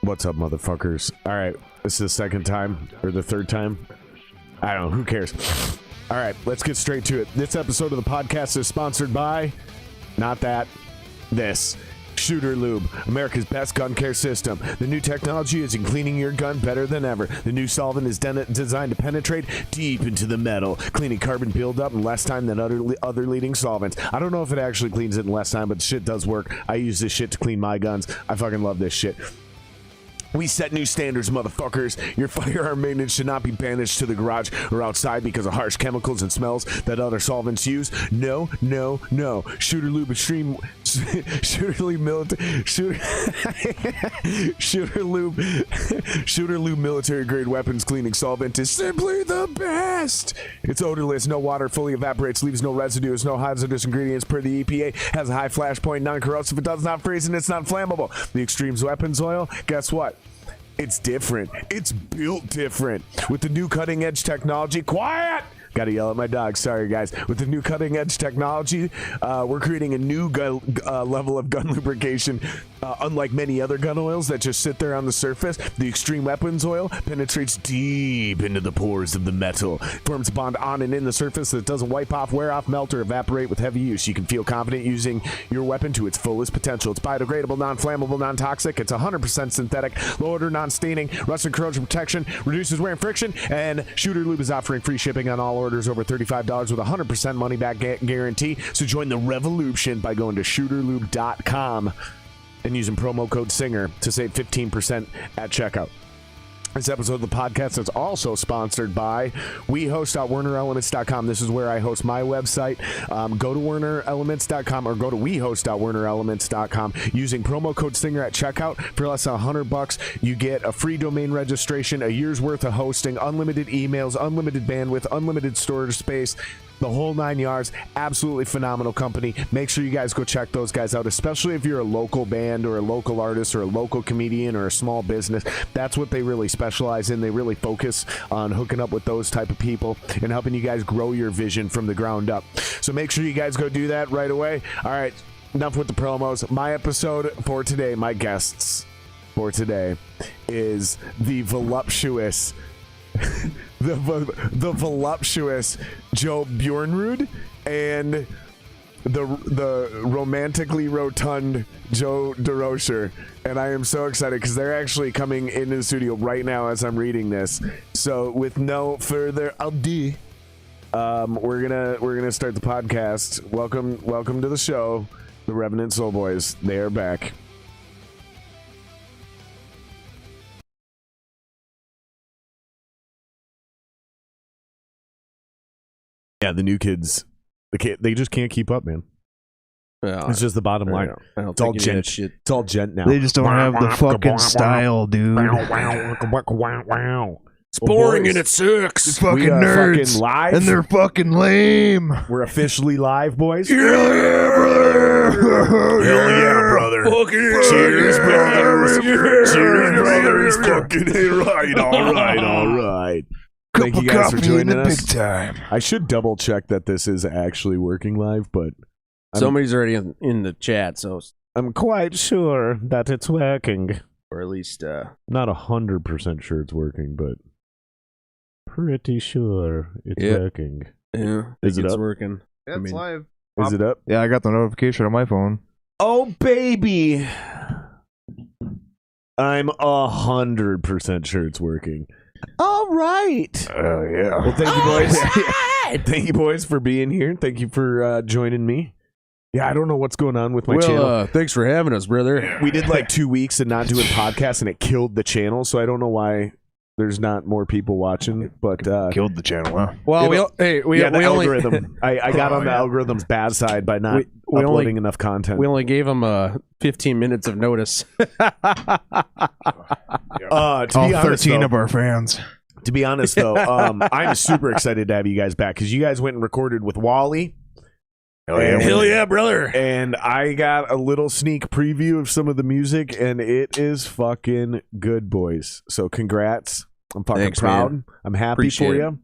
What's up, motherfuckers? All right, this is the second time or the third time. I don't know. Who cares? All right, let's get straight to it. This episode of the podcast is sponsored by, not that, this. Shooter Lube, America's best gun care system. The new technology is in cleaning your gun better than ever. The new solvent is designed to penetrate deep into the metal, cleaning carbon buildup in less time than other leading solvents. I don't know if it actually cleans it in less time, but the shit does work. I use this shit to clean my guns. I fucking love this shit. We set new standards, motherfuckers. Your firearm maintenance should not be banished to the garage or outside because of harsh chemicals and smells that other solvents use. No, no, no. Shooter Lube Extreme... Shooter Lube military grade weapons cleaning solvent is simply the best. It's odorless, no water, fully evaporates, leaves no residue, has no hazardous ingredients per the EPA, has a high flash point, non-corrosive, it does not freeze, and it's not flammable. The Extreme's weapons oil, guess what? It's different. It's built different. With the new cutting edge technology, quiet! Gotta yell at my dog. Sorry, guys. With the new cutting edge technology, we're creating a new level of gun lubrication. Unlike many other gun oils that just sit there on the surface, the Extreme Weapons Oil penetrates deep into the pores of the metal, forms a bond on and in the surface that doesn't wipe off, wear off, melt, or evaporate with heavy use. You can feel confident using your weapon to its fullest potential. It's biodegradable, non-flammable, non-toxic. It's 100% synthetic, low-odor, non-staining, rust and corrosion protection, reduces wear and friction, and Shooter Lube is offering free shipping on all orders over $35 with a 100% money-back guarantee. So join the revolution by going to shooterlube.com and using promo code SINGER to save 15% at checkout. This episode of the podcast is also sponsored by WeHost.WernerElements.com. This is where I host my website. Go to WernerElements.com or go to WeHost.WernerElements.com. Using promo code SINGER at checkout for less than $100, you get a free domain registration, a year's worth of hosting, unlimited emails, unlimited bandwidth, unlimited storage space, the whole 9 yards. Absolutely phenomenal company. Make sure you guys go check those guys out, especially if you're a local band or a local artist or a local comedian or a small business. That's what they really specialize in. They really focus on hooking up with those type of people and helping you guys grow your vision from the ground up. So make sure you guys go do that right away. All right, enough with the promos. My episode for today, my guests for today is the voluptuous the voluptuous Joe Bjornrud and the romantically rotund Joe DeRocher, and I am so excited because they're actually coming into the studio right now as I'm reading this. So with no further ado, we're gonna start the podcast. Welcome to the show, the Revenant Soul Boys. They are back. Yeah, the new kids, they just can't keep up, man. It's just the bottom line. It's all gent. It's all gent now. They just don't have the fucking style, dude. It's boring and it sucks. It's fucking nerds, fucking live, and they're fucking lame. We're officially live, boys. Hell yeah, brother! Hell yeah, brother! Fucking Cheers, brothers! Cheers, brothers! Fucking right, all right. Thank you guys for joining us. Big time. I should double check that this is actually working live, but somebody's already in the chat, so I'm quite sure that it's working. or at least Not 100% sure it's working, but pretty sure it's working. Yeah, is it it's up? Yeah, it's live. Is it up? Yeah, I got the notification on my phone. Oh, baby! I'm 100% sure it's working. All right. Oh, yeah. Well, thank you, boys. Thank you, boys, for being here. Thank you for joining me. Yeah, I don't know what's going on with my channel. Thanks for having us, brother. We did like 2 weeks and not doing podcasts, and it killed the channel, so I don't know why there's not more people watching, but Killed the channel, huh? Well, the we only algorithm. I got on the algorithm's bad side by not uploading enough content. we only gave them 15 minutes of notice. All 13 of our fans. To be honest, though, I'm super excited to have you guys back because you guys went and recorded with Wally. Hell yeah, brother. And I got a little sneak preview of some of the music, and it is fucking good, boys. So congrats. I'm fucking proud. Man. I'm happy Appreciate for it. you.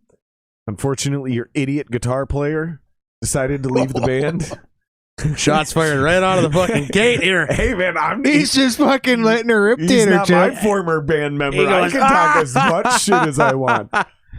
Unfortunately, your idiot guitar player decided to leave the band. Shots fired right out of the fucking gate here. Hey man, He's just fucking letting her rip he's dinner, not my former band member. I can talk as much shit as I want.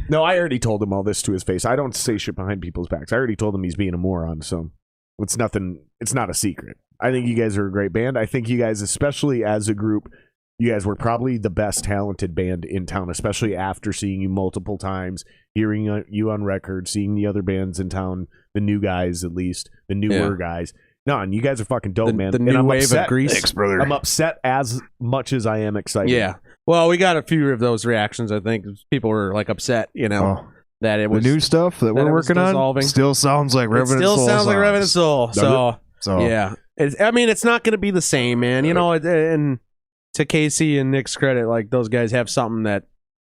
No, I already told him all this to his face. I don't say shit behind people's backs. I already told him he's being a moron, so it's nothing. It's not a secret. I think you guys are a great band. I think you guys, especially as a group, you guys were probably the best talented band in town, especially after seeing you multiple times, hearing you on record, seeing the other bands in town, the new guys at least, the newer guys. No, and you guys are fucking dope, man. The new wave of Grease. Thanks, brother. I'm upset as much as I am excited. Yeah. Well, we got a few of those reactions, I think. People were like upset, that it was the new stuff that we're working on still sounds like Revenant Soul. It still sounds like Revenant Soul. So yeah. It's not going to be the same, man. And to Casey and Nick's credit, like those guys have something that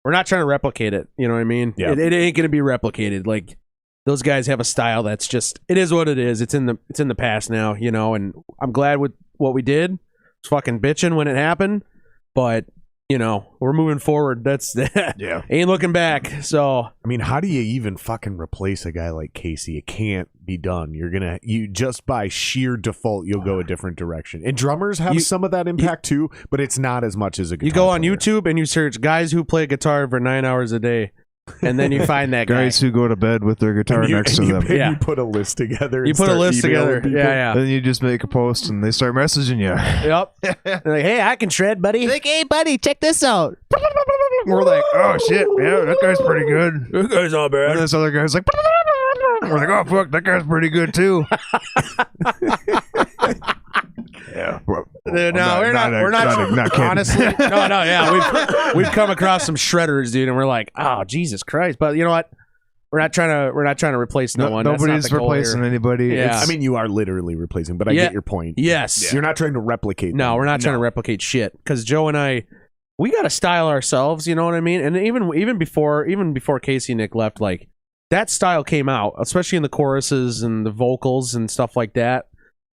we're not trying to replicate it. You know what I mean? Yeah. It ain't going to be replicated. Like those guys have a style that's just, it is what it is. It's in the past now, and I'm glad with what we did. It's fucking bitching when it happened, but we're moving forward. That's ain't looking back. So I mean, how do you even fucking replace a guy like Casey? It can't be done. You just by sheer default, you'll go a different direction. And drummers have some of that impact too, but it's not as much as a guitar You go on player. YouTube and you search guys who play guitar for 9 hours a day. And then you find that guy. Guys who go to bed with their guitar next to them. You put a list together. You put a list together. Yeah. Then you just make a post and they start messaging you. Yep. They're like, hey, I can shred, buddy. Like, hey, buddy, check this out. We're like, oh shit, yeah, that guy's pretty good. That guy's not bad. And this other guy's like, we're like, oh fuck, that guy's pretty good too. Yeah. We're not honestly. We've come across some shredders, dude, and we're like, oh Jesus Christ! But you know what? We're not trying to replace no one. Nobody's replacing anybody. Yeah. I mean, you are literally replacing, but I get your point. Yes. You're not trying to replicate. No, we're not trying to replicate shit. Because Joe and I, we got to style ourselves. You know what I mean? And even before Casey and Nick left, like that style came out, especially in the choruses and the vocals and stuff like that.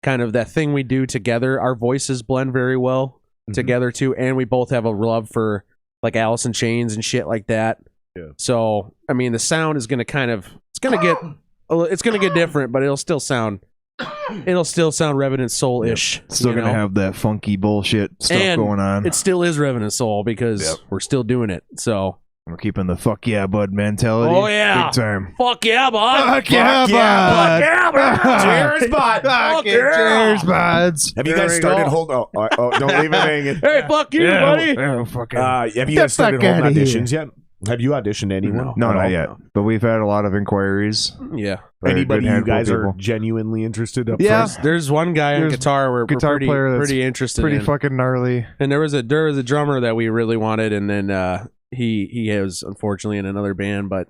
Kind of that thing we do together. Our voices blend very well together too, and we both have a love for like Alice in Chains and shit like that. Yeah. So I mean, the sound is gonna it's gonna get different, but it'll still sound Revenant Soul-ish. Yep. Still gonna have that funky bullshit stuff going on. It still is Revenant Soul because we're still doing it. So we're keeping the fuck yeah, bud mentality. Oh yeah, big time. Fuck yeah, bud. Fuck yeah, bud. Fuck yeah, bud. Cheers, bud. Fuck yeah. Cheers, buds. Have you guys started? Hold on. Oh, don't leave it hanging. Hey, fuck you, buddy. Have you guys started holding auditions yet? Have you auditioned anyone? No, not yet. But we've had a lot of inquiries. Yeah. Anybody you guys are genuinely interested in? Yeah. There's one guy on guitar we're pretty interested in. Pretty fucking gnarly. And there was a drummer that we really wanted, and then he is unfortunately in another band, but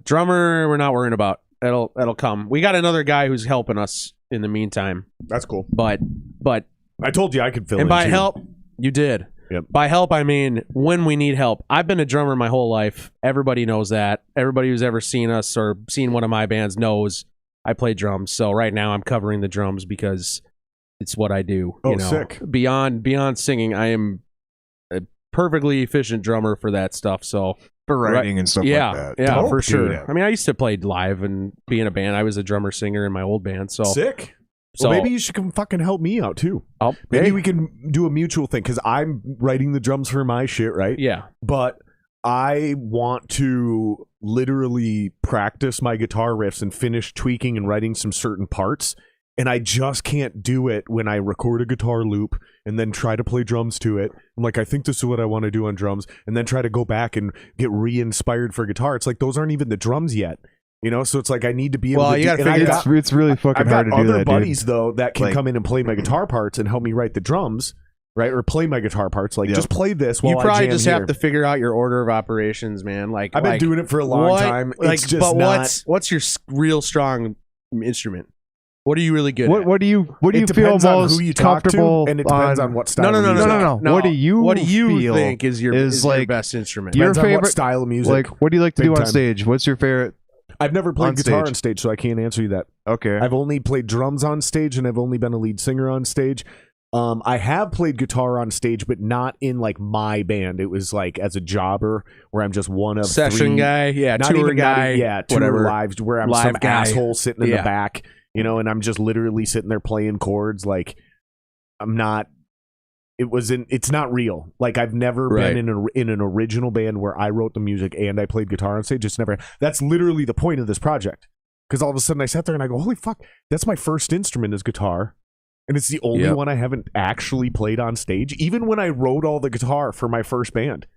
drummer we're not worrying about. That'll come. We got another guy who's helping us in the meantime. That's cool. But I told you I could fill in. And by too. help, you did. Yep. By help, I mean when we need help. I've been a drummer my whole life. Everybody knows that. Everybody who's ever seen us or seen one of my bands knows I play drums. So right now I'm covering the drums because it's what I do. Oh, sick. Beyond singing, I am a perfectly efficient drummer for that stuff. So for writing and stuff like that. Yeah, for sure. Yeah. I mean, I used to play live and be in a band. I was a drummer singer in my old band. So sick. So maybe you should come fucking help me out too. Maybe we can do a mutual thing because I'm writing the drums for my shit, right? Yeah. But I want to literally practice my guitar riffs and finish tweaking and writing some certain parts. And I just can't do it when I record a guitar loop and then try to play drums to it. I'm like, I think this is what I want to do on drums, and then try to go back and get re-inspired for guitar. It's like those aren't even the drums yet. So it's like I need to be able to. You gotta figure it's really fucking hard to do that. I've got other buddies though that can come in and play my guitar parts and help me write the drums, right? Or play my guitar parts. Like just play this while I jam. You probably just here. have to figure out your order of operations, man. Like I've been doing it for a long time. It's just not. What's your real strong instrument? What are you really good at? What do you feel most who you comfortable and it depends on what style. No. What do you think is your best instrument? Your favorite favorite style of music. Like what do you like to do on stage? What's your favorite? I've never played guitar on stage, so I can't answer you that. Okay. I've only played drums on stage, and I've only been a lead singer on stage. I have played guitar on stage, but not in like my band. It was like as a jobber, where I'm just one of session three, guy, tour guy, tour live, where I'm some asshole sitting in the back, you know, and I'm just literally sitting there playing chords. Like, I'm not. It's not real. Like, I've never been in an original band where I wrote the music and I played guitar on stage. It's never. That's literally the point of this project. Because all of a sudden I sat there and I go, holy fuck, that's my first instrument is guitar. And it's the only one I haven't actually played on stage. Even when I wrote all the guitar for my first band,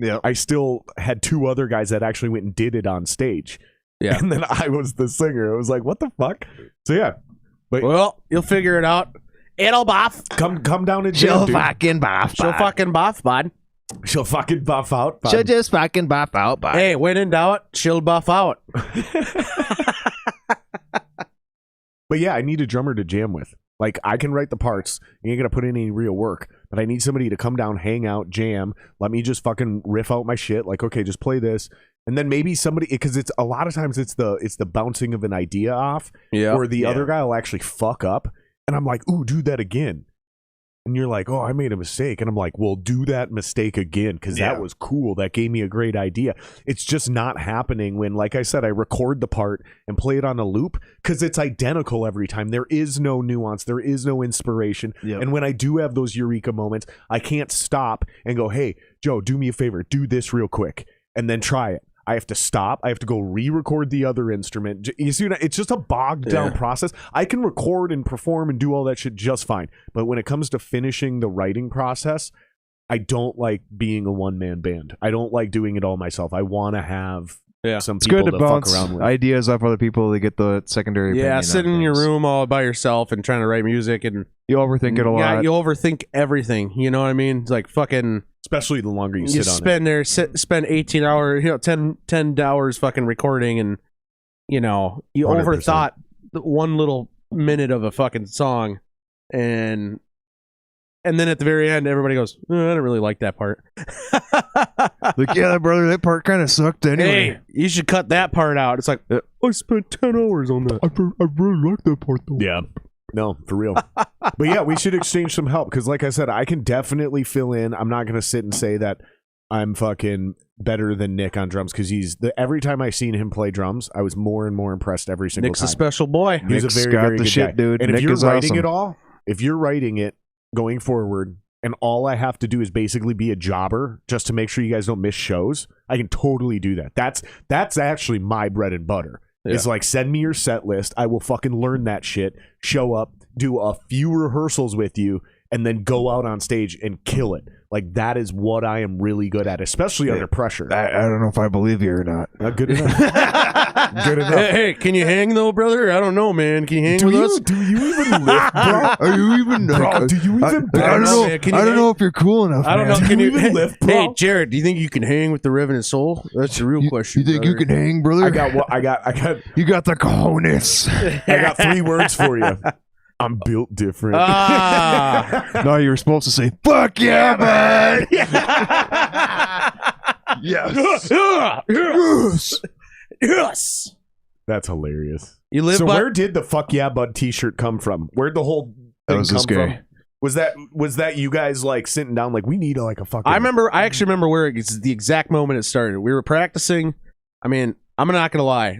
I still had 2 other guys that actually went and did it on stage. Yeah. And then I was the singer. It was like, what the fuck? So yeah. But, well, you'll figure it out. It'll buff. Come down and She'll jam, fucking buff. She'll fucking buff, bud. She'll fucking buff out. Bud. She'll just fucking buff out, bud. Hey, when in doubt, she'll buff out. But yeah, I need a drummer to jam with. Like, I can write the parts. You ain't gonna put in any real work. But I need somebody to come down, hang out, jam. Let me just fucking riff out my shit. Like, okay, just play this. And then maybe somebody, because it's a lot of times it's the bouncing of an idea off. Yeah. Or the other guy will actually fuck up. And I'm like, ooh, do that again. And you're like, oh, I made a mistake. And I'm like, well, do that mistake again, because that was cool. That gave me a great idea. It's just not happening when, like I said, I record the part and play it on a loop, because it's identical every time. There is no nuance. There is no inspiration. Yep. And when I do have those eureka moments, I can't stop and go, hey, Joe, do me a favor. Do this real quick. And then try it. I have to stop. I have to go re-record the other instrument. You see, it's just a bogged down process. I can record and perform and do all that shit just fine. But when it comes to finishing the writing process, I don't like being a one-man band. I don't like doing it all myself. I want to have some people to bounce fuck around with. Ideas off other people to get the secondary opinion. Yeah, sitting in your room all by yourself and trying to write music, and you overthink it a lot. Yeah, you overthink everything. You know what I mean? It's like fucking... Especially the longer you sit on it. Spend 18 hours, 10 hours fucking recording, and, you know, you 100%. Overthought one little minute of a fucking song, and then at the very end, everybody goes, I don't really like that part. Like, yeah, brother, that part kind of sucked anyway. Hey, you should cut that part out. It's like, I spent 10 hours on that. I really like that part, though. Yeah. No, for real. But yeah, we should exchange some help, because like I said, I can definitely fill in. I'm not going to sit and say that I'm fucking better than Nick on drums, because every time I seen him play drums, I was more and more impressed every single Nick's time. Nick's a special boy. He's a very, very good guy. Dude. And Nick if you're writing awesome. it all, if you're writing it going forward, and all I have to do is basically be a jobber just to make sure you guys don't miss shows, I can totally do that. That's actually my bread and butter. Yeah. It's like, send me your set list. I will fucking learn that shit, show up, do a few rehearsals with you, and then go out on stage and kill it. Like, that is what I am really good at, especially under pressure. I don't know if I believe you or not. Not good enough. Good enough. Hey, can you hang though, brother? I don't know, man. Can you hang with us? Do you even lift, bro? Are you even? Bro, do you even? I don't know. Man, I don't know if you're cool enough. I don't know. Can you even lift, bro? Hey, Jared, do you think you can hang with the Revenant Soul? That's the real question. You think you can hang, brother? I got. You got the cojones. I got 3 words for you. I'm built different. No, you were supposed to say, fuck yeah, bud. Yes. Yes. That's hilarious. You live where did the fuck yeah, bud t-shirt come from? Where'd the whole thing come from? Was that you guys like sitting down like, we need like a fucking... I actually remember where it's the exact moment it started. We were practicing. I mean, I'm not going to lie.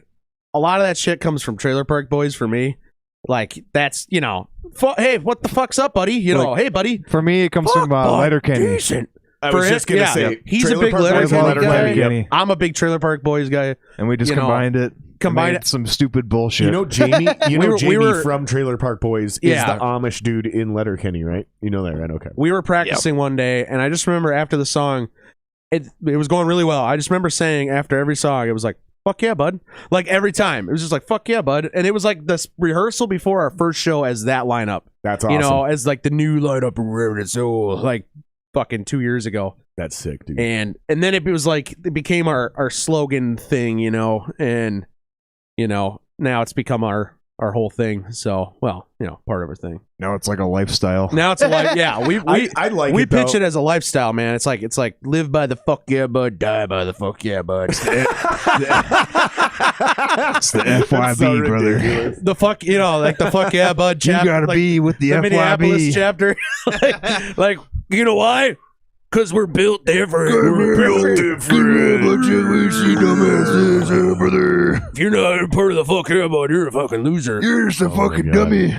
A lot of that shit comes from Trailer Park Boys for me. Like, that's, you know, hey, what the fuck's up, buddy? You know, hey, buddy. For me, it comes from Letterkenny. Decent. I was just going to say, he's a big Letterkenny guy. I'm a big Trailer Park Boys guy. And we just combined it. Some stupid bullshit. You know, Jamie. Jamie from Trailer Park Boys is the Amish dude in Letterkenny, right? You know that, right? Okay. We were practicing one day, and I just remember after the song, it was going really well. I just remember saying after every song, it was like, fuck yeah, bud. Like, every time. It was just like, fuck yeah, bud. And it was like this rehearsal before our first show as that lineup. That's awesome. You know, as like the new lineup of Revenant Soul, like fucking 2 years ago. That's sick, dude. And then it was like, it became our slogan thing, you know, and, you know, now it's become our whole thing. So, well, you know, part of our thing. Now it's like a lifestyle. Now it's a life. Yeah, I like we it, pitch though. it as a lifestyle, man. It's like live by the fuck yeah, bud. Die by the fuck yeah, bud. It's the FYB, brother. The fuck, you know, like the fuck yeah, bud chapter. You gotta be with the FYB Minneapolis chapter. like, you know why? Because we're built different. We're built different. Bunch of WC dumbasses, brother. If you're not part of the fuck about, you're a fucking loser. You're just a fucking dummy.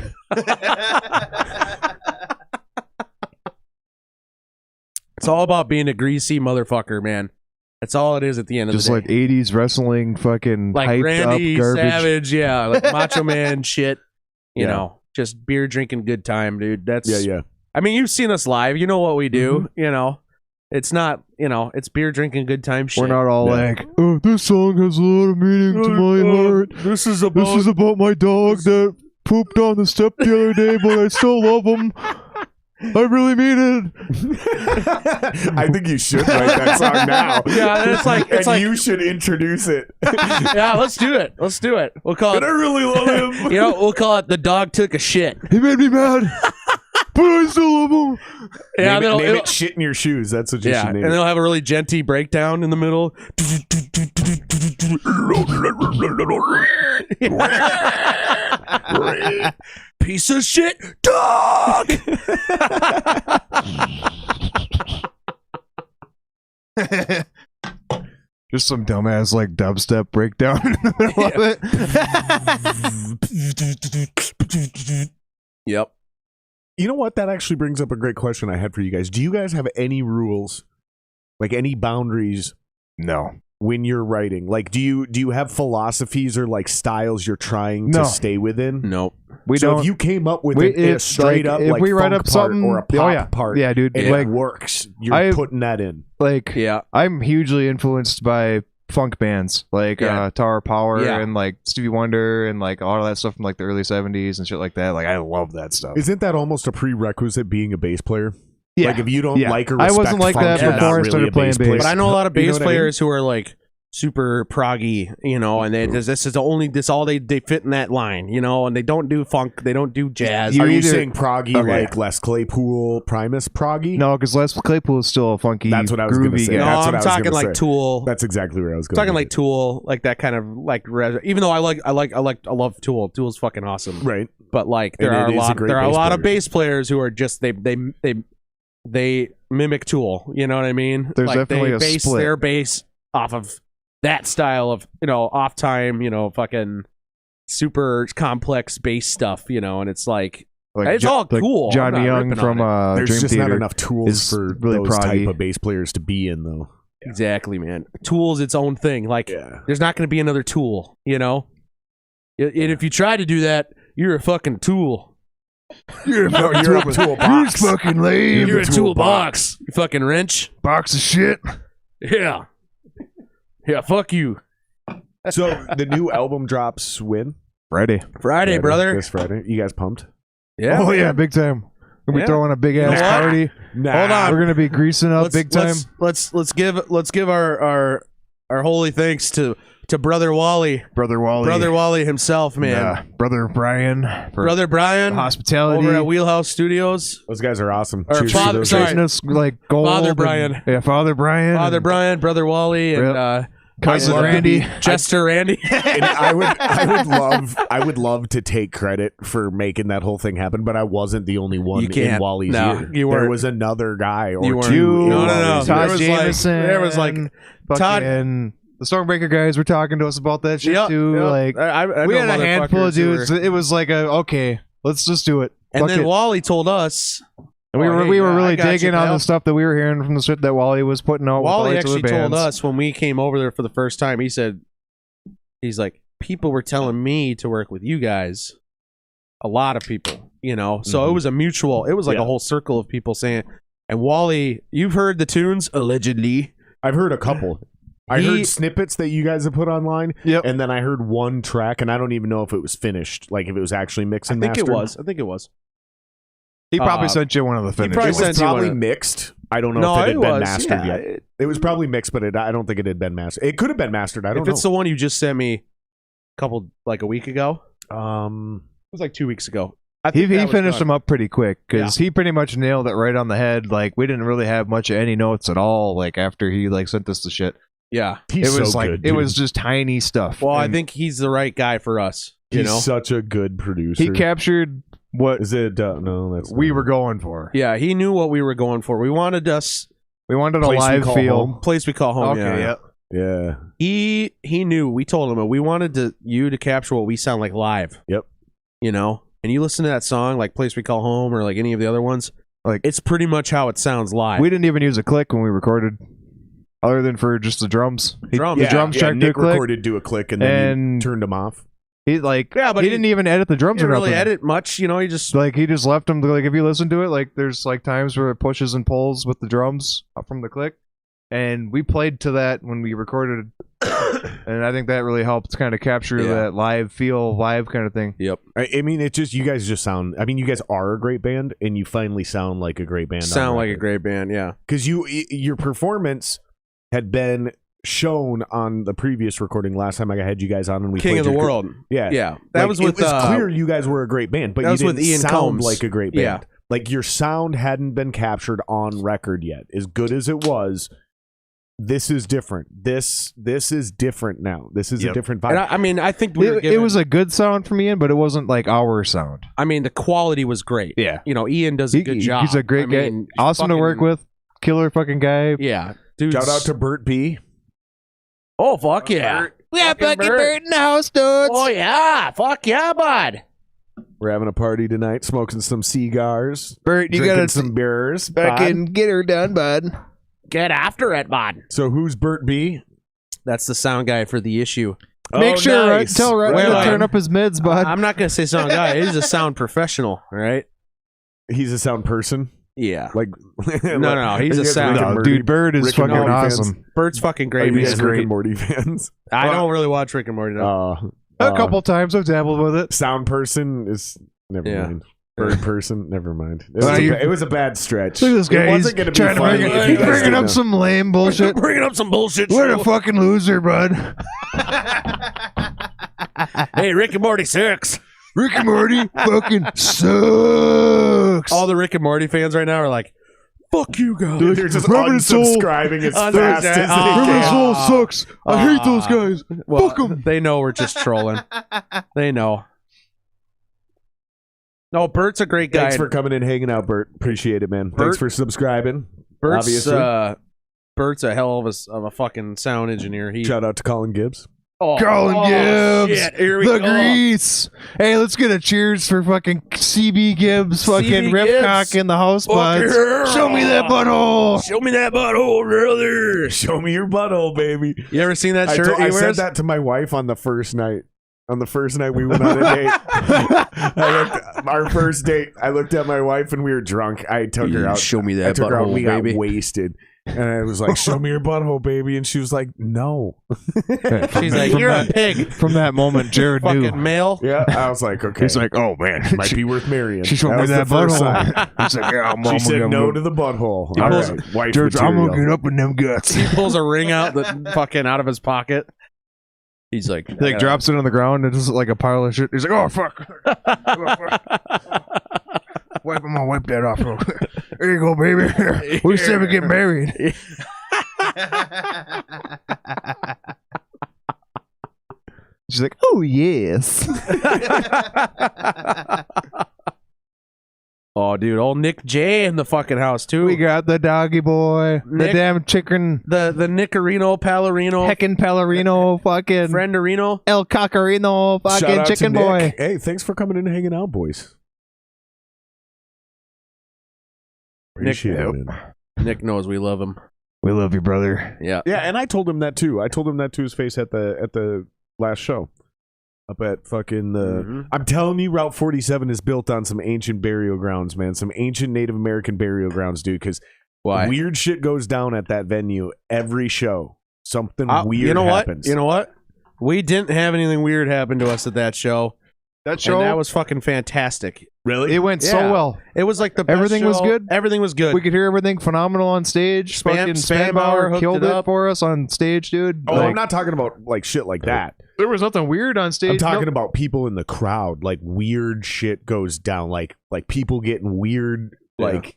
It's all about being a greasy motherfucker, man. That's all it is at the end of Just the like day. 80s wrestling, fucking Like hyped Randy up garbage. Savage, yeah, like Macho Man shit. You Yeah. know, just beer drinking good time, dude. That's Yeah. I mean, you've seen us live. You know what we do. You know, it's not. You know, it's beer drinking good time shit. We're not all Yeah. like, oh, this song has a lot of meaning to my heart. This is about. This is about my dog that pooped on the step the other day, but I still love him. I really mean it. I think you should write that song now. Yeah, it's like and you should introduce it. yeah. Let's do it. Let's do it. We'll call And I it. really love him. You know, we'll call it "The Dog Took a Shit." He made me mad, but I still love him. Yeah, name, it'll- it shit in your shoes. That's what you yeah, should name and it. they'll have a really genty breakdown in the middle. Piece of shit, dog. Just some dumbass like dubstep breakdown in the middle of it. Yep. You know what? That actually brings up a great question I had for you guys. Do you guys have any rules, like any boundaries No. when you're writing? Like, do you have philosophies or like styles you're trying No. to stay within? Nope. We So don't. if you came up with we- a it's straight like, up if like we write funk up something part or a pop oh yeah part, yeah dude and like it works, you're I- putting that in. like Yeah. I'm hugely influenced by funk bands like Yeah. Tower Power Yeah. and like Stevie Wonder and like all of that stuff from like the early 70s and shit like that. Like I love that stuff. Isn't that almost a prerequisite being a bass player? Yeah. Like if you don't Yeah. like or I respect wasn't like funk, that you're before not I really started a playing bass bass. player. But I know a lot of You know bass what I mean? players who are like super proggy, you know, and this is the only this all they fit in that line, you know, and they don't do funk, they don't do jazz. You Are you either- saying proggy Okay. like Les Claypool, Primus proggy? No, because Les Claypool is still a funky, That's what I was gonna groovy say. guy. No, That's what I'm I was talking gonna like say. Tool. That's exactly where I was going. Talking with like Tool, like that kind of like even though I love Tool. Tool's fucking awesome. it. Right. But like And there are it is a great a bass lot of player. bass players who are just they mimic Tool, you know what I mean? There's like definitely they a base split. their bass off of that style of, you know, off time, you know, fucking super complex bass stuff, you know, and it's like it's all cool. I'm Johnny not Young ripping from on There's Dream just Theater. not enough tools is for really those type proggy. of bass players to be in, though. Exactly, man. Tool's its own thing. Like Yeah. there's not going to be another Tool, you know? And if you try to do that, you're a fucking tool. You're a fucking you're a tool- toolbox. You're fucking lame. You're a toolbox. toolbox. You fucking wrench. box of shit. Yeah. Yeah, fuck you. So the new album drops when? Friday. Friday, brother. This Friday. You guys pumped? Yeah. Oh yeah, big time. We're gonna Yeah. be throwing a big ass You know what? party. Nah. Hold on. We're gonna be greasing up big time. Let's give our holy thanks to Brother Wally. Brother Wally. Brother Wally himself, man. Yeah. Brother Brian. For Brother Brian hospitality. over at Wheelhouse Studios. Those guys are awesome. Or Cheers to Father- those sorry. guys. Treating us like gold. Father and- Brian. Yeah, Father Brian. Father and Brian, Brother Wally, and Yep. Cousin I'd love to Randy. be- Jester Randy. And I would love to take credit for making that whole thing happen, but I wasn't the only one You can't. in Wally's No, ear. you There weren't. was another guy or You weren't. two. in No, no, no. Wally's There ear. Todd was like- Jameson. there was like Todd- fucking the Stormbreaker guys were talking to us about that shit too. Yep. Like I we know had a handful of motherfuckers who dudes. were- It was like okay, let's just do it. and Fuck then it. Wally told us. And we oh, were hey, we were yeah, I really got you, digging on pal. the stuff that we were hearing from the shit that Wally was putting out. with all Wally these other actually told bands. us when we came over there for the first time. He said, he's like, people were telling me to work with you guys. A lot of people, you know. So it was a mutual. It was like Yeah. a whole circle of people saying. And Wally, you've heard the tunes allegedly. I've heard a couple. I He- heard snippets that you guys have put online. Yep. And then I heard one track, and I don't even know if it was finished, like if it was actually mixed I and think mastered. it was. I think it was. He probably Uh, sent you one of the he finishes. probably It was sent you probably one. mixed. I don't know No, if it had it been was. mastered Yeah, yet. It was probably mixed, but I don't think it had been mastered. It could have been mastered. I don't If know. it's the one you just sent me, a week ago. It Um, was like 2 weeks ago. I He think that was finished done. them up pretty quick because he pretty much nailed it right on the head. Like we didn't really have much of any notes at all. Like after he like sent us the shit, Yeah. he's it was so like good, it dude. was just tiny stuff. Well, I And think he's the right guy for us. You He's know. such a good producer. he captured what Is it? No, that's we not were it. going for. Yeah, he knew what we were going for. We wanted us We wanted a Place we live call feel. home. Place we call home. Okay, yeah. Yeah. He knew. We told him we wanted you to capture what we sound like live. Yep. You know, and you listen to that song like "Place We Call Home" or like any of the other ones. Like It's pretty much how it sounds live. we didn't even use a click when we recorded, other than for just the drums. Drums. The drums track to a Nick click. recorded do a click and then And- he turned them off. He like Yeah, but he didn't even edit the drums He or didn't really nothing. edit much. You know, he just Like he just left them. Like if you listen to it, like there's like times where it pushes and pulls with the drums up from the click, and we played to that when we recorded, and I think that really helped kind of capture Yeah. that live feel, live kind of thing. Yep. I mean, it just you guys just sound. I mean, you guys are a great band, and you finally sound like a great band. Sound like a great band. Yeah. because your performance had been shown on the previous recording last time I had you guys on, and we King played of the your- World. Yeah, Yeah. That Like, was with it was clear you guys were a great band, but that you was with didn't Ian sound Combs. like a great band. Yeah. Like your sound hadn't been captured on record yet. As good as it was, this is different. This is different now. This is a different vibe. And I mean, I think we were It given, was a good sound from Ian, but it wasn't like our sound. I mean, the quality was great. Yeah. You know, Ian does a good job. He's a great I guy. mean, Awesome to work fucking- with. Killer fucking guy. Yeah. Dude. Shout out to Bert B. Oh, fuck yeah. Yeah, Fucking Bert in the house, dudes. Oh, yeah. Fuck yeah, bud. We're having a party tonight, smoking some cigars, Bert, you drinking gotta some beers. fucking get her done, bud. Get after it, bud. So who's Bert B? That's the sound guy for the issue. Make sure, nice. tell Ryan Wait, to wait. turn up his mids, bud. I'm not going to say sound guy. He's a sound professional, all right? He's a sound person. Yeah. Like No, he's You a guys sound. Rick and No, Morty- dude, Bird is Rick and fucking Morty fans? awesome. Bert's fucking Are great. you He's guys great. Rick and Morty fans? I don't really watch Rick and Morty. No. A couple times I've dabbled with it. Sound person is never Yeah. mind. Bird person, never mind. Well, you- It was a bad stretch. Look at this guy. It He's wasn't going to be trying to funny. bring if it, you he's guys bringing didn't up know. some lame bullshit. Bringing up some bullshit. What a fucking loser, bud. Hey, Rick and Morty sucks. Rick and Morty fucking sucks. All the Rick and Morty fans right now are like, fuck you guys. They're just Rubbing his soul. unsubscribing as Unsubscribe. fast as they Oh. River can. Soul sucks. I hate those guys. Well, Fuck 'em. They know we're just trolling. They know. No, Bert's a great guy. Thanks for coming in, hanging out, Bert. Appreciate it, man. Thanks Bert- for subscribing. Bert's, obviously. Bert's a hell of a fucking sound engineer. He Shout out to Colin Gibbs. Colin Gibbs. Shit, here we The go. Grease. Hey, let's get a cheers for fucking CB Gibbs, fucking CB Ripcock Gibbs. in the house, Fuck buds. yeah. Show me that butthole. Show me that butthole, brother. Show me your butthole, baby. You ever seen that shirt he I wears? said that to my wife on the first night. On the first night we went on a date. Our first date, I looked at my wife and we were drunk. I took her out. Show me I that took her out. butthole, We baby. got wasted. And I was like, show me your butthole, baby. And she was like, no. She's like, you're a pig. From that moment, Jared knew. Fucking male. Yeah. I was like, okay. He's like, oh man, might be worth marrying. she showed me was that the first butthole. sign. He's like, yeah, I'm She said gonna no go- to the butthole. He All pulls- right. Wife George, I'm material. gonna get up in them guts. He pulls a ring out the fucking out of his pocket. He's like, He like drops it on the ground and it's like a pile of shit. He's like, oh fuck. Wipe, I'm gonna wipe that off real quick. There you go, baby. We said we get married. She's like, oh yes. oh, dude, old Nick J in the fucking house too. We got the doggy boy, the Nick- damn chicken, the Nicarino, Palarino, heckin' Pellerino, fucking Frienderino. El Cocarino, Shout fucking out to chicken Nick. boy. Hey, thanks for coming in and hanging out, boys. Appreciate Nick- it. Nick knows we love him. We love you, brother. Yeah. Yeah, and I told him that too. I told him that to his face at the last show. Up at fucking the Mhm. I'm telling you, Route 47 is built on some ancient burial grounds, man. Some ancient Native American burial grounds, dude, because Why? weird shit goes down at that venue every show. Something weird you know happens. what? You know what? We didn't have anything weird happen to us at that show. That And show, that was fucking fantastic. Really? it went so Yeah. well. It was like the best Everything was show. good? Everything was good. We could hear everything phenomenal on stage. Spam- Fucking Spanbauer Spanbauer hooked killed it it up. for us on stage, dude. Oh, Like, I'm not talking about like shit like that. there was nothing weird on stage. I'm talking Nope. about people in the crowd. Like weird shit goes down. Like people getting weird, Yeah. like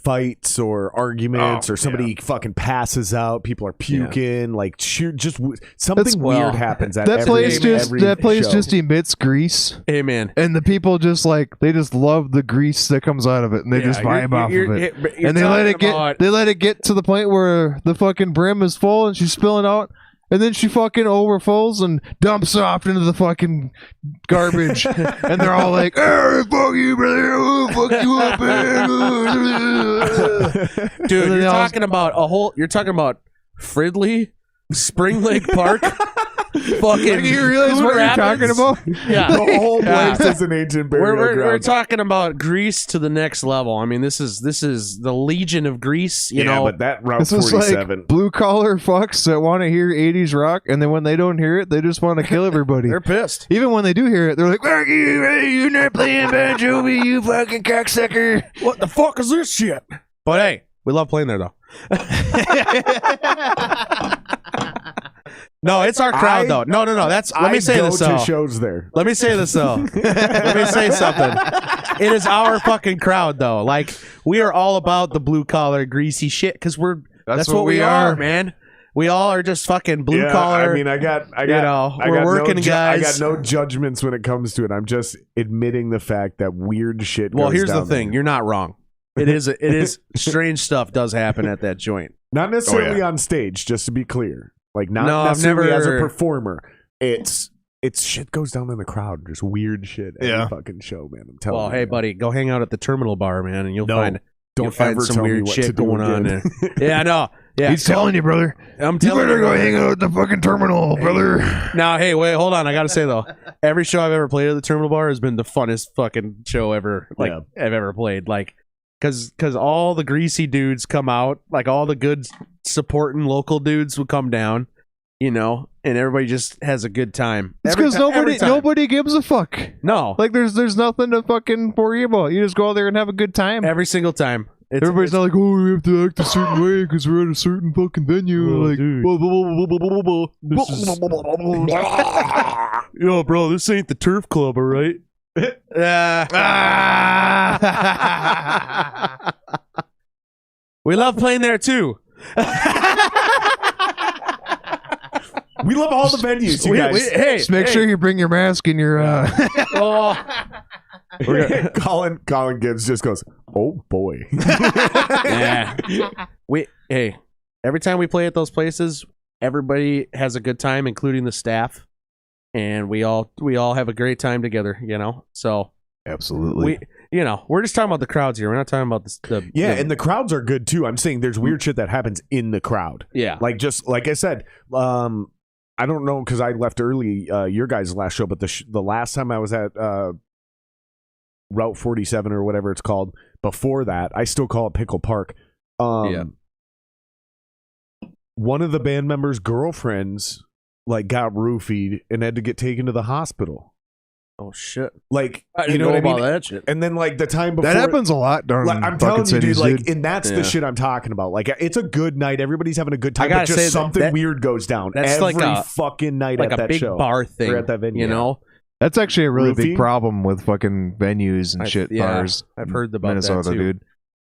fights or arguments or somebody fucking passes out, people are puking, like something weird happens at that place show. just emits grease. Hey man, and the people just they just love the grease that comes out of it, and they just vibe off of it. And they let it get to the point where the fucking brim is full and she's spilling out. And then she fucking overfills and dumps it off into the fucking garbage. And they're all like, hey, fuck you, brother. Oh, fuck you up, man. Dude, you're talking about Fridley, Spring Lake Park. Fucking, you realize what you're talking about? Yeah, the whole place is an ancient burial ground. We're talking about Greece to the next level. I mean, this is the Legion of Greece. You know, but that Route this 47, like blue collar fucks that want to hear 80s rock, and then when they don't hear it, they just want to kill everybody. They're pissed. Even when they do hear it, they're like, "Fuck you, you're not playing Bon Jovi, you fucking cocksucker." What the fuck is this shit? But hey, we love playing there though. No, it's our crowd though. No. Let me say this though. Shows there. Let me say this though. Let me say something. It is our fucking crowd though. Like we are all about the blue collar greasy shit because that's what we are, man. We all are just fucking blue collar. I mean, we're working guys. I got no judgments when it comes to it. I'm just admitting the fact that weird shit. Well, goes here's down the thing. there. You're not wrong. It is strange stuff does happen at that joint. Not necessarily on stage, just to be clear. Like not necessarily as a performer. It's shit goes down in the crowd. Just weird shit every fucking show, man. I'm telling you. Well, hey, buddy, go hang out at the Terminal Bar, man, and you'll find some weird weird shit going on there. Yeah, I know. Yeah, he's telling you, brother. I'm telling you, better go hang out at the fucking terminal, brother. Now, hey, wait, hold on. I gotta say though, every show I've ever played at the Terminal Bar has been the funnest fucking show ever. I've ever played. Like, cause all the greasy dudes come out, like all the good supporting local dudes will come down, you know, and everybody just has a good time. It's because nobody gives a fuck. No, like there's nothing to fucking worry about. You just go out there and have a good time every single time. Everybody's not like, oh, we have to act a certain way because we're at a certain fucking venue. Yo, bro, this ain't the turf club, all right? We love playing there too. We love all the venues, you guys. Hey, just make sure you bring your mask and your. Colin Gibbs just goes, oh boy. Yeah. Every time we play at those places, everybody has a good time, including the staff, and we all have a great time together. You know, so absolutely. We're just talking about the crowds here. We're not talking about and the crowds are good too. I'm saying there's weird shit that happens in the crowd. Yeah, like I said, I don't know because I left early your guys' last show, but the last time I was at Route 47 or whatever it's called, before that, I still call it Pickle Park. One of the band members' girlfriends got roofied and had to get taken to the hospital. Oh shit! Like, I didn't know about that shit. And then the time before that happens a lot, darn. I'm telling you, dude. And that's the shit I'm talking about. Like, it's a good night. Everybody's having a good time. But just something weird goes down every fucking night at that show, like a big bar thing, or at that venue. You know, that's actually a really big problem with fucking venues and bars. I've heard about Minnesota, that too, dude.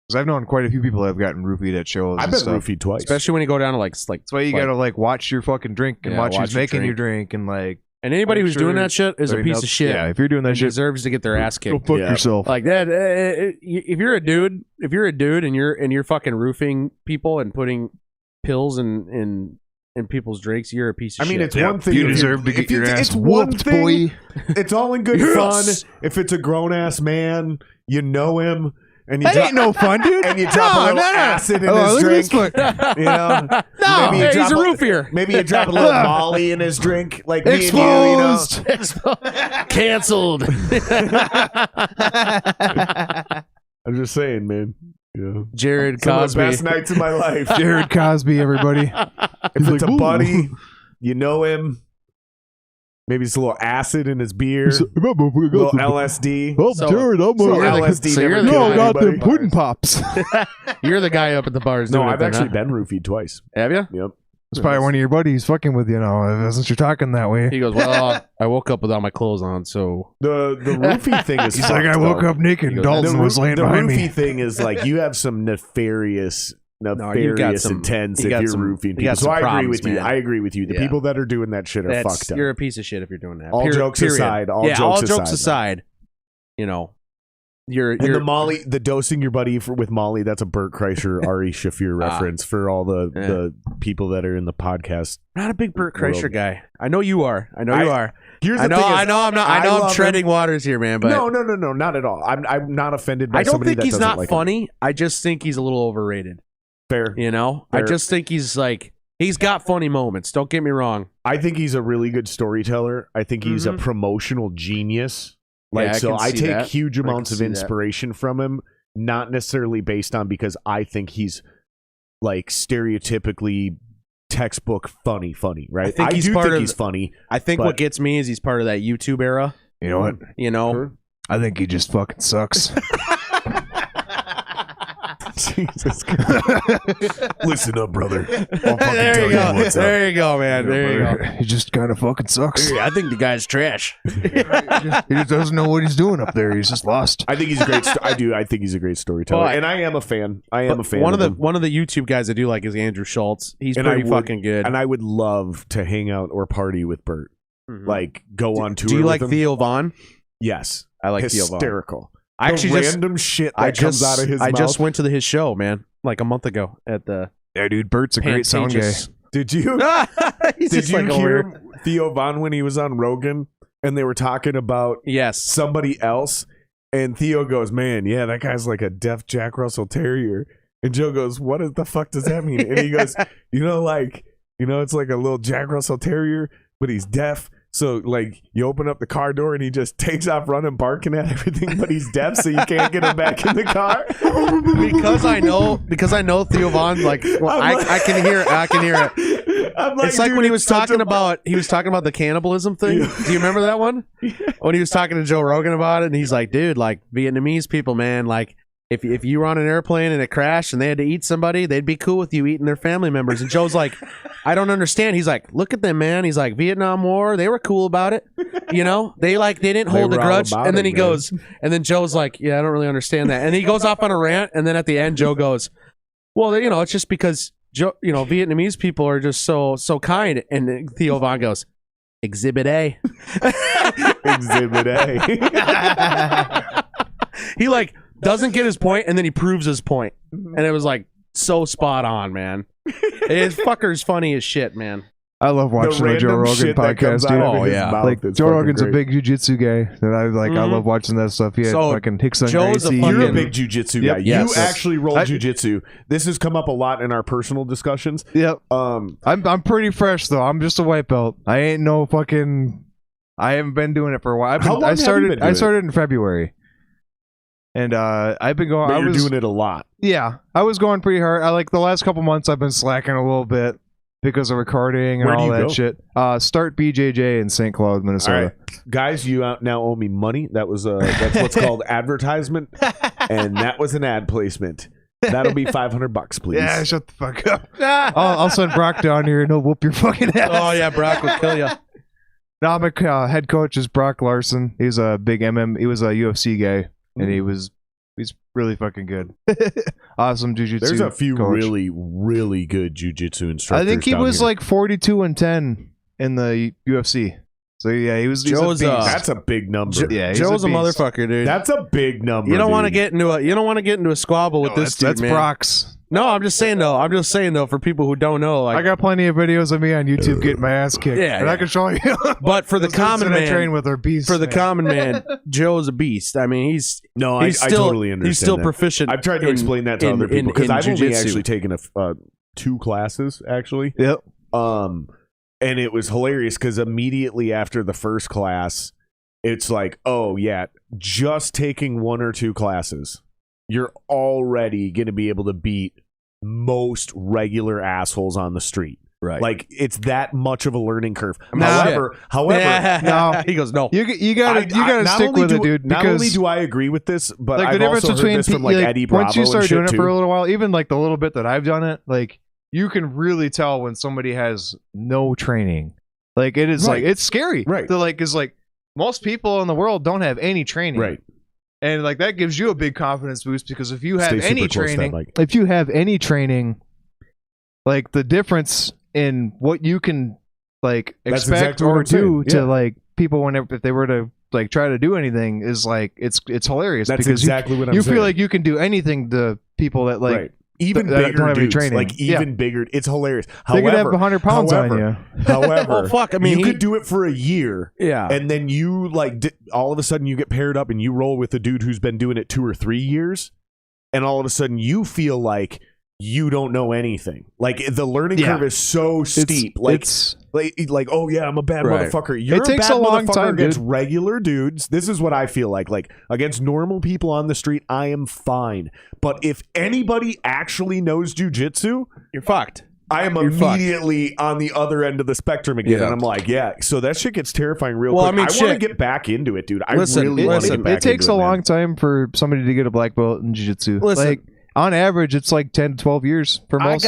Because I've known quite a few people that have gotten roofied at shows. I've been roofied twice, especially when you go down to That's why you gotta watch your fucking drink and watch who's making your drink and And anybody who's doing that shit is a piece of shit. Yeah, if you're doing that shit, deserves to get their ass kicked. Go fuck yourself. Like that. If you're a dude and you're fucking roofing people and putting pills in people's drinks, you're a piece of shit. I mean, it's one thing. You deserve to get your ass whooped, boy. It's all in good fun. If it's a grown ass man, you know him. And you ain't no fun, dude. And you drop a little acid in his drink. You know? No, he's a roofier. Maybe you drop a little Molly in his drink. Like me Exposed. and you, Canceled. I'm just saying, man. Yeah. Jared Some Cosby. of the best nights of my life. Jared Cosby, everybody. If it's a buddy, you know him. Maybe it's a little acid in his beer. A little LSD. Oh, Jared, I'm LSD. I got them pudding pops. You're the guy up at the bars. No, I've actually been roofied twice. Have you? Yep. It's probably one of your buddies fucking with you now, since you're talking that way. He goes, well, I woke up without my clothes on, so the roofie thing is. He's like, I woke up naked and Dalton was laying behind me. The roofie thing is like you have some nefarious intents if you're roofing people. So I agree with you. I agree with you. The people that are doing that shit are fucked up. You're a piece of shit if you're doing that. All jokes aside. All jokes aside. You know. You're the Molly, the dosing your buddy with Molly. That's a Bert Kreischer, Ari Shafir reference for all the people that are in the podcast. Not a big Bert Kreischer guy. I know you are. I know you are. Here's the thing. I'm treading waters here, man. But no, not at all. I'm not offended by. I don't somebody think that he's doesn't not like funny. him. I just think he's a little overrated. Fair. You know, fair. I just think he's got funny moments. Don't get me wrong. I think he's a really good storyteller. I think he's a promotional genius. I take huge amounts of inspiration from him, not necessarily based on because I think he's like stereotypically textbook funny, right? I think he's funny. I think what gets me is he's part of that YouTube era. You know what? You know, sure. I think he just fucking sucks. Jesus Christ. Listen up, brother. There you go. There you go, man. There you go. He just kind of fucking sucks. I think the guy's trash. He just doesn't know what he's doing up there. He's just lost. I think he's a great. I think he's a great storyteller, and I am a fan. One of the YouTube guys I do like is Andrew Schultz. He's pretty fucking good. And I would love to hang out or party with Bert. Mm-hmm. Like go on tour. Do you with like him. Theo Von? Yes, I like Theo Von. Hysterical. I actually random shit that comes out of his mouth. I just went to his show, man, like a month ago at the. Yeah, dude, Bert's a great sound guy. Did you? Did you hear Theo Von when he was on Rogan and they were talking about somebody else? And Theo goes, "Man, yeah, that guy's like a deaf Jack Russell Terrier." And Joe goes, "What the fuck does that mean?" And he goes, it's like a little Jack Russell Terrier, but he's deaf. So, like, you open up the car door and he just takes off running, barking at everything, but he's deaf, so you can't get him back in the car. because I know Theo Von, I can hear it. It's like when he was talking about the cannibalism thing. Yeah. Do you remember that one? When he was talking to Joe Rogan about it, and he's like, dude, like, Vietnamese people, man, like, if you were on an airplane and it crashed and they had to eat somebody, they'd be cool with you eating their family members. And Joe's like, I don't understand. He's like, look at them, man. He's like, Vietnam War, they were cool about it. You know, they didn't hold a grudge. And then he goes, and then Joe's like, yeah, I don't really understand that. And he goes off on a rant. And then at the end, Joe goes, well, it's just because Vietnamese people are just so kind. And Theo Von goes, Exhibit A. Exhibit A. He doesn't get his point, and then he proves his point. And it was so spot on, man. His fucker's funny as shit, man. I love watching the Joe Rogan podcast, dude. Oh yeah, Joe Rogan's a big jujitsu guy that I like. I love watching that stuff. He had fucking Hickson Gracie. You're a big jujitsu guy. Yes. You actually roll jujitsu. This has come up a lot in our personal discussions. Yep. I'm pretty fresh though. I'm just a white belt. I ain't no fucking. I haven't been doing it for a while. I started in February. And I've been going. You're doing it a lot. Yeah, I was going pretty hard. I the last couple months. I've been slacking a little bit because of recording and all that shit. Start BJJ in St. Cloud, Minnesota. All right. Guys, you now owe me money. That's what's called advertisement, and that was an ad placement. That'll be $500, please. Yeah, shut the fuck up. I'll send Brock down here and he'll whoop your fucking ass. Oh yeah, Brock will kill you. Now my head coach is Brock Larson. He's a big He was a UFC guy. And he's really fucking good. Awesome jiu-jitsu. There's a few coach. really, really good jiu-jitsu instructors. I think he was like 42-10 in the UFC. So yeah, he's a beast. That's a big number. Joe's a motherfucker, dude. That's a big number. You don't want to get into a squabble with this dude, that's man. Brock's. No, I'm just saying though, for people who don't know, I got plenty of videos of me on YouTube getting my ass kicked. Yeah, and I can show you. But for the common man, I train with our beasts. For the common man, Joe's a beast. I mean, I totally understand. He's still proficient. I've tried to explain that to other people because I've only actually taken 2 classes actually. Yep. And it was hilarious because immediately after the first class, it's like, oh yeah, just taking 1 or 2 classes, you're already going to be able to beat most regular assholes on the street. Right. Like it's that much of a learning curve. However, no. He goes, no. You gotta stick with it, dude. Not only do I agree with this, but I've also heard this from Eddie Bravo. Once you start doing it for a little while, even the little bit that I've done it, you can really tell when somebody has no training. Like it is like it's scary. Right. They're like, it's like most people in the world don't have any training. Right. And like that gives you a big confidence boost because if you have Stay any super close to that training, like the difference in what you can like expect exactly or do saying. to like people whenever if they were to like try to do anything is like it's hilarious. That's because exactly what I'm saying. You feel like you can do anything to people that like even that bigger don't have any dudes, training. like even bigger. It's hilarious. They could have 100 pounds on you. However, well, fuck, I mean, you could do it for a year, and then you like all of a sudden you get paired up and you roll with a dude who's been doing it 2 or 3 years, and all of a sudden you feel like you don't know anything. Like the learning curve is so steep. It's oh yeah, I'm a bad motherfucker. You're it takes a long time against dude. regular dudes. This is what I feel like. Like against normal people on the street, I am fine. But if anybody actually knows jujitsu, you're fucked. I am immediately on the other end of the spectrum again, and I'm like, so that shit gets terrifying real quick. I want to get back into it, dude. I really want to get back into it. It takes a long time for somebody to get a black belt in jiu-jitsu. Like on average, it's like 10 to 12 years for most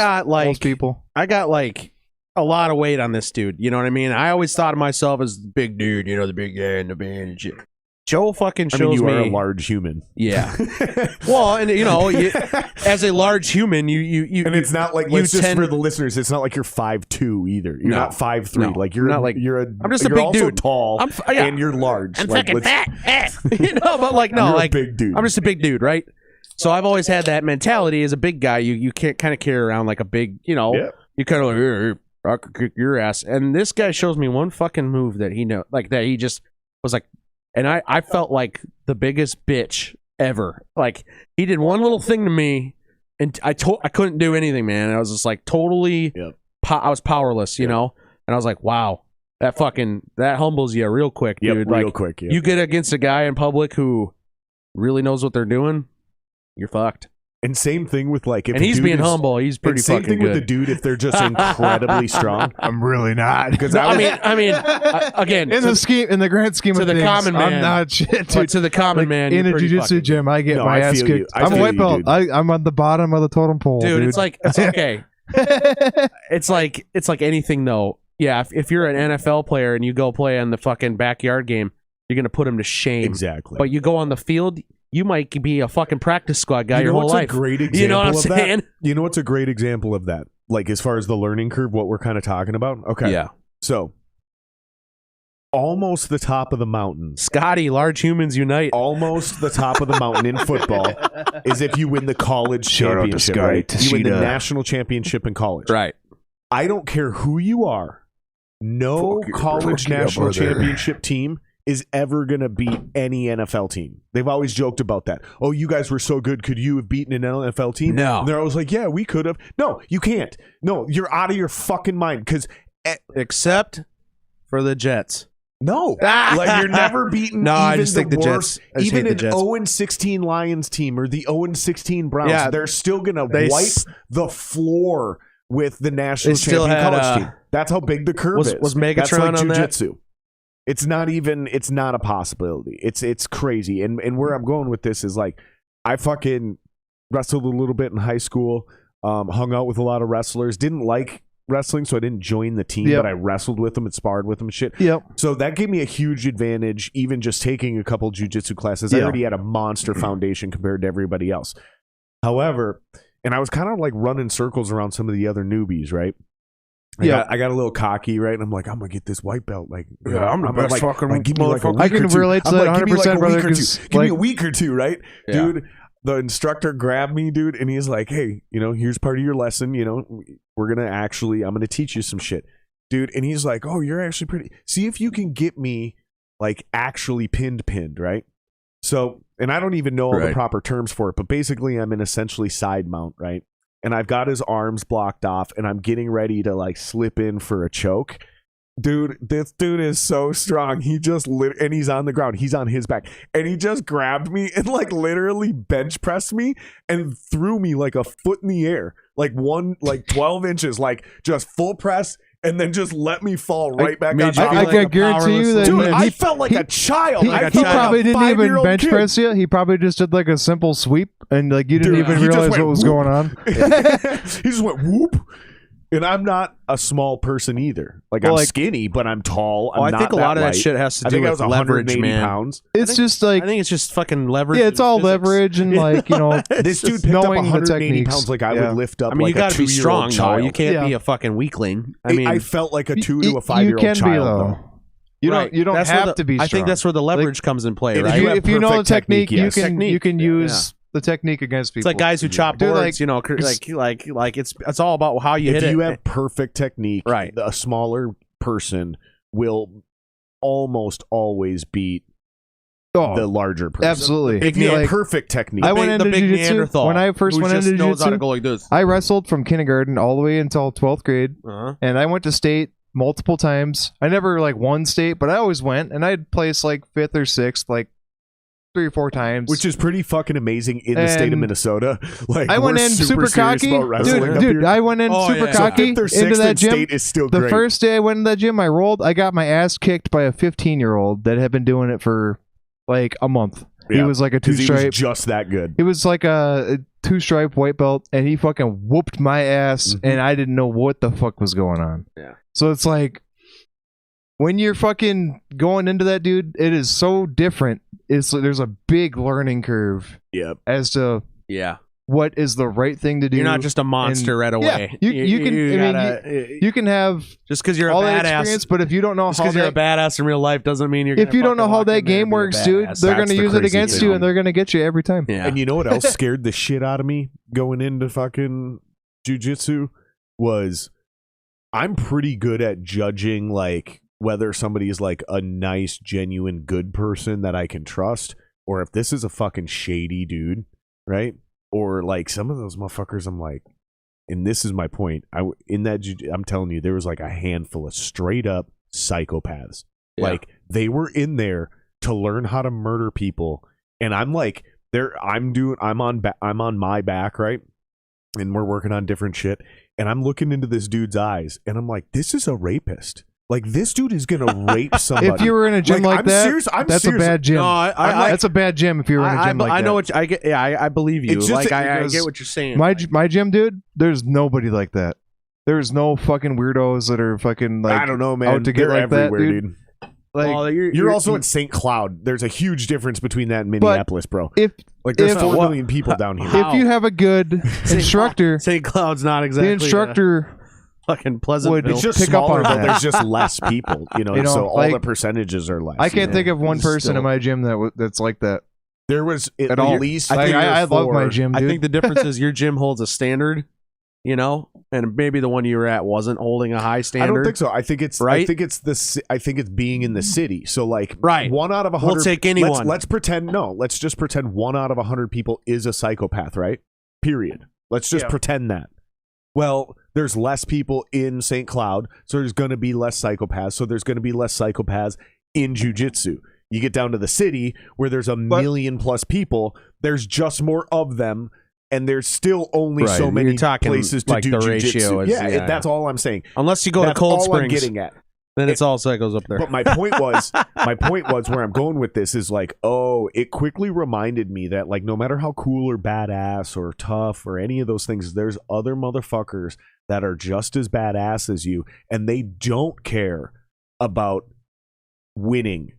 people. I got like a lot of weight on this dude. You know what I mean? I always thought of myself as the big dude, you know, the big guy in the band and shit. Joe fucking shows me. You are a large human. Yeah. Well, and you know, as a large human, you and it's not like just for the listeners, it's not like you're 5'2" either. You're not 5'3". No, like you're not like I'm just a big dude. Tall, and you're large. I'm fucking fat. You know, but like no, like a big dude. I'm just a big dude, right? So I've always had that mentality as a big guy. You can't kind of carry around like a big, you know. Yeah. You kind of like I could kick your ass. And this guy shows me one fucking move that he like that he just was like. And I felt like the biggest bitch ever. Like he did one little thing to me, and I couldn't do anything, man. I was just like totally, I was powerless, you know. And I was like, wow, that humbles you real quick, dude. Real like, quick. Yep. You get against a guy in public who really knows what they're doing, you're fucked. And same thing with like, if and he's being humble. He's pretty fucking good. Same thing with the dude if they're just incredibly strong. I'm really not because I mean, again, in the grand scheme of things, common man, I'm not shit. But to the common man, in a jiu-jitsu gym, I get my ass kicked. I'm a white belt. I'm on the bottom of the totem pole, dude. It's like it's okay. it's like anything though. Yeah, if you're an NFL player and you go play on the fucking backyard game, you're gonna put him to shame. Exactly. But you go on the field. You might be a fucking practice squad guy your whole life. Great example you know what I'm saying? You know what's a great example of that? Like as far as the learning curve, what we're kind of talking about? Okay. Yeah. So almost the top of the mountain. Scotty, large humans unite. Almost the top of the mountain in football is if you win the college championship. Right? You win the national championship in college. Right. I don't care who you are. No college national championship team is ever going to beat any NFL team. They've always joked about that. Oh, you guys were so good. Could you have beaten an NFL team? No. And they're always like, yeah, we could have. No, you can't. No, you're out of your fucking mind. Because except for the Jets. No. Like you're never beaten no, even I just think the worst, Jets. Even an 0-16 Lions team or the 0-16 Browns, they're still going to wipe the floor with the national champion college team. That's how big the curve is. Was Megatron That's like on jiu-jitsu. That? It's not a possibility. It's crazy. And where I'm going with this is like, I fucking wrestled a little bit in high school, hung out with a lot of wrestlers, didn't like wrestling, so I didn't join the team, but I wrestled with them and sparred with them and shit. Yep. So that gave me a huge advantage, even just taking a couple jiu-jitsu classes. I already had a monster foundation compared to everybody else. However, and I was kind of like running circles around some of the other newbies, right? I got a little cocky, right? And I'm like, I'm gonna get this white belt. Like, I'm the best fucking give me like a week I can or two. relate to that 100%, brother. Give me a week or two, right, dude? The instructor grabbed me, dude, and he's like, hey, you know, here's part of your lesson. You know, I'm gonna teach you some shit, dude. And he's like, oh, you're actually pretty. See if you can get me like actually pinned, right? So, and I don't even know all the proper terms for it, but basically, I'm in essentially side mount, right? And I've got his arms blocked off, and I'm getting ready to like slip in for a choke. Dude, this dude is so strong. He just and he's on the ground. He's on his back, and he just grabbed me and like literally bench pressed me and threw me like a foot in the air, like 12 inches, like just full press. And then just let me fall right back on top. I can guarantee you that, dude, I felt like a child. He probably didn't even bench press you. He probably just did like a simple sweep, and like you didn't even realize what was going on. He just went whoop. And I'm not a small person either. Like, I'm skinny, but I'm tall. I'm I think a lot of that shit has to do with leverage, man. Pounds. It's just like... I think it's just fucking leverage. Yeah, it's all leverage and like, you know... This dude picked up 180 pounds like I would lift up like a 2-year-old child. You gotta be strong, though. You can't be a fucking weakling. I mean... I felt like a 2 to a 5-year-old child, though. You don't have to be strong. I think that's where the leverage comes in play, right? If you know the technique, you can use the technique against people. It's like guys who chop boards, you know, like it's all about how you hit it. If you have perfect technique, right, a smaller person will almost always beat the larger person. Absolutely. If you have perfect technique. I went into jiu-jitsu when I first went into jiu-jitsu. I wrestled from kindergarten all the way until 12th grade, and I went to state multiple times. I never like won state, but I always went, and I'd place like 5th or 6th, like 3 or 4 times, which is pretty fucking amazing in the state of Minnesota. Like, I went in super cocky, dude. I went in super cocky into that gym. State is still the great. first day I went in that gym, I rolled. I got my ass kicked by a 15-year-old that had been doing it for like a month. He was like a 2-stripe. He was just that good. He was like a 2-stripe white belt, and he fucking whooped my ass, and I didn't know what the fuck was going on. Yeah. So it's like, when you're fucking going into that, dude, it is so different. There's a big learning curve. Yep. As to what is the right thing to do. You're not just a monster right away. Yeah, you can have just because you're all a that badass. Experience, but if you don't know how you're a badass in real life doesn't mean you're. If you don't know how that game works, dude, they're going to use it against you, and they're going to get you every time. Yeah. And you know what else scared the shit out of me going into fucking jiu-jitsu was I'm pretty good at judging like whether somebody is like a nice, genuine, good person that I can trust, or if this is a fucking shady dude, right? Or like some of those motherfuckers, I'm like, and this is my point. I'm telling you, there was like a handful of straight up psychopaths. Yeah. Like they were in there to learn how to murder people, and I'm like, I'm on my back, right? And we're working on different shit, and I'm looking into this dude's eyes, and I'm like, this is a rapist. Like, this dude is gonna rape somebody. If you were in a gym like that, that's a bad gym. No, that's a bad gym. If you were in a gym like that, I know what I get. Yeah, I believe you. It's just, I get what you're saying. My gym, dude. There's nobody like that. There's no fucking weirdos that are fucking like, I don't know, man. Out to get They're like that, everywhere, dude. Like, you're also in St. Cloud. There's a huge difference between that and Minneapolis, bro. There's 4 million people down here. If you have a good instructor, St. Cloud's not exactly the instructor. Fucking Pleasantville. It's just smaller, but there's just less people, you know, so all the percentages are less. I can't think of one person in my gym that's like that. There was at least I love my gym, dude. I think the difference is your gym holds a standard, you know, and maybe the one you were at wasn't holding a high standard. I don't think so. I think it's right? I think it's being in the city. So like 1 out of 100. We'll take anyone. Let's just pretend 1 out of 100 people is a psychopath, right? Period. Let's just pretend that. Well, there's less people in St. Cloud, so there's going to be less psychopaths. So there's going to be less psychopaths in jiu-jitsu. You get down to the city where there's a million plus people, there's just more of them, and there's still only so many places to do jiu-jitsu. That's all I'm saying. Unless you go to Cold Springs. I'm getting at. Then it's all psychos up there. But my point was where I'm going with this is like, it quickly reminded me that like no matter how cool or badass or tough or any of those things, there's other motherfuckers that are just as badass as you, and they don't care about winning.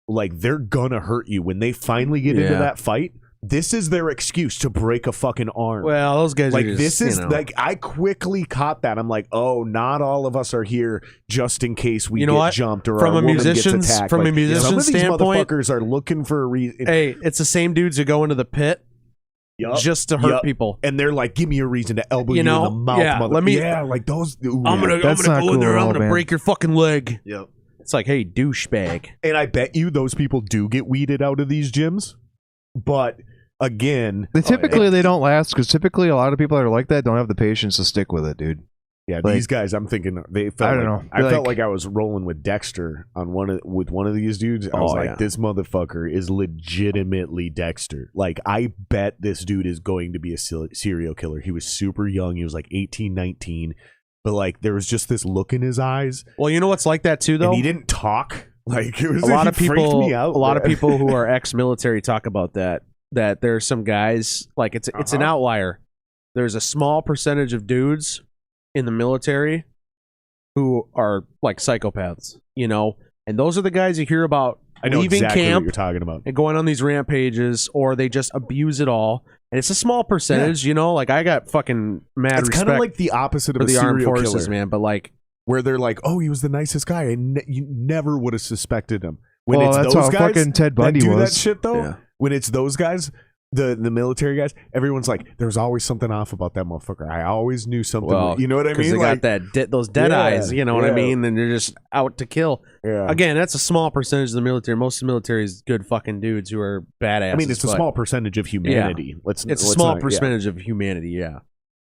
Like they're gonna hurt you when they finally get into that fight. This is their excuse to break a fucking arm. Well, those guys like are just, this is like I quickly caught that. I'm like, not all of us are here just in case we get jumped or from a musician's gets attacked. From like, a musician's some of these standpoint, motherfuckers are looking for a reason. Hey, it's the same dudes who go into the pit just to hurt people, and they're like, "Give me a reason to elbow you in the mouth." Yeah, like those. Ooh, I'm gonna go in there. I'm gonna break your fucking leg. Yep. It's like, hey, douchebag. And I bet you those people do get weeded out of these gyms, but. Again, they don't last because typically a lot of people that are like that don't have the patience to stick with it, dude. Yeah, like, these guys, I'm thinking they felt. I don't know. I felt like I was rolling with Dexter on one of these dudes. I was like, this motherfucker is legitimately Dexter. Like, I bet this dude is going to be a serial killer. He was super young. He was like 18, 19. But like, there was just this look in his eyes. Well, you know what's like that too, though. And he didn't talk. Like it was a lot of people. Me out, a lot of people who are ex-military talk about that. That there's some guys like it's an outlier. There's a small percentage of dudes in the military who are like psychopaths, you know, and those are the guys you hear about leaving exactly camp what you're talking about. and going on these rampages, or they just abuse it all. And it's a small percentage, you know. Like I got fucking mad It's respect kind of like the opposite of for a the armed serial forces, killer, man. But like, where they're like, "Oh, he was the nicest guy. You never would have suspected him." When Well, it's that's those how guys fucking Ted Bundy that do was. that shit, though, Yeah. when it's those guys, the military guys, everyone's like, "There's always something off about that motherfucker. I always knew something." well, you know what I because mean? they Like, got those dead Yeah, eyes, you know what I yeah. mean? And they're just out to kill. yeah. Again, that's a small percentage of the military. Most of the military is good fucking dudes who are badasses. I mean, it's a but small percentage of humanity. It's a let's small not- percentage of humanity, yeah.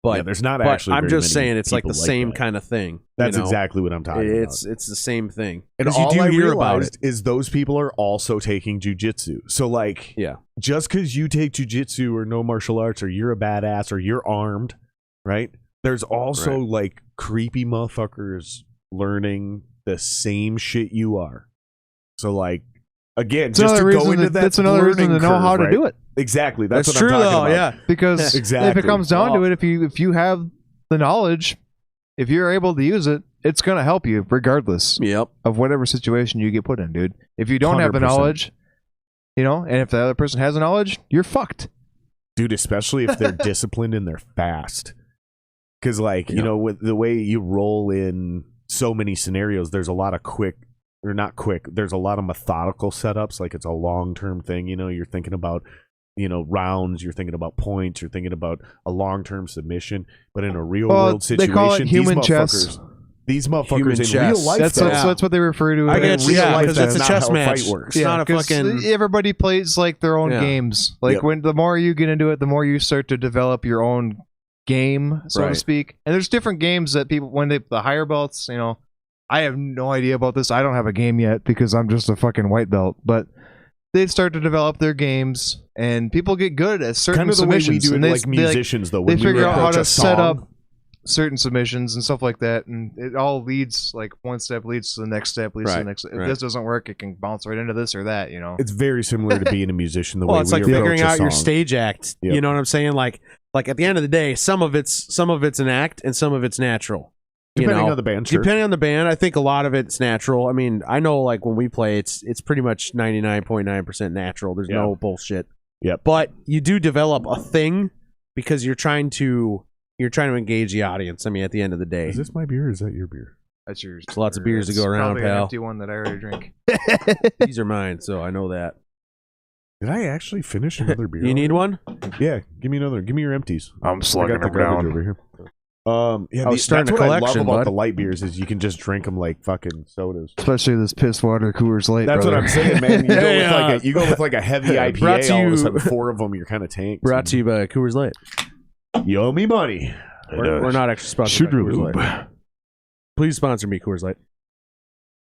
Yeah, But there's not but actually. I'm very just many saying, it's like the people same that. kind of thing. That's you know? exactly what I'm talking It's about. the same thing. And 'Cause you all do I hear about realized it. is those people are also taking jujitsu. So like, Yeah. just because you take jujitsu or no martial arts or you're a badass or you're armed, right? There's also like creepy motherfuckers learning the same shit you are. So like, again, It's just to another go reason into that that's another reason to learning know how curve, to right? do it. Exactly. That's what true, I'm talking though. about. Yeah. Because Exactly. if it comes down Well- to it, if you have the knowledge, if you're able to use it, it's gonna help you regardless Yep. of whatever situation you get put in, dude. If you don't have the 100%. knowledge, you know, and if the other person has the knowledge, you're fucked. Dude, especially if they're disciplined and they're fast. Because, like, you Yeah. know, with the way you roll in so many scenarios, there's a lot of there's a lot of methodical setups. Like, it's a long-term thing, you know, you're thinking about, you know, rounds, you're thinking about points, you're thinking about a long-term submission. But in a real-world they situation, call it human chess. These motherfuckers Human in chess. real life, That's though, that's what they refer to. I it get as. you, yeah, life, because that's a not chess how a match. fight works. It's not a 'cause fucking. everybody plays like their own Yeah. games. Like Yep. when the more you get into it, the more you start to develop your own game, so to Right. speak. And there's different games that people the higher belts, you know, I have no idea about this. I don't have a game yet because I'm just a fucking white belt, but they start to develop their games and people get good at certain kind of the way we submissions. do it and they, like musicians, though. they When we figure out how approach to a set song, up certain submissions and stuff like that, and it all leads, like, one step leads to the next step leads to the Right, next. If right. this doesn't work, it can bounce right into this or that, you know. It's very similar to being a musician. The Well, way it's we like approach figuring a out your song. stage act. Yep. You know what I'm saying? Like at the end of the day, some of it's an act and some of it's natural. Depending you know? on the band, sure. Depending on the band, I think a lot of it's natural. I mean, I know like when we play, it's pretty much 99.9% natural. There's Yeah. no bullshit. Yep. But you do develop a thing because you're trying to engage the audience. I mean, at the end of the day, Is this my beer or is that your beer? That's yours. There's lots of beers to go around, Probably an pal. empty one that I already drink. these are mine, so I know that. Did I actually finish another beer? You need one? Yeah, give me another. Give me your empties. I'm I slugging got the them garbage down. over here. Yeah, I was starting that's a what I love collection, about bud. the light beers is you can just drink them like fucking sodas. Especially this piss water Coors Light. That's brother. what I'm saying, man. You go with Yeah. like you go with like a heavy IPA. Brought to all of you- a sudden, 4 of them, you're kind of tanked. Brought to you by Coors Light. You owe me money. We're not actually sponsored by Sugar Coors lube. Light. Please sponsor me, Coors Light.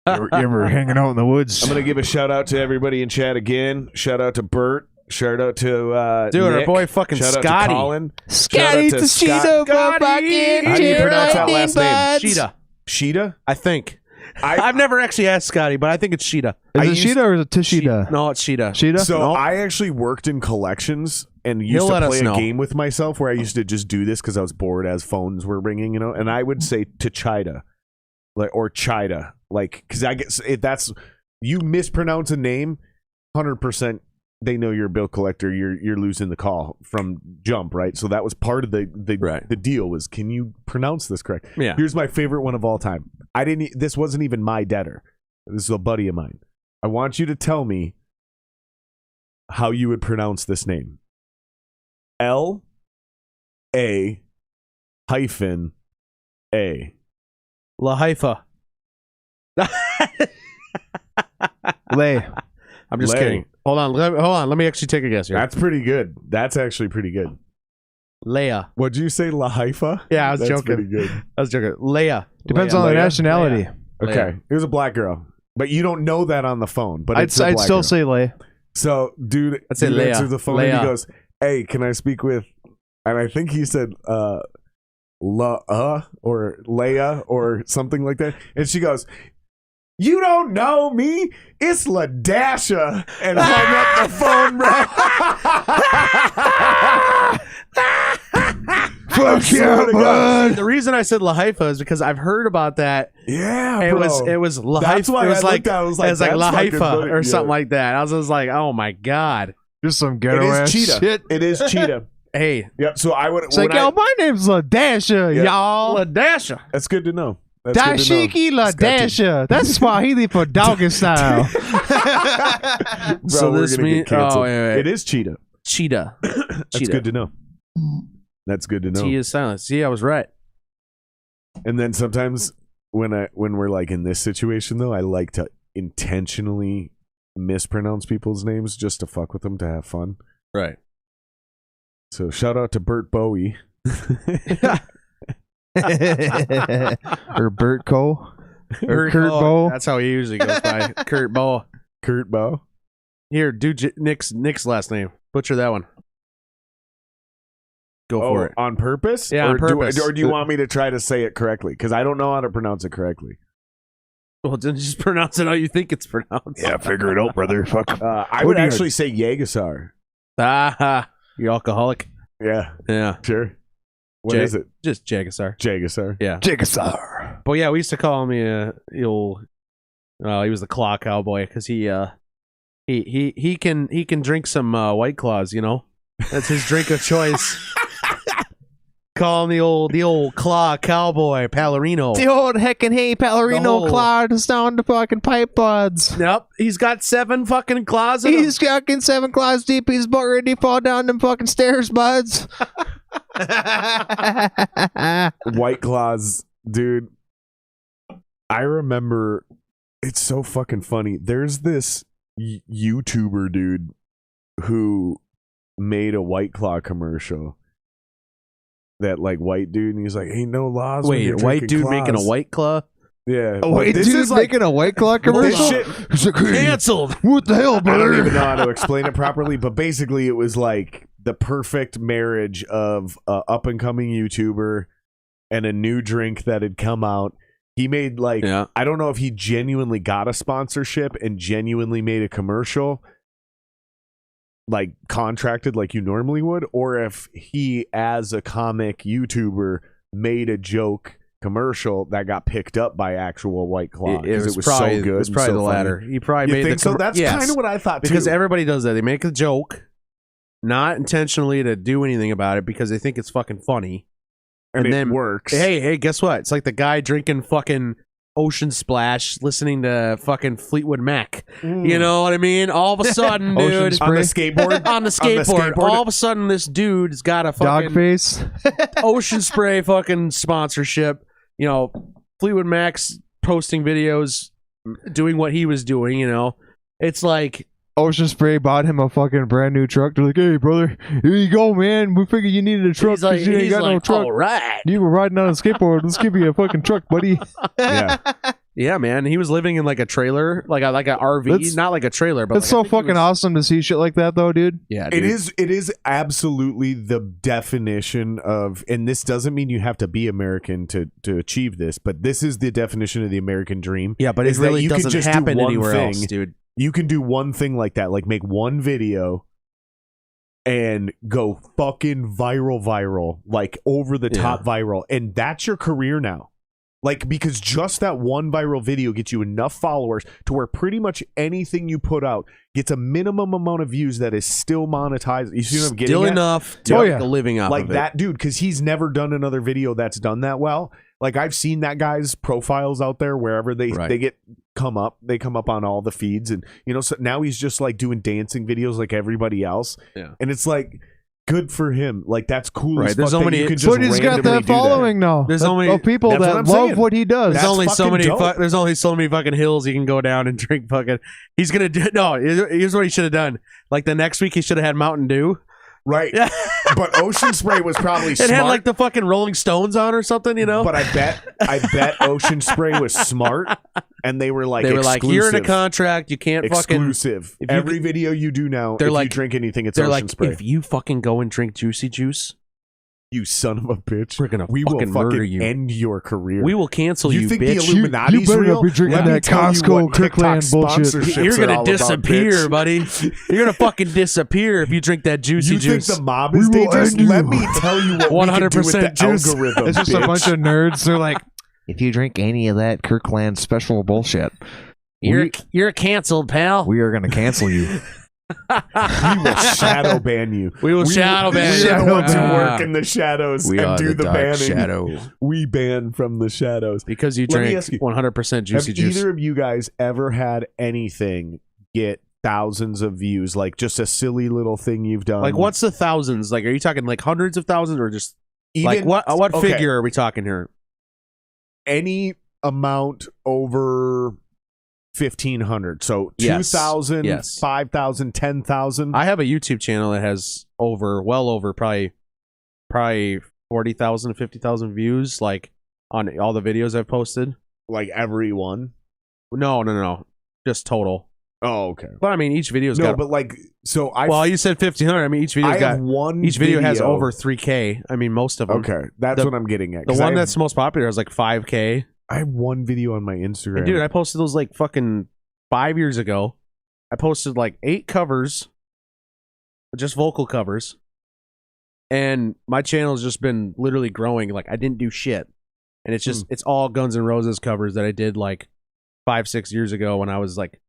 You ever hanging out in the woods? I'm gonna give a shout out to everybody in chat again. Shout out to Bert. Shout out to Dude, our Nick. boy fucking Shout out Scotty. to Colin. Scotty Shout out to Tashito, Scott. fucking How do you pronounce that last name? buds. Sheeta, Sheeta. I think. I've never actually asked Scotty, but I think it's Sheeta. Is I it used- Sheeta or is it Tashita? No, it's Sheeta. Sheeta? So Nope. I actually worked in collections and He'll used to let us play a know. game with myself where I used to just do this because I was bored as phones were ringing, you know. And I would say Tachida, like or Chida, like because I guess that's you mispronounce a name, 100%. They know you're a bill collector. You're losing the call from jump, right? So that was part of the deal was can you pronounce this correct? Yeah. Here's my favorite one of all time. This wasn't even my debtor. This is a buddy of mine. I want you to tell me how you would pronounce this name. L-A-hyphen-A. La Haifa. Lay. I'm just Lay. kidding. Hold on. Let me actually take a guess here. That's pretty good. That's actually pretty good. Leia. What'd you say, La Haifa? Yeah, I was That's joking. pretty good. I was joking. Leia. Depends Leia. on the Leia? nationality. Leia. Okay. It was a black girl. But you don't know that on the phone. But I'd it's a black still girl. say Lay. So, dude, I'd say dude Leia. answers the phone and Leia. he goes, "Hey, can I speak with?" And I think he said, or Leia or something like that. And she goes, "You don't know me? It's LaDasha," and hung up the phone, bro. Fuck yeah, bud. The reason I said Lahafa is because I've heard about that. Yeah, it bro. was Lahafa. That's why it was I like Lahafa or something like that. I was like, oh my god, just some ghetto ass shit. It is cheetah. Hey, yeah. So I would. It's like, yo, my name's LaDasha, y'all. LaDasha. That's good to know. Dashiki LaDasha. That's Swahili for doggy style. Bro, so this means it is cheetah. Cheetah. That's good to know. That's good to know. T is silent. See, I was right. And then sometimes when we're like in this situation though, I like to intentionally mispronounce people's names just to fuck with them to have fun. Right. So shout out to Bert Bowie. Or Bert Cole. Or Kurt Bow. That's how he usually goes by. Kurt Bow. Kurt Bow. Here, do Nick's last name. Butcher that one. Go for it. On purpose? Yeah, on purpose. Or do you want me to try to say it correctly? Because I don't know how to pronounce it correctly. Well, then just pronounce it how you think it's pronounced. Yeah, figure it out, brother. Fuck. I would actually say Yegasar. You're alcoholic. Yeah. Yeah. Sure. What is it? Just Jagasar. Jagasar. Yeah. Jagasar. But yeah, we used to call him he was the claw cowboy because he can drink some White Claws, you know. That's his drink of choice. Call him the old claw cowboy Palorino. The old heckin' hey Palorino claws down the fucking pipe buds. Yep, he's got 7 fucking claws in him. He's fucking 7 claws deep. He's about ready to fall down them fucking stairs, buds. White Claws, dude. I remember, it's so fucking funny. There's this YouTuber dude who made a White Claw commercial. That like white dude, and he's like, "Ain't no laws." Wait, a white dude making a White Claw? Yeah, a white dude making a White Claw commercial. He's like, hey, canceled. What the hell, brother? I don't even know how to explain it properly, but basically, it was like the perfect marriage of a up and coming YouTuber and a new drink that had come out. He made like I don't know if he genuinely got a sponsorship and genuinely made a commercial. Like contracted like you normally would, or if he as a comic YouTuber made a joke commercial that got picked up by actual White Claw. It was probably so good. It was probably the latter. He probably made so. That's kind of what I thought too. Because everybody does that. They make a joke, not intentionally to do anything about it, because they think it's fucking funny, and then it works. Hey, guess what? It's like the guy drinking fucking Ocean Splash, listening to fucking Fleetwood Mac. You know what I mean? All of a sudden, dude, on the skateboard, on the skateboard, all of a sudden, this dude's got a fucking dog face, Ocean Spray fucking sponsorship. You know, Fleetwood Mac's posting videos, doing what he was doing. You know, it's like Ocean Spray bought him a fucking brand new truck. They're like, "Hey, brother, here you go, man. We figured you needed a truck because you ain't got no truck. All right, you were riding on a skateboard. Let's give you a fucking truck, buddy." Yeah, man. He was living in like a trailer, like a RV, not like a trailer. But it's so fucking awesome to see shit like that, though, dude. Yeah, dude. It is absolutely the definition of, and this doesn't mean you have to be American to achieve this, but this is the definition of the American dream. Yeah, but it really doesn't happen anywhere else, dude. You can do one thing like that, like make one video and go fucking viral, like over the top viral, and that's your career now. Like, because just that one viral video gets you enough followers to where pretty much anything you put out gets a minimum amount of views that is still monetized. You see what I'm getting still at? enough to make a living off like of it. That dude, because he's never done another video that's done that well. Like, I've seen that guy's profiles out there wherever they come up on all the feeds, and you know, so now he's just like doing dancing videos like everybody else. Yeah, and it's like, good for him. Like, that's cool. Right. There's so many. But he's got that following now. There's so many people that love what he does. There's only so many. There's only so many fucking hills he can go down and drink fucking. He's gonna do. No, here's what he should have done. Like the next week, he should have had Mountain Dew. Right. But Ocean Spray was probably smart. It had like the fucking Rolling Stones on or something, you know? But I bet Ocean Spray was smart, and they were like, you're in a contract, you can't exclusive. Every video you do now, if you drink anything, it's Ocean Spray. If you fucking go and drink Juicy Juice, You son of a bitch. We're gonna we will fucking murder fucking you. end your career. We will cancel you, think bitch. the Illuminati's you better real? not be drinking Let me that tell you Costco what TikTok Kirkland bullshit. sponsorships You're are gonna all about, disappear, bitch. buddy. You're gonna fucking disappear if you drink that juicy You juice. think the mob is We will dangerous? end you. Let me tell you what 100% 100% we can do with the juice. algorithm. It's just bitch. a bunch of nerds. They're like, if you drink any of that Kirkland special bullshit, You're canceled, pal. we are going to cancel you. We will shadow ban you. We will shadow ban you. We are the ones who Ah. work in the shadows and do the banning. We ban from the shadows. Because you Let me drink ask you, 100% juicy have juice. either of you guys ever had anything get thousands of views? Like just a silly little thing you've done? Like, what's the thousands? Like, are you talking like hundreds of thousands or just Even, like what okay, figure are we talking here? Any amount over 1,500. So Yes. 2,000, Yes. 5,000, 10,000. I have a YouTube channel that has well over probably 40,000 to 50,000 views, like on all the videos I've posted. Like every one. No, just total. Oh, okay. But I mean, each video's No, got. but like, so Well, you said 1,500. I mean, each video's I got have one. each video has over 3K. I mean, most of them. Okay, that's what I'm getting at. The 'cause one I that's most popular is like 5K. I have one video on my Instagram. And dude, I posted those like fucking 5 years ago. I posted like 8 covers, just vocal covers, and my channel's just been literally growing. Like I didn't do shit, and it's just it's all Guns N' Roses covers that I did like 5-6 years ago when I was like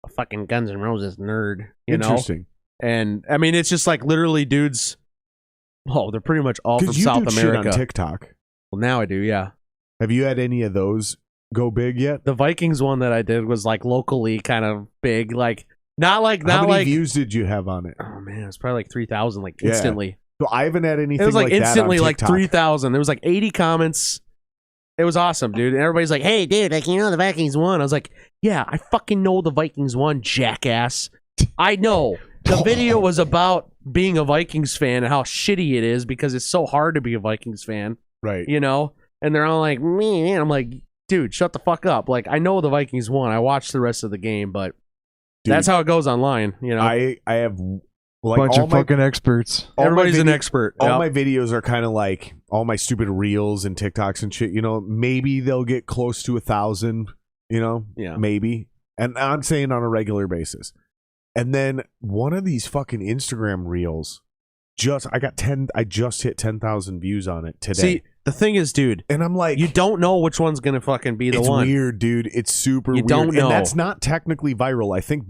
a fucking Guns N' Roses nerd. You know, Interesting. and I mean it's just like literally dudes. Oh, they're pretty much all from you South do shit America. on TikTok. Well, now I do, yeah. Have you had any of those go big yet? The Vikings one that I did was like locally kind of big, like not How many like views did you have on it? oh man, it's probably like 3,000, like Yeah. instantly. So I haven't had anything It was like that on instantly like TikTok. 3,000. There was like 80 comments. It was awesome, dude. And everybody's like, "Hey, dude, like the Vikings won." I was like, "Yeah, I fucking know the Vikings won, jackass. I know." The video was about being a Vikings fan and how shitty it is because it's so hard to be a Vikings fan, Right. you know? And they're all like, man. I'm like, dude, shut the fuck up. Like, I know the Vikings won. I watched the rest of the game, but Dude, that's how it goes online, you know? I have like Bunch all of my, fucking experts. all my Everybody's an video- expert. All Yep. my videos are kind of like all my stupid reels and TikToks and shit. You know, maybe they'll get close to 1,000. You know, Yeah. maybe. And I'm saying on a regular basis. And then one of these fucking Instagram reels, I just hit 10,000 views on it today. See, the thing is, dude, and I'm like, you don't know which one's gonna fucking be the it's one. weird, dude. It's super You weird. don't know. And that's not technically viral. I think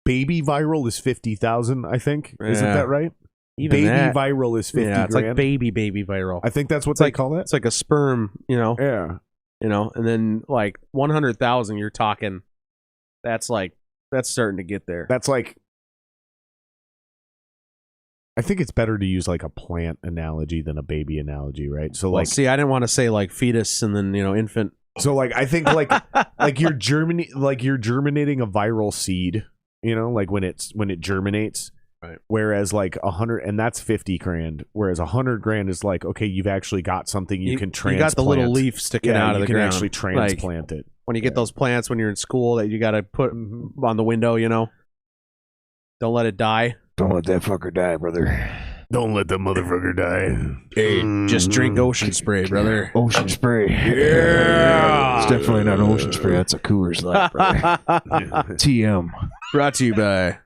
baby viral is 50,000, I think. Isn't Yeah. that right? Even Baby that, viral is 50 yeah, it's grand. like baby viral. I think that's what It's they like- call it. It's like a sperm, Yeah. and then like 100,000. You're talking. That's starting to get there. That's like, I think it's better to use like a plant analogy than a baby analogy, right? So Well, like, see, I didn't want to say like fetus and then infant. so like, I think like you're germinating a viral seed, like when it germinates. Right. Whereas like 100, and that's 50 grand. Whereas 100 grand is like, okay, you've actually got something you can transplant. You got the little leaf sticking out of the you can ground. actually transplant it. When you get those plants when you're in school that you got to put on the window, Don't let it die. Don't let that fucker die, brother. Don't let the motherfucker die. Hey, just drink ocean spray, brother. Ocean spray. Yeah. It's definitely not ocean spray. That's a Coors Light, brother. TM. Brought to you by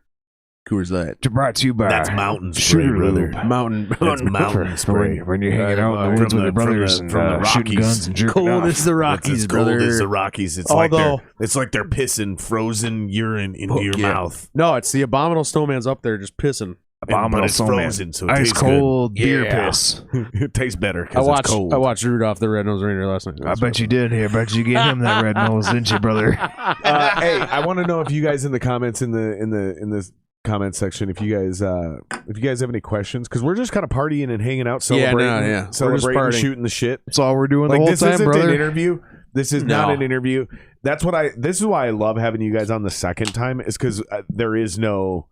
Coors Light. Brought to you by That's mountain spray, Sugar brother. Lube. Mountain. That's mountain spray. When you're hanging out in the woods with your brothers and shooting Rockies. guns and jerking Cold off. as the Rockies, It's as cold brother. as the Rockies. It's Although- like they're pissing frozen urine into your yeah. mouth. No, it's the abominable snowman's up there just pissing. Abominable But it's snowman. frozen, so it Ice tastes cold beer Yeah. piss. good. It tastes better I because it's cold. watched Rudolph the Red-Nosed Reindeer last night. I bet you did. Here, bet you gave him that red nose, didn't you, brother? Hey, I want to know if you guys in the comments in the comment section, if you guys have any questions, because we're just kind of partying and hanging out, celebrating, We're just celebrating, partying. shooting the shit. That's all we're doing Like the whole this time, isn't brother. an interview. This is not No. an interview. This is why I love having you guys on the second time, is because there is no